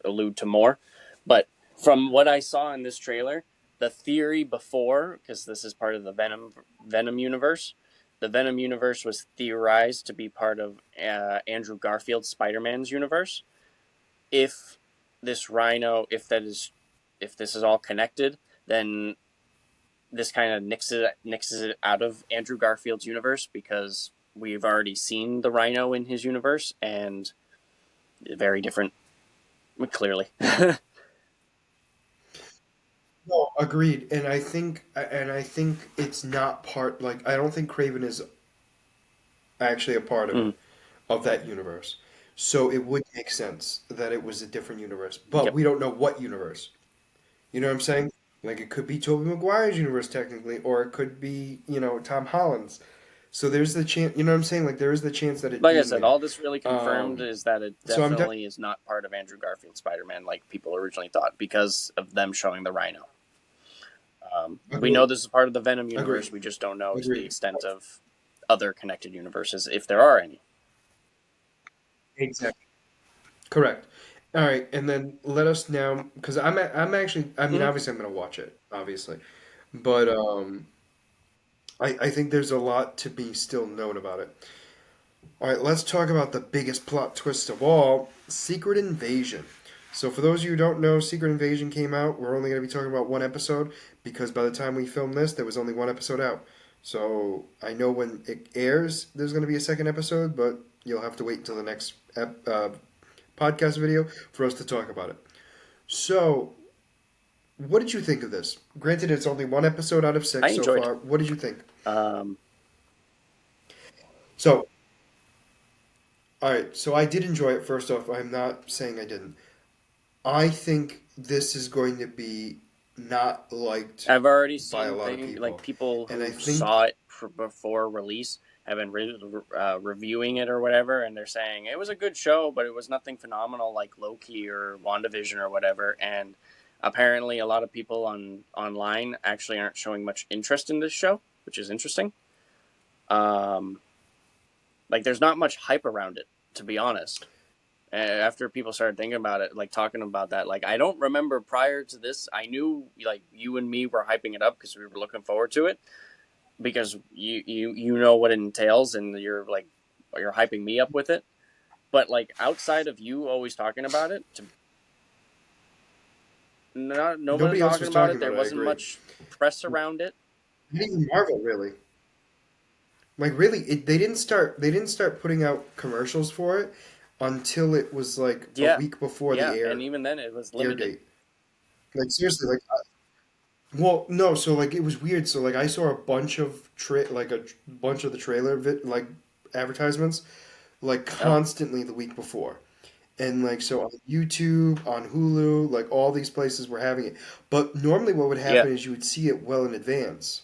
allude to more, but from what I saw in this trailer, the theory before, because this is part of the Venom universe, the Venom universe was theorized to be part of Andrew Garfield's Spider Man's universe. If this Rhino, if this is all connected, then this kind of nixes it out of Andrew Garfield's universe because we've already seen the Rhino in his universe and very different, clearly. No, agreed. And I think it's not part like I don't think Craven is actually a part of Mm, it, of that universe. So it would make sense that it was a different universe, but yep. we don't know what universe. You know what I'm saying? Like it could be Tobey Maguire's universe technically, or it could be, Tom Holland's. So there's the chance, you know what I'm saying? Like there is the chance that it Like I being said, there. all this really confirmed Um, is that it so I'm definitely is not part of Andrew Garfield's Spider Man like people originally thought because of them showing the Rhino. We know agreed, this is part of the Venom agreed, universe. We just don't know to the agreed. extent of other connected universes, if there are any. Exactly. Correct. All right, and then let us now, because I'm actually, I mean, Mm-hmm. obviously I'm gonna watch it, obviously. But I think there's a lot to be still known about it. All right, let's talk about the biggest plot twist of all, Secret Invasion. So, for those of you who don't know, Secret Invasion came out. We're only going to be talking about one episode because by the time we film this, there was only one episode out. So, I know when it airs, there's going to be a second episode, but you'll have to wait until the next podcast video for us to talk about it. So, what did you think of this? Granted, it's only one episode out of I six so enjoyed it. far. What did you think? Um, So, all right, so I did enjoy it. First off, I'm not saying I didn't. I think this is going to be not liked I've already by a seen lot of thing like people. people And I who think saw it before release have been reviewing it or whatever, and they're saying it was a good show, but it was nothing phenomenal like Loki or WandaVision or whatever. And apparently, a lot of people online actually aren't showing much interest in this show, which is interesting. Um, like, there's not much hype around it, to be honest. After people started thinking about it, like talking about that, like I don't remember prior to this. I knew like you and me were hyping it up because we were looking forward to it because you know what it entails and you're hyping me up with it. But like outside of you always talking about it, not nobody nobody else talking was about talking it. There about it, I wasn't agree. much press around it. Not even Marvel, really. Like, really, they didn't start putting out commercials for it until it was like a Yeah, week before the yeah, and even then it was air limited. date. Like, seriously, like, well, no, so like it was weird. So like I saw a bunch of bunch of the like advertisements like Oh, constantly the week before. And like so on YouTube, on Hulu, like all these places were having it. But normally what would yeah. happen is you would see it well in advance.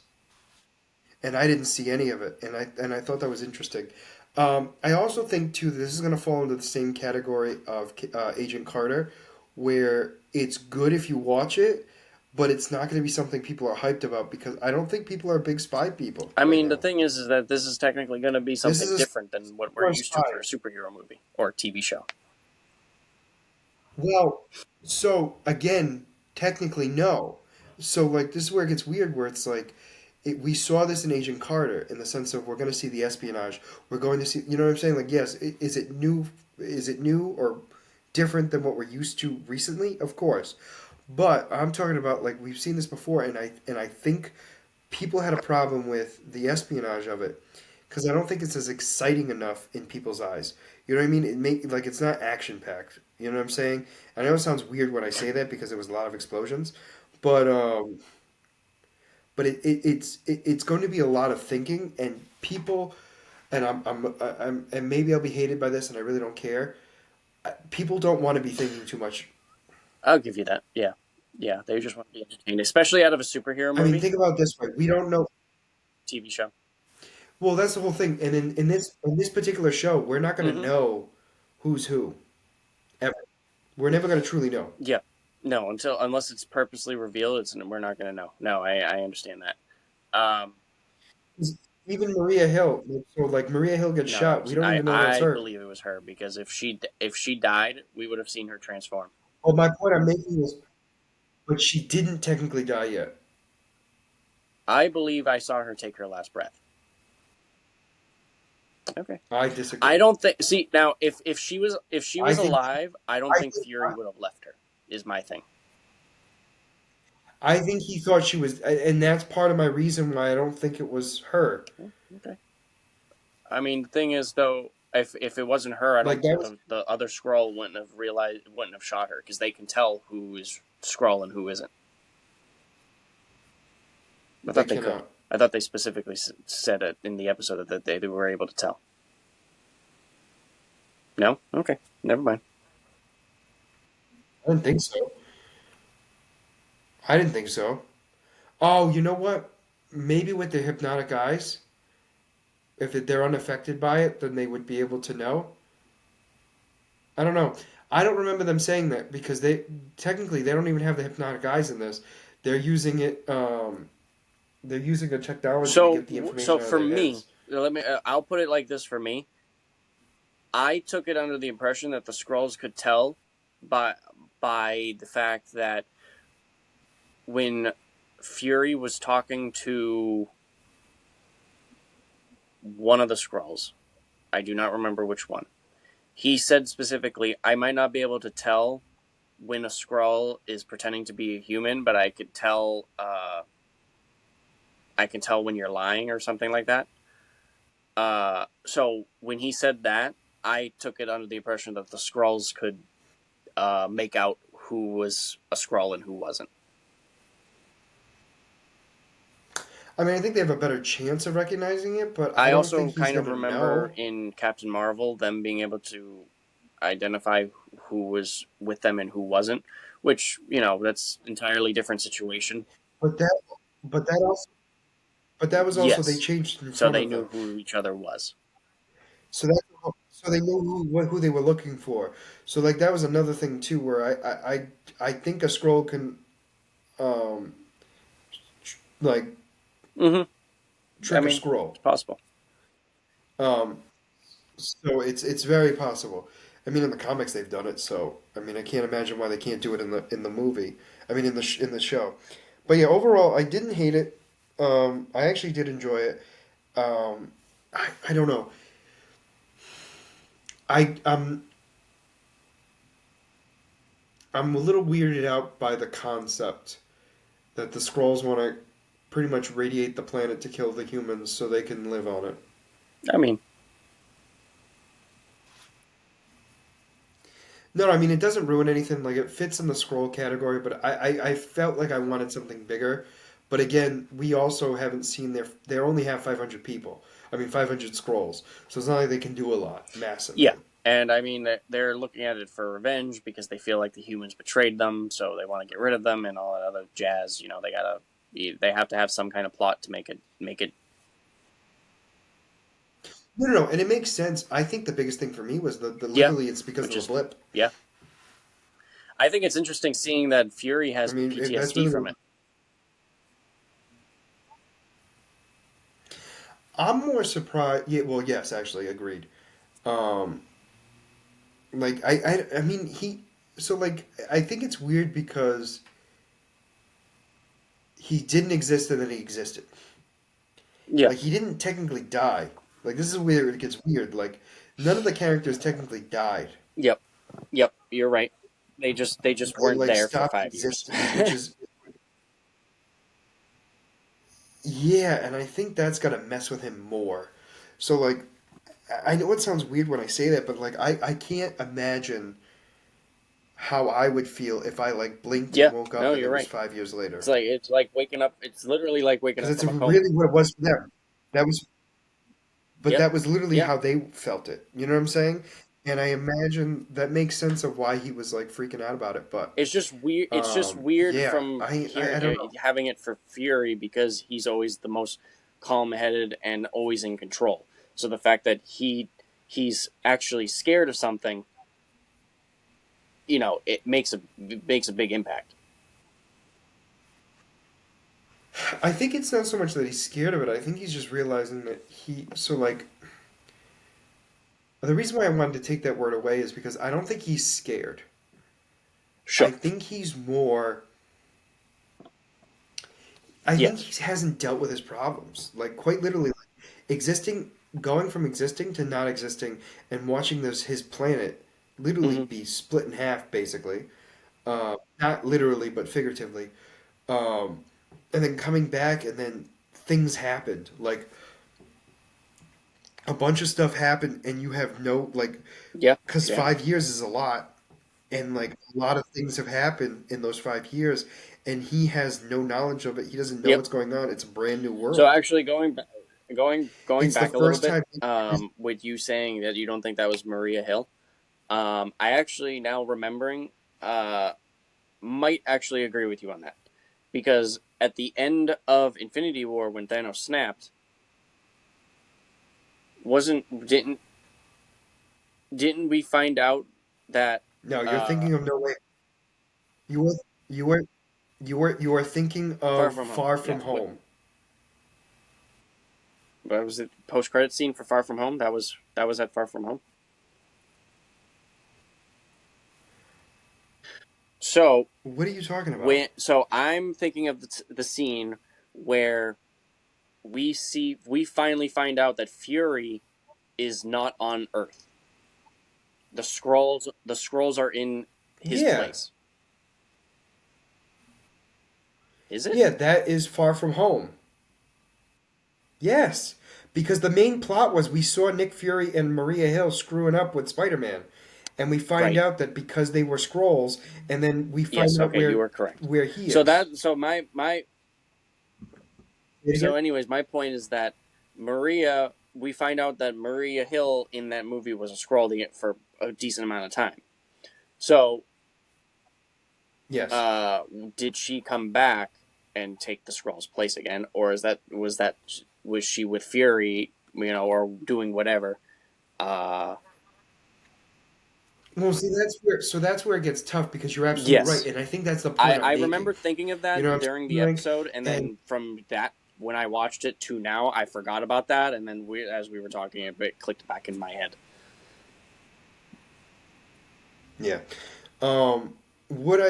And I didn't see any of it. And I thought that was interesting. I also think too that this is going to fall into the same category of Agent Carter, where it's good if you watch it, but it's not going to be something people are hyped about because I don't think people are big spy people I right mean, the now. thing is that this is technically going to be This something is different than what we're a used to for a spy. superhero movie or TV show. Well, so again, technically no. So like this is where it gets weird, where it's like we saw this in Agent Carter in the sense of we're going to see the espionage. We're going to see, you know what I'm saying? Like yes, is it new? Is it new or different than what we're used to recently? Of course, but I'm talking about like we've seen this before, and I think people had a problem with the espionage of it because I don't think it's as exciting enough in people's eyes. You know what I mean? It's not action packed. You know what I'm saying? I know it sounds weird when I say that because there was a lot of explosions, but it's going to be a lot of thinking and people and and maybe I'll be hated by this and I really don't care. People don't want to be thinking too much. I'll give you that. Yeah, yeah. They just want to be entertained, especially out of a superhero I mean, movie, think about it this way: we don't know. TV show. Well, that's the whole thing. And in this particular show, we're not going to Mm-hmm. know who's who ever. We're never going to truly know. Yeah. No, unless it's purposely revealed, we're not going to know. No, I understand that. Um, 'Cause even Maria Hill, so like Maria Hill gets no, shot, we don't I even know that's I her. believe it was her because if she died, we would have seen her transform. Well, my point I'm making is, but she didn't technically die yet. I believe I saw her take her last breath. Okay. I I disagree. don't think. See now, if she was I think alive, I don't I think think Fury would have left her. Is my thing. I think he thought she was, and that's part of my reason why I don't think it was her. Okay. I mean, the thing is though, if it wasn't her, I Like don't that think was the other Skrull wouldn't have shot her because they can tell who is Skrull and who isn't. I they thought they could. cannot. I thought they specifically said it in the episode that they were able to tell. No, okay, never mind. I didn't think so. I didn't think so. Oh, you know what? Maybe with the hypnotic eyes, if they're unaffected by it, then they would be able to know. I don't know. I don't remember them saying that because they technically they don't even have the hypnotic eyes in this. They're using it. They're using a technology to So get the so information out of for their me, heads. I'll put it like this. For me, I took it under the impression that the Skrulls could tell by by the fact that when Fury was talking to one of the Skrulls. I do not remember which one. He said specifically, I might not be able to tell when a Skrull is pretending to be a human, but I could tell. I can tell when you're lying or something like that. So when he said that, I took it under the impression that the Skrulls could make out who was a Skrull and who wasn't. I mean, I think they have a better chance of recognizing it, but I I don't think also he's kind of gonna remember know. in Captain Marvel them being able to identify who was with them and who wasn't, which, that's entirely different situation. But that, but that also, but that was also they Yes. changed in So front they of knew them, who each other was. so so they knew who they were looking for. So like that was another thing too, where I think a scroll can um like Mm-hmm. I trick a mean, scroll. it's possible. Um, so it's very possible. I mean, in the comics they've done it, so I mean, I can't imagine why they can't do it in the movie. I mean, in the show. But yeah, overall, I didn't hate it. I actually did enjoy it. I don't know. I I'm a little weirded out by the concept that the Skrulls want to pretty much radiate the planet to kill the humans so they can live on it. I mean, No, I mean it doesn't ruin anything. Like it fits in the scroll category, but I felt like I wanted something bigger. But again, we also haven't seen they only have 500 people. I mean 500 scrolls, so it's not like they can do a lot yeah. massively. And I mean, they're looking at it for revenge because they feel like the humans betrayed them, so they want to get rid of them and all that other jazz. They have to have some kind of plot to make it. No, and it makes sense. I think the biggest thing for me was the Yeah, literally it's because which of the is blip. yeah. I think it's interesting seeing that Fury I has mean that's PTSD really from what it. I'm more surprised. Yeah, well, yes, actually, agreed. Um, like I mean he. So like I think it's weird because he didn't exist and then he existed. Yeah. Like he didn't technically die. Like this is where it gets weird. Like none of the characters technically died. Yep. Yep. You're right. They just They weren't like there for stopped 5 years. existing, which is yeah, and I think that's gotta mess with him more. So like I know it sounds weird when I say that, but like I can't imagine how I would feel if I like blinked and Yeah. woke No, up and you're it was right. 5 years It's later. like it's like waking up. It's literally like waking Because up it's from a coma. really what it was for them. That was, but Yep. that was literally Yeah. how they felt it. You know what I'm saying? And I imagine that makes sense of why he was like freaking out about it. But It's just weird. It's just weird yeah, from I don't hearing know. having it for Fury because he's always the most calm-headed and always in control. So the fact that he's actually scared of something, it makes a big impact. I think it's not so much that he's scared of it. I think he's just realizing that so like the reason why I wanted to take that word away is because I don't think he's scared. I Sure. think he's more. I Yeah. think he hasn't dealt with his problems. Like quite literally, like, existing, going from existing to not existing, and watching his planet literally Hmm. be split in half, basically. Not literally, but figuratively. Um, and then coming back, and then things happened. Like a bunch of stuff happened, and you have no like, Yeah. because Yeah. 5 years is a lot, and like a lot of things have happened in those 5 years, and he has no knowledge of it. He doesn't know Yep. what's going on. It's a brand new So world. actually, going It's the back a little first bit, time. with you saying that you don't think that was Maria Hill, I actually now remembering, uh, might actually agree with you on that because at the end of Infinity War, when Thanos snapped, wasn't didn't we find out that No, you're uh, thinking of No Way. You were you were you were thinking Far of From Home? Far Yeah. From Home. What was it? Post credit scene for Far From Home. That was at Far From Home. So What are you talking about? I'm thinking of the scene where we finally find out that Fury is not on Earth. The scrolls are in his Yeah. place. Is it? Yeah, that is Far From Home. Yes. Because the main plot was we saw Nick Fury and Maria Hill screwing up with Spider-Man. And we find Right. out that because they were scrolls, and then we Yes, find out okay, you were correct. where he So is. that so my Say it so again? anyways, my point is that Maria we find out that Maria Hill in that movie was a scroll for a decent amount of time. So, Yes. uh, did she come back and take the scroll's place again, or was she with Fury, or doing whatever? Uh, Well, see, that's where it gets tough because you're absolutely right, yes, and I think that's the I point I'm I making. remember thinking of You that know what during I'm the saying? episode, and And then from that when I watched it to now, I forgot about that, and then as we were talking, it clicked back in my head. yeah, would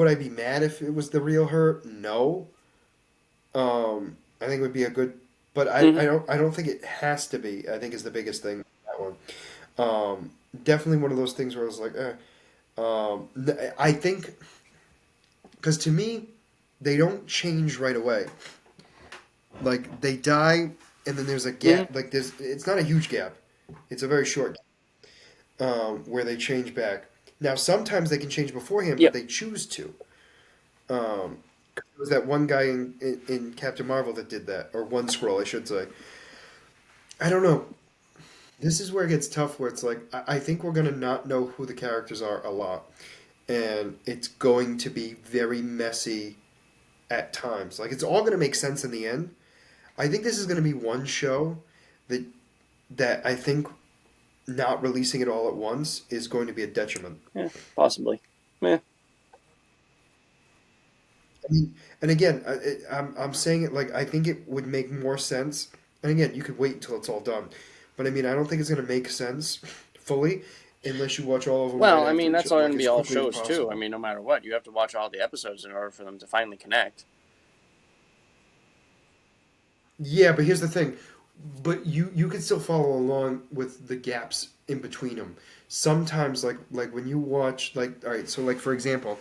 I be mad if it was the real her? No. I think it would be a good, but Mm-hmm. I don't think it has to be. I think is the biggest thing that one. Definitely one of those things where I was like, I think because to me, they don't change right away. Like they die, and then there's a Mm-hmm. gap. Like there's, it's not a huge gap. It's a very short where they change back. Now sometimes they can change beforehand, but Yep. they choose to. Um, there was that one guy in Captain Marvel that did that, or one scroll, I should say. I don't know. This is where it gets tough. Where it's like I think we're gonna not know who the characters are a lot, and it's going to be very messy at times. Like it's all gonna make sense in the end. I think this is gonna be one show that I think not releasing it all at once is going to be a detriment. Yeah. Possibly. Yeah. I mean, and again, I'm saying it like I think it would make more sense. And again, you could wait until it's all done, but I mean, I don't think it's going to make sense fully unless you watch all of them right Well, I after mean, each, that's all going like to be as all quickly as shows too. I possible. mean, no matter what, you have to watch all the episodes in order for them to finally connect. Yeah, but here's the thing. But you can still follow along with the gaps in between them. Sometimes, like when you watch, like all right, so like for example,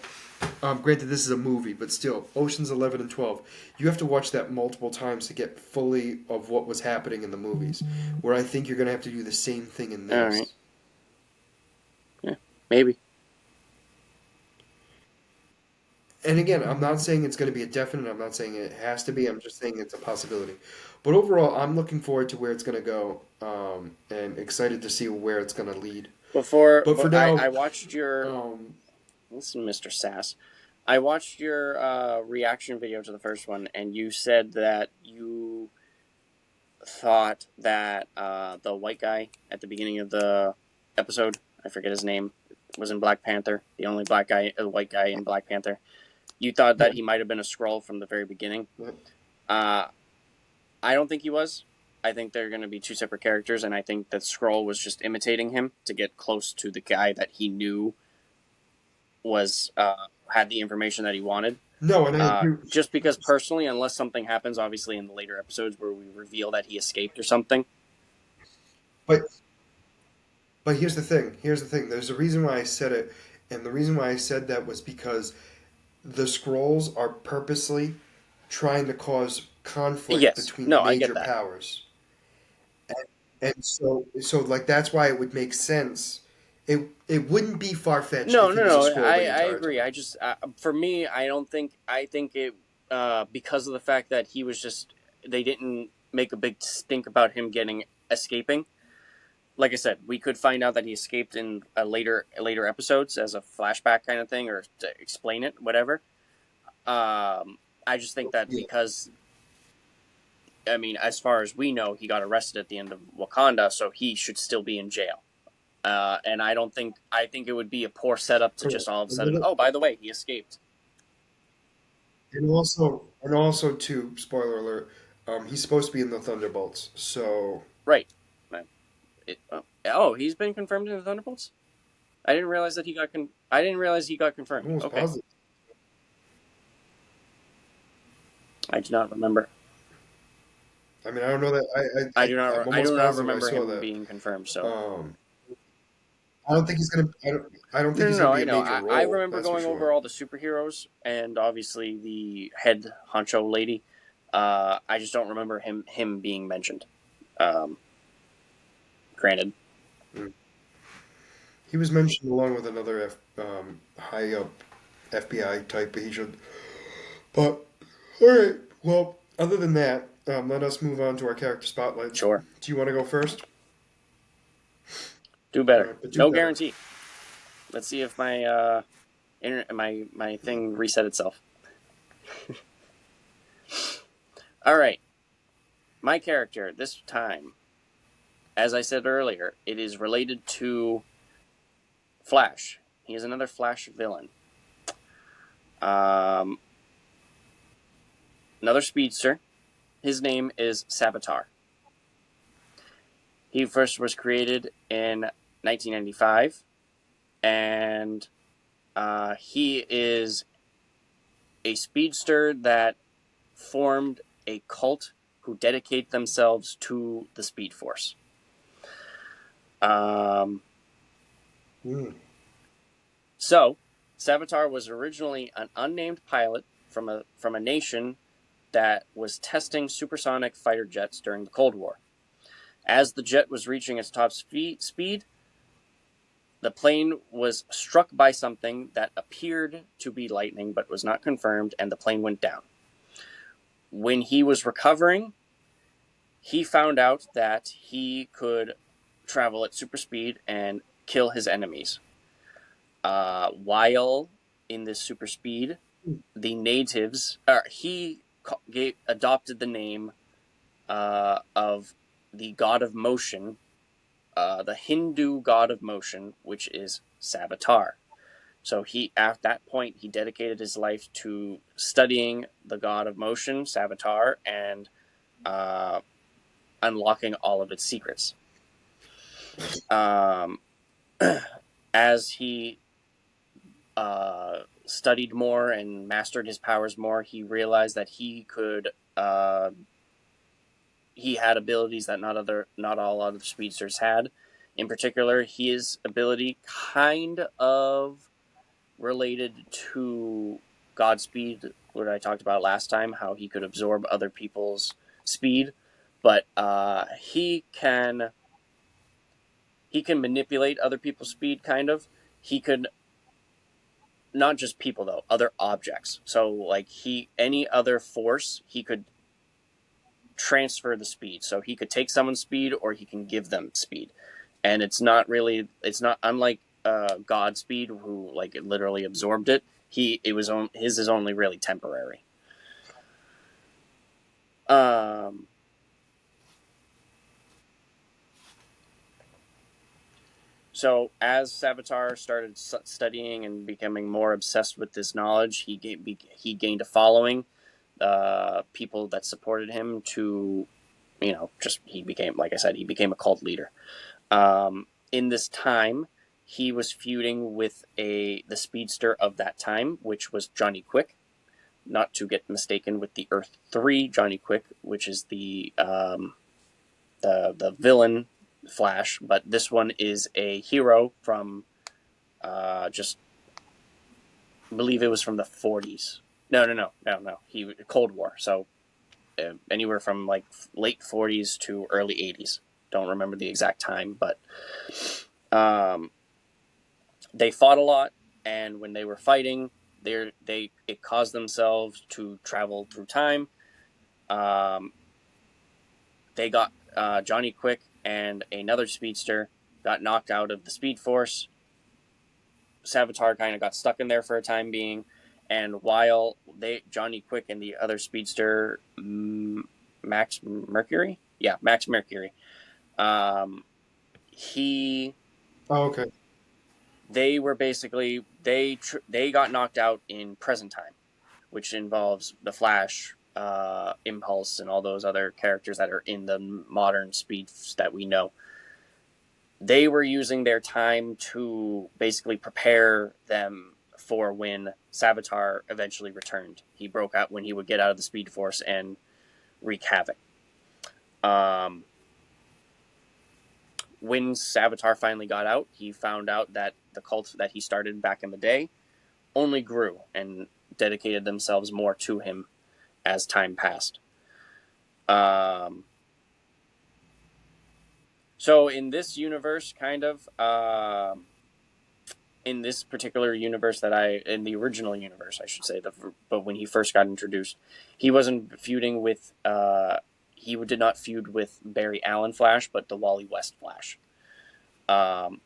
granted this is a movie, but still, Ocean's 11 and 12, you have to watch that multiple times to get fully of what was happening in the movies. Where I think you're gonna have to do the same thing in All right. this. Yeah. Maybe. And again, I'm not saying it's going to be a definite. I'm not saying it has to be. I'm just saying it's a possibility. But overall, I'm looking forward to where it's going to go, and excited to see where it's going to lead. But for But I now, watched your. um, Listen, Mr. Sass. I watched your reaction video to the first one, and you said that you thought that the white guy at the beginning of the episode, I forget his name, was in Black Panther, the only white guy in Black Panther. You thought yeah, that he might have been a Skrull from the very beginning. yeah. Uh, I don't think he was. I think they're going to be two separate characters, and I think that Skrull was just imitating him to get close to the guy that he knew was had the information that he wanted. No, and I agree. Just because personally, unless something happens, obviously in the later episodes where we reveal that he escaped or something. But here's the thing. Here's the thing. There's a reason why I said it, and the reason why I said that was because the scrolls are purposely trying to cause conflict Yes, between no, I get major that. powers. And so like that's why it would make sense. It wouldn't be far fetched No, if he no, was a no. scroll the I entire agree. time. I just for me, I don't think I think it because of the fact that he was just they didn't make a big stink about him getting escaping. Like I said, we could find out that he escaped in a later episodes as a flashback kind of thing or to explain it, whatever. I just think that Yeah. because I mean, as far as we know, he got arrested at the end of Wakanda, so he should still be in jail. And I think it would be a poor setup to just Correct. all of a sudden, Another, oh, by the way, he escaped. and also too, spoiler alert, he's supposed to be in the Thunderbolts. So Right. Oh, he's been confirmed in the Thunderbolts? I didn't realize that he got. I didn't realize he got confirmed. Almost Okay, positive. I do not remember. I mean, I don't know that. I do not. I'm I almost do not positive I remember saw him that. being confirmed. So Um, I don't think he's gonna. I don't think no, no, he's no. gonna be I a know. major I role. remember That's for going over sure. all the superheroes and obviously the head honcho lady. I just don't remember him being mentioned. Um, granted, Mm. He was mentioned along with another high up FBI type agent. But all right. Well, other than that, let us move on to our character spotlights. sure. Do you want to go first? Do All better. right, but do No better. guarantee. Let's see if my my thing reset itself. All right, my character this time, as I said earlier, it is related to Flash. He is another Flash villain. Um, another speedster. His name is Savitar. He first was created in 1995, and he is a speedster that formed a cult who dedicate themselves to the Speed Force. Um, Mm. so, Savitar was originally an unnamed pilot from a nation that was testing supersonic fighter jets during the Cold War. As the jet was reaching its top speed, the plane was struck by something that appeared to be lightning but was not confirmed, and the plane went down. When he was recovering, he found out that he could travel at super speed and kill his enemies. While in this super speed, the natives, he adopted the name of the god of motion, the Hindu god of motion, which is Savitar. So he, at that point, he dedicated his life to studying the god of motion, Savitar, and uh, unlocking all of its secrets. Um, as he studied more and mastered his powers more, he realized that he could. He had abilities that not all other speedsters had. In particular, his ability kind of related to Godspeed, what I talked about last time, how he could absorb other people's speed, but he can manipulate other people's speed. Kind of, he could not just people though, other objects. So like any other force, he could transfer the speed. So he could take someone's speed or he can give them speed, and it's not unlike Godspeed, who like it literally absorbed it. His is only really temporary. Um, so as Savitar started studying and becoming more obsessed with this knowledge, he gained a following. People that supported him to, just he became, like I said, he became a cult leader. In this time, he was feuding with the speedster of that time, which was Johnny Quick. Not to get mistaken with the Earth 3 Johnny Quick, which is the villain Flash, but this one is a hero from just I believe it was from the 40s. No. He Cold War, so anywhere from like late 40s to early 80s. Don't remember the exact time, but um, they fought a lot, and when they were fighting, it caused themselves to travel through time. Um, they got Johnny Quick and another speedster got knocked out of the Speed Force. Savitar kind of got stuck in there for a time being, and while Johnny Quick and the other speedster, Max Mercury, yeah, Max Mercury, um, he Oh, okay. they were basically they got knocked out in present time, which involves the Flash, Impulse, and all those other characters that are in the modern speeds that we know. they were using their time to basically prepare them for when Savitar eventually returned. He broke out when he would get out of the Speed Force and wreak havoc. Um, when Savitar finally got out, he found out that the cult that he started back in the day only grew and dedicated themselves more to him as time passed. Um, so in this universe, kind of, in this particular universe in the original universe, I should say, but when he first got introduced, he wasn't feuding with, he did not feud with Barry Allen Flash, but the Wally West Flash. Um,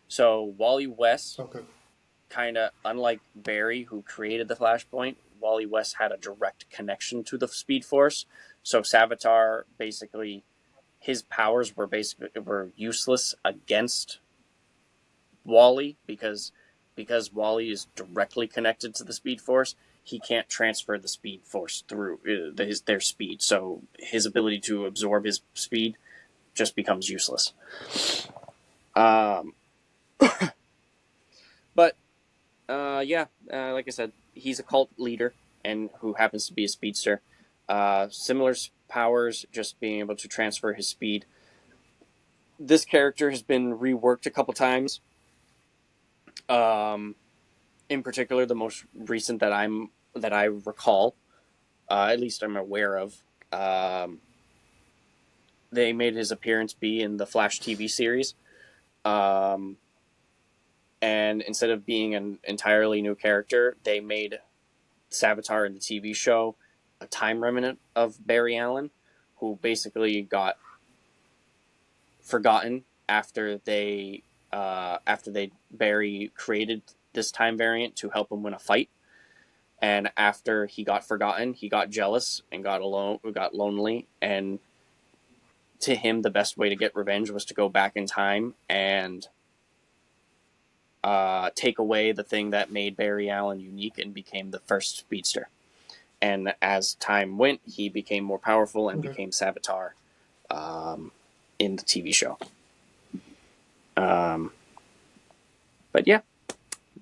so Wally West, Okay. kind of unlike Barry, who created the Flashpoint, Wally West had a direct connection to the Speed Force. So Savitar basically, his powers were useless against Wally because Wally is directly connected to the Speed Force. He can't transfer the Speed Force through their speed, so his ability to absorb his speed just becomes useless. Um, but yeah, like I said, he's a cult leader and who happens to be a speedster. Similar powers, just being able to transfer his speed. This character has been reworked a couple times. Um, in particular, the most recent that I recall, at least I'm aware of, they made his appearance be in the Flash TV series. Um, and instead of being an entirely new character, they made Savitar in the TV show a time remnant of Barry Allen, who basically got forgotten after they Barry created this time variant to help him win a fight. And after he got forgotten, he got jealous and got lonely. And to him, the best way to get revenge was to go back in time and take away the thing that made Barry Allen unique and became the first speedster. And as time went, he became more powerful and Okay. became Savitar in the TV show. Um, but yeah,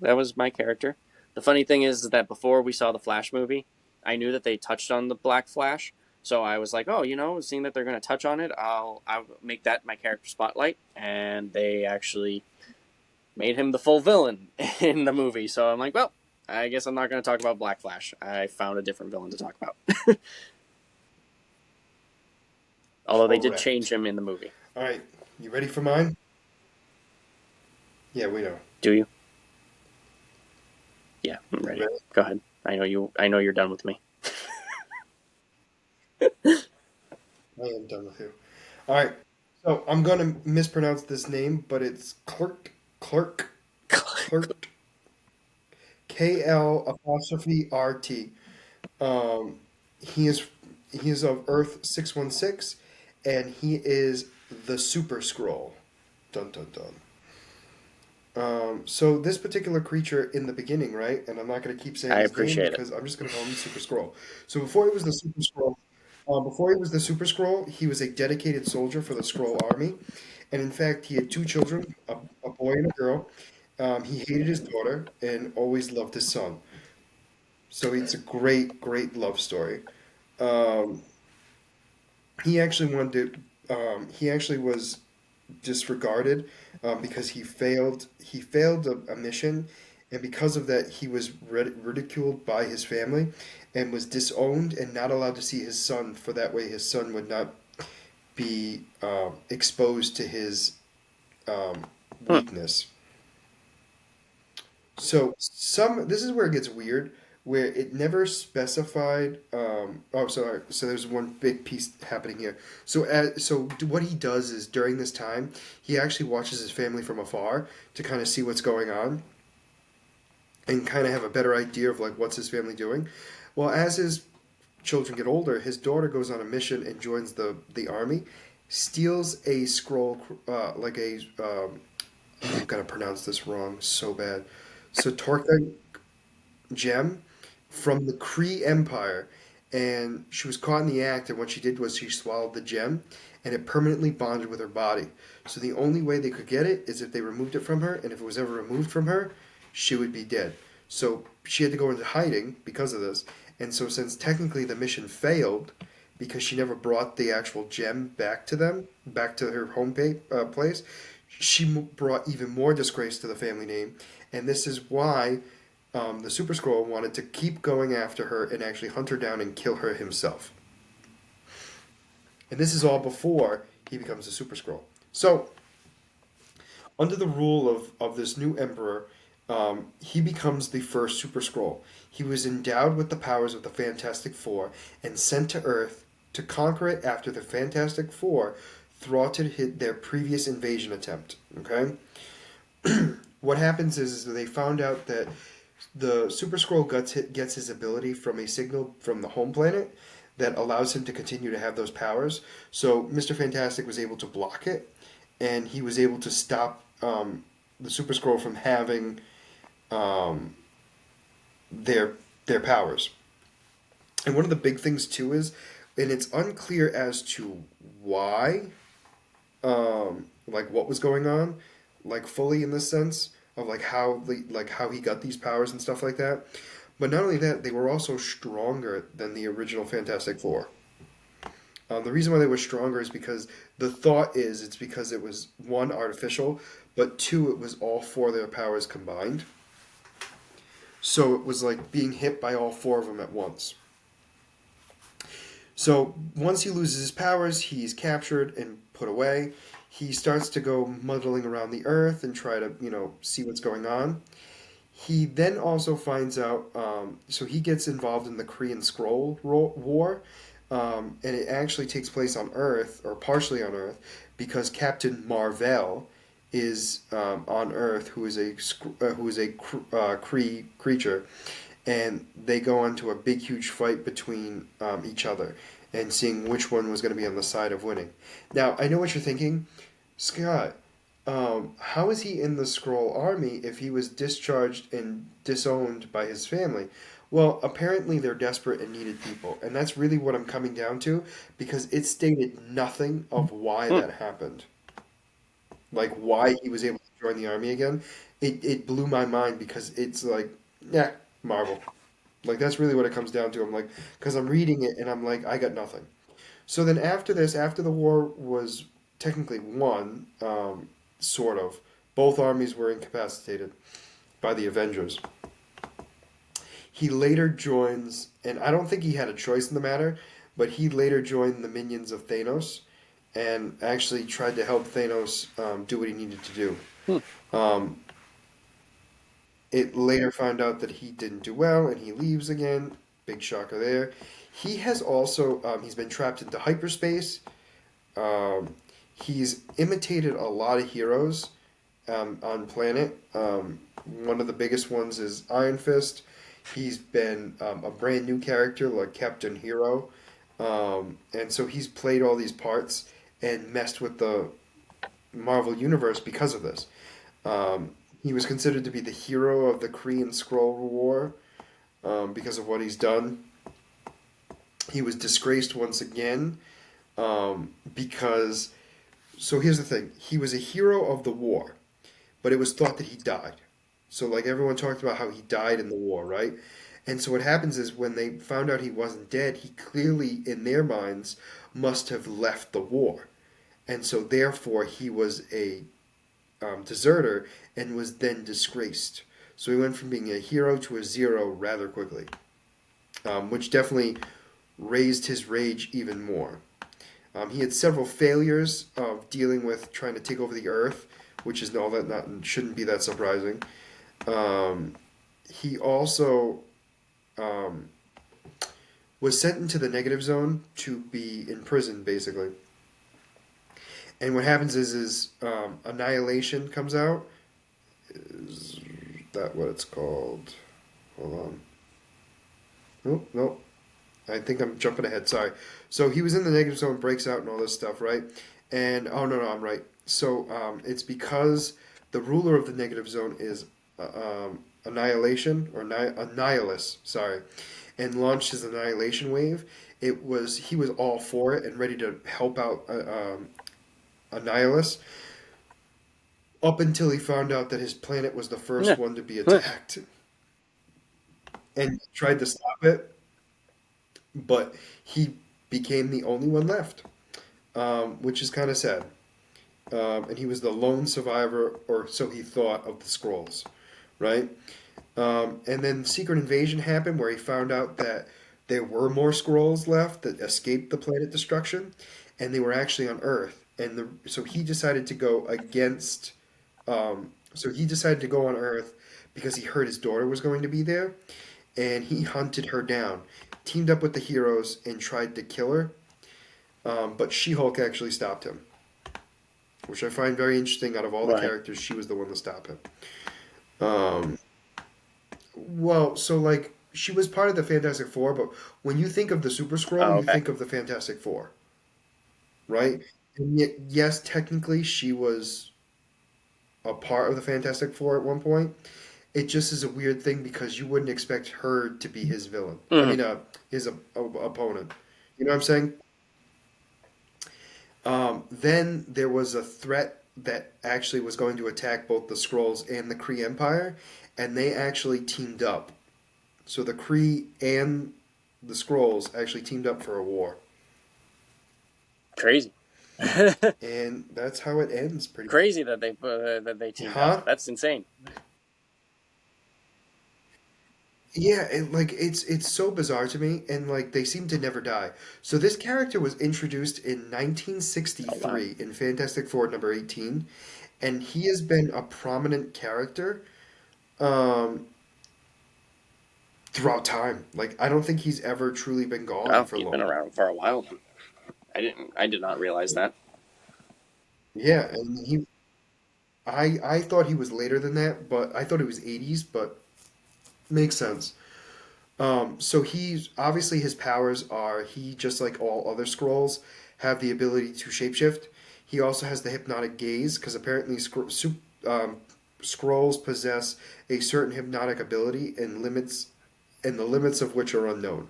that was my character. The funny thing is that before we saw the Flash movie, I knew that they touched on the Black Flash. So I was like, oh, seeing that they're going to touch on it, I'll make that my character spotlight. And they actually made him the full villain in the movie. So I'm like, well, I guess I'm not going to talk about Black Flash. I found a different villain to talk about. Although they did change Correct. him in the movie. All right. You ready for mine? Yeah, we know. Do you? Yeah, I'm You ready. ready? Go ahead. I know you. I know you're done with me. I am done with you. All right. So I'm gonna mispronounce this name, but it's Clerk, KL''RT. Um, he is he is of Earth 616, and he is the Super Scroll. Dun dun dun. So this particular creature in the beginning, right? And I'm not going to keep saying I his name appreciate it. because I'm just going to call him the Super Scroll. So before he was the Super Scroll, he was a dedicated soldier for the Scroll Army, and in fact, he had two children, a boy and a girl. He hated his daughter and always loved his son. So it's a great, great love story. Um, he actually wanted to. He actually was disregarded because he failed a mission, and because of that he was ridiculed by his family and was disowned and not allowed to see his son, for that way his son would not be exposed to his Hmm. weakness. So some this is where it gets weird, where it never specified. Oh, sorry. So there's one big piece happening here. So what he does is during this time, he actually watches his family from afar to kind of see what's going on and kind of have a better idea of like what's his family doing. Well, as his children get older, his daughter goes on a mission and joins the army, steals a scroll, like a I'm gonna pronounce this wrong so bad. So Torka gem from the Kree Empire, and she was caught in the act. And what she did was she swallowed the gem, and it permanently bonded with her body. So the only way they could get it is if they removed it from her, and if it was ever removed from her, she would be dead. So she had to go into hiding because of this. And so since technically the mission failed because she never brought the actual gem back to them, back to her place, she brought even more disgrace to the family name. And this is why the Super Skrull wanted to keep going after her and actually hunt her down and kill her himself. And this is all before he becomes a Super Skrull. So, under the rule of this new emperor, he becomes the first Super Skrull. He was endowed with the powers of the Fantastic Four and sent to Earth to conquer it after the Fantastic Four thwarted their previous invasion attempt. Okay? What happens is they found out that the Super Skrull gets his ability from a signal from the home planet that allows him to continue to have those powers. So Mr. Fantastic was able to block it, and he was able to stop the Super Skrull from having um, their powers. And one of the big things too is, and it's unclear as to why, like what was going on, like fully in the sense of like how he got these powers and stuff like that. But not only that, they were also stronger than the original Fantastic Four. The reason why they were stronger is because the thought is it's because it was one artificial, but two it was all four of their powers combined. So it was like being hit by all four of them at once. So once he loses his powers, he's captured and put away. He starts to go muddling around the earth and try to, see what's going on. He then also finds out, so he gets involved in the Korean Scroll War, and it actually takes place on Earth, or partially on Earth, because Captain Marvel is on Earth, who is a Kree creature, and they go on to a big, huge fight between each other, and seeing which one was going to be on the side of winning. Now, I know what you're thinking, Scott. How is he in the Skrull army if he was discharged and disowned by his family? Well, apparently they're desperate and needed people, and that's really what I'm coming down to because it stated nothing of why Hmm. that happened. Like why he was able to join the army again. It blew my mind because it's like, yeah, Marvel. Like that's really what it comes down to. I'm like, because I'm reading it and I'm like, I got nothing. So then after this, after the war was technically won, sort of, both armies were incapacitated by the Avengers. He later joins, and I don't think he had a choice in the matter, but he later joined the minions of Thanos and actually tried to help Thanos do what he needed to do. Hmm. Um, it later found out that he didn't do well and he leaves again. Big shocker there. He has also, he's been trapped into hyperspace. Um, he's imitated a lot of heroes on planet. One of the biggest ones is Iron Fist. He's been a brand new character like Captain Hero, and so he's played all these parts and messed with the Marvel universe because of this. He was considered to be the hero of the Korean Skrull War because of what he's done. He was disgraced once again because. So here's the thing: he was a hero of the war, but it was thought that he died. So like everyone talked about how he died in the war, right? And so what happens is when they found out he wasn't dead, he clearly in their minds must have left the war. And so therefore he was a deserter and was then disgraced. So he went from being a hero to a zero rather quickly, which definitely raised his rage even more. He had several failures of dealing with trying to take over the Earth, which is all that not shouldn't be that surprising. Um, he also um, was sent into the negative zone to be in prison, basically. And what happens is Annihilation comes out. Is that what it's called? Hold on. Nope, nope. I think I'm jumping ahead. Sorry. So he was in the negative zone, breaks out, and all this stuff, right? And oh no, no, I'm right. So it's because the ruler of the negative zone is Annihilation or Annihilus. Sorry, and launched his annihilation wave, he was all for it and ready to help out Annihilus up until he found out that his planet was the first one to be attacked and tried to stop it, but he became the only one left, which is kind of sad. And he was the lone survivor, or so he thought, of the scrolls, right? And then Secret Invasion happened, where he found out that there were more scrolls left that escaped the planet destruction, and they were actually on Earth. So he decided to go against. So he decided to go on Earth because he heard his daughter was going to be there, and he hunted her down, teamed up with the heroes, and tried to kill her. But She-Hulk actually stopped him, which I find very interesting. Out of all the Right. characters, she was the one to stop him. Um, well, so like she was part of the Fantastic Four, but when you think of the Super Scroll, Oh, you okay. think of the Fantastic Four, right? And yet, yes, technically she was a part of the Fantastic Four at one point. It just is a weird thing because you wouldn't expect her to be his villain. I Hmm. mean, his opponent. You know what I'm saying? Then there was a threat that actually was going to attack both the Skrulls and the Kree Empire, and they actually teamed up. So the Kree and the Skrulls actually teamed up for a war, Crazy. and that's how it ends. Pretty, Crazy that they teamed up. huh? That's insane. Yeah, it's so bizarre to me, and like they seem to never die. So this character was introduced in Oh wow. 1963 in Fantastic Four number 18, and he has been a prominent character um, throughout time. Like I don't think he's ever truly been gone Oh, for he's been long. around for a while then. I did not realize that. Yeah, and I thought he was later than that, but I thought it was 80s, but makes sense. So he's obviously his powers are he just like all other scrolls have the ability to shapeshift. He also has the hypnotic gaze because apparently scrolls possess a certain hypnotic ability and the limits of which are unknown.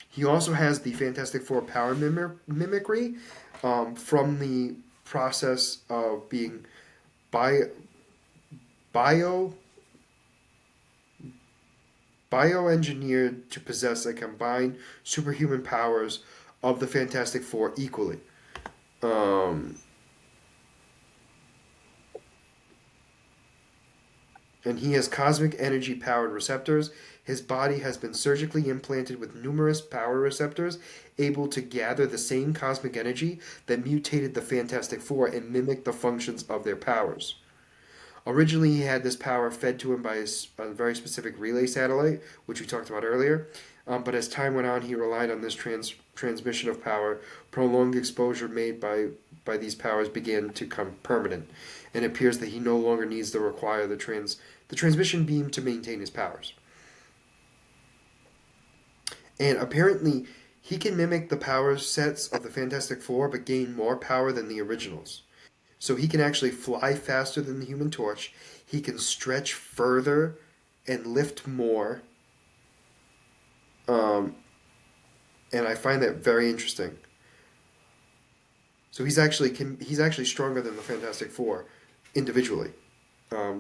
He also has the Fantastic Four power mimicry from the process of being bio, bio bioengineered to possess a combined superhuman powers of the Fantastic Four equally. Um, and he has cosmic energy powered receptors. His body has been surgically implanted with numerous power receptors able to gather the same cosmic energy that mutated the Fantastic Four and mimic the functions of their powers. Originally, he had this power fed to him by a very specific relay satellite, which we talked about earlier. But as time went on, he relied on this transmission of power. Prolonged exposure made by these powers began to become permanent, and it appears that he no longer needs to require the transmission beam to maintain his powers. And apparently, he can mimic the power sets of the Fantastic Four, but gain more power than the originals. So he can actually fly faster than the Human Torch. He can stretch further and lift more. Um, and I find that very interesting. So he's actually stronger than the Fantastic Four individually,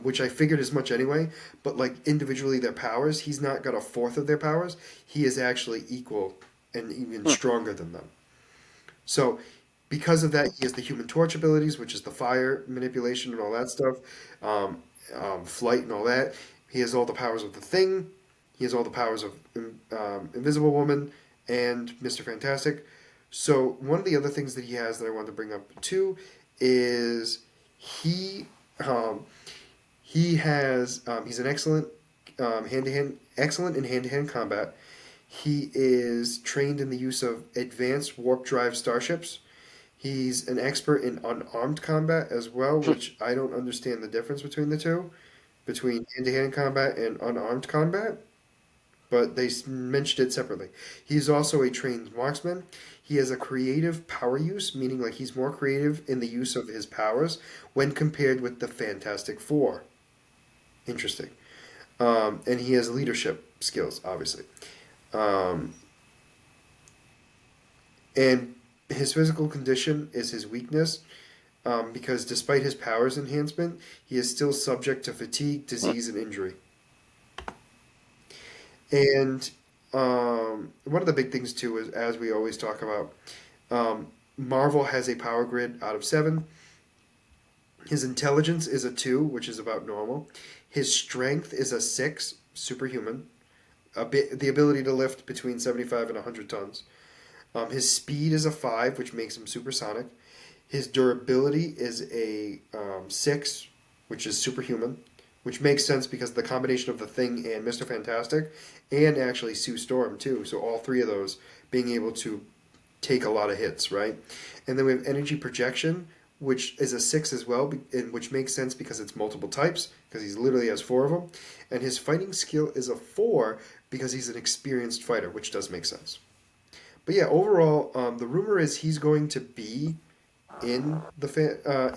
which I figured as much anyway. But like individually, their powers, he's not got a fourth of their powers. He is actually equal and even Hmm. stronger than them. So because of that, he has the Human Torch abilities, which is the fire manipulation and all that stuff, um, flight and all that. He has all the powers of the Thing. He has all the powers of Invisible Woman and Mister Fantastic. So one of the other things that he has that I wanted to bring up too is he um, he's an excellent in hand to hand combat. He is trained in the use of advanced warp drive starships. He's an expert in unarmed combat as well, which I don't understand the difference between the two, between hand to hand combat and unarmed combat, but they mentioned it separately. He's also a trained marksman. He has a creative power use, meaning like he's more creative in the use of his powers when compared with the Fantastic Four. Interesting. And he has leadership skills, obviously. Um, and his physical condition is his weakness, because despite his powers enhancement, he is still subject to fatigue, Hmm. disease, and injury. And one of the big things too is, as we always talk about, Marvel has a power grid out of 7. His intelligence is a 2, which is about normal. His strength is a 6, superhuman. The ability to lift between 75 and 100 tons. His speed is a 5, which makes him supersonic. His durability is a 6, which is superhuman, which makes sense because of the combination of the Thing and Mr. Fantastic, and actually Sue Storm too. So all three of those being able to take a lot of hits, right? And then we have energy projection, which is a 6 as well, and which makes sense because it's multiple types, because he literally has 4 of them. And his fighting skill is a 4 because he's an experienced fighter, which does make sense. But yeah, overall, the rumor is he's going to be in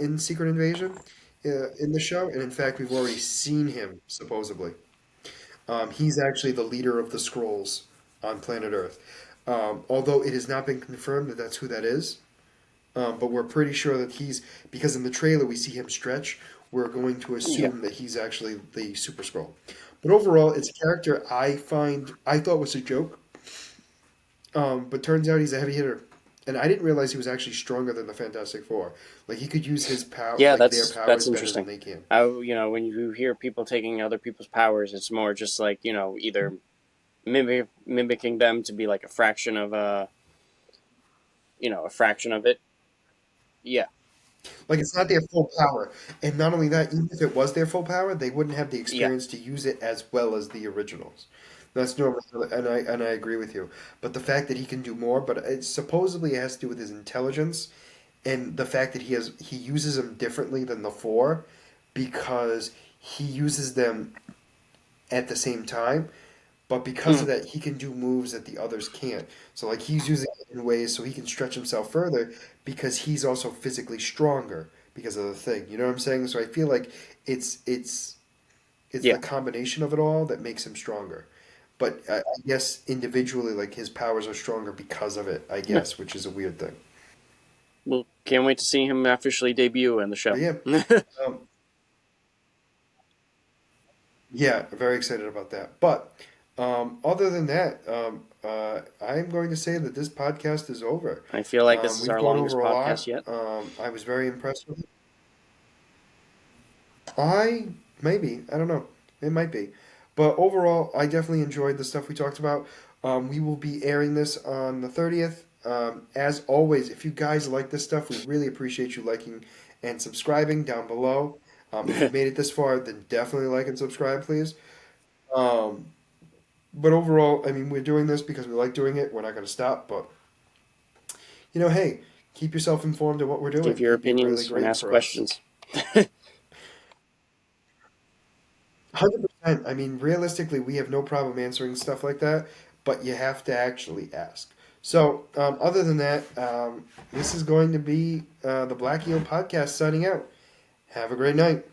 in Secret Invasion, in the show, and in fact, we've already seen him supposedly. He's actually the leader of the Skrulls on planet Earth. Although it has not been confirmed that that's who that is, but we're pretty sure that he's, because in the trailer we see him stretch. We're going to Yeah. assume that he's actually the Super Skrull. But overall, it's a character I thought was a joke, but turns out he's a heavy hitter. And I didn't realize he was actually stronger than the Fantastic Four. Like he could use his power, Yeah, like their that's powers, better than interesting. they can. When you hear people taking other people's powers, it's more just like either mimicking them to be like a fraction of a fraction of it. Yeah, Like it's not their full power. And not only that, even if it was their full power, they wouldn't have the yeah, experience to use it as well as the originals. That's normal, and I agree with you. But the fact that he can do more, but it supposedly has to do with his intelligence and the fact that he uses them differently than the four, because he uses them at the same time. But because mm, of that, he can do moves that the others can't. So like he's using it in ways so he can stretch himself further because he's also physically stronger because of the Thing. You know what I'm saying? So I feel like it's it's it's yeah. the combination of it all that makes him stronger. But I guess individually, like his powers are stronger because of it. I Yeah. guess, which is a weird thing. Well, can't wait to see him officially debut in the But show. yeah, um, yeah, very excited about that. But other than that, I'm going to say that this podcast is over. I feel like this is We've our gone longest over a podcast lot. yet. I was very impressed with it. I maybe I don't know. It might be, but overall, I definitely enjoyed the stuff we talked about. We will be airing this on the 30th. As always, if you guys like this stuff, we really appreciate you liking and subscribing down below. If you've made it this far, then definitely like and subscribe, please. Um, but overall, I mean, we're doing this because we like doing it. We're not going to stop, but hey, keep yourself informed of what we're Give doing. your It'd be really opinions and great ask for us. questions. 100%. I mean, realistically, we have no problem answering stuff like that, but you have to actually ask. So, other than that, this is going to be the Black Eel Podcast signing out. Have a great night.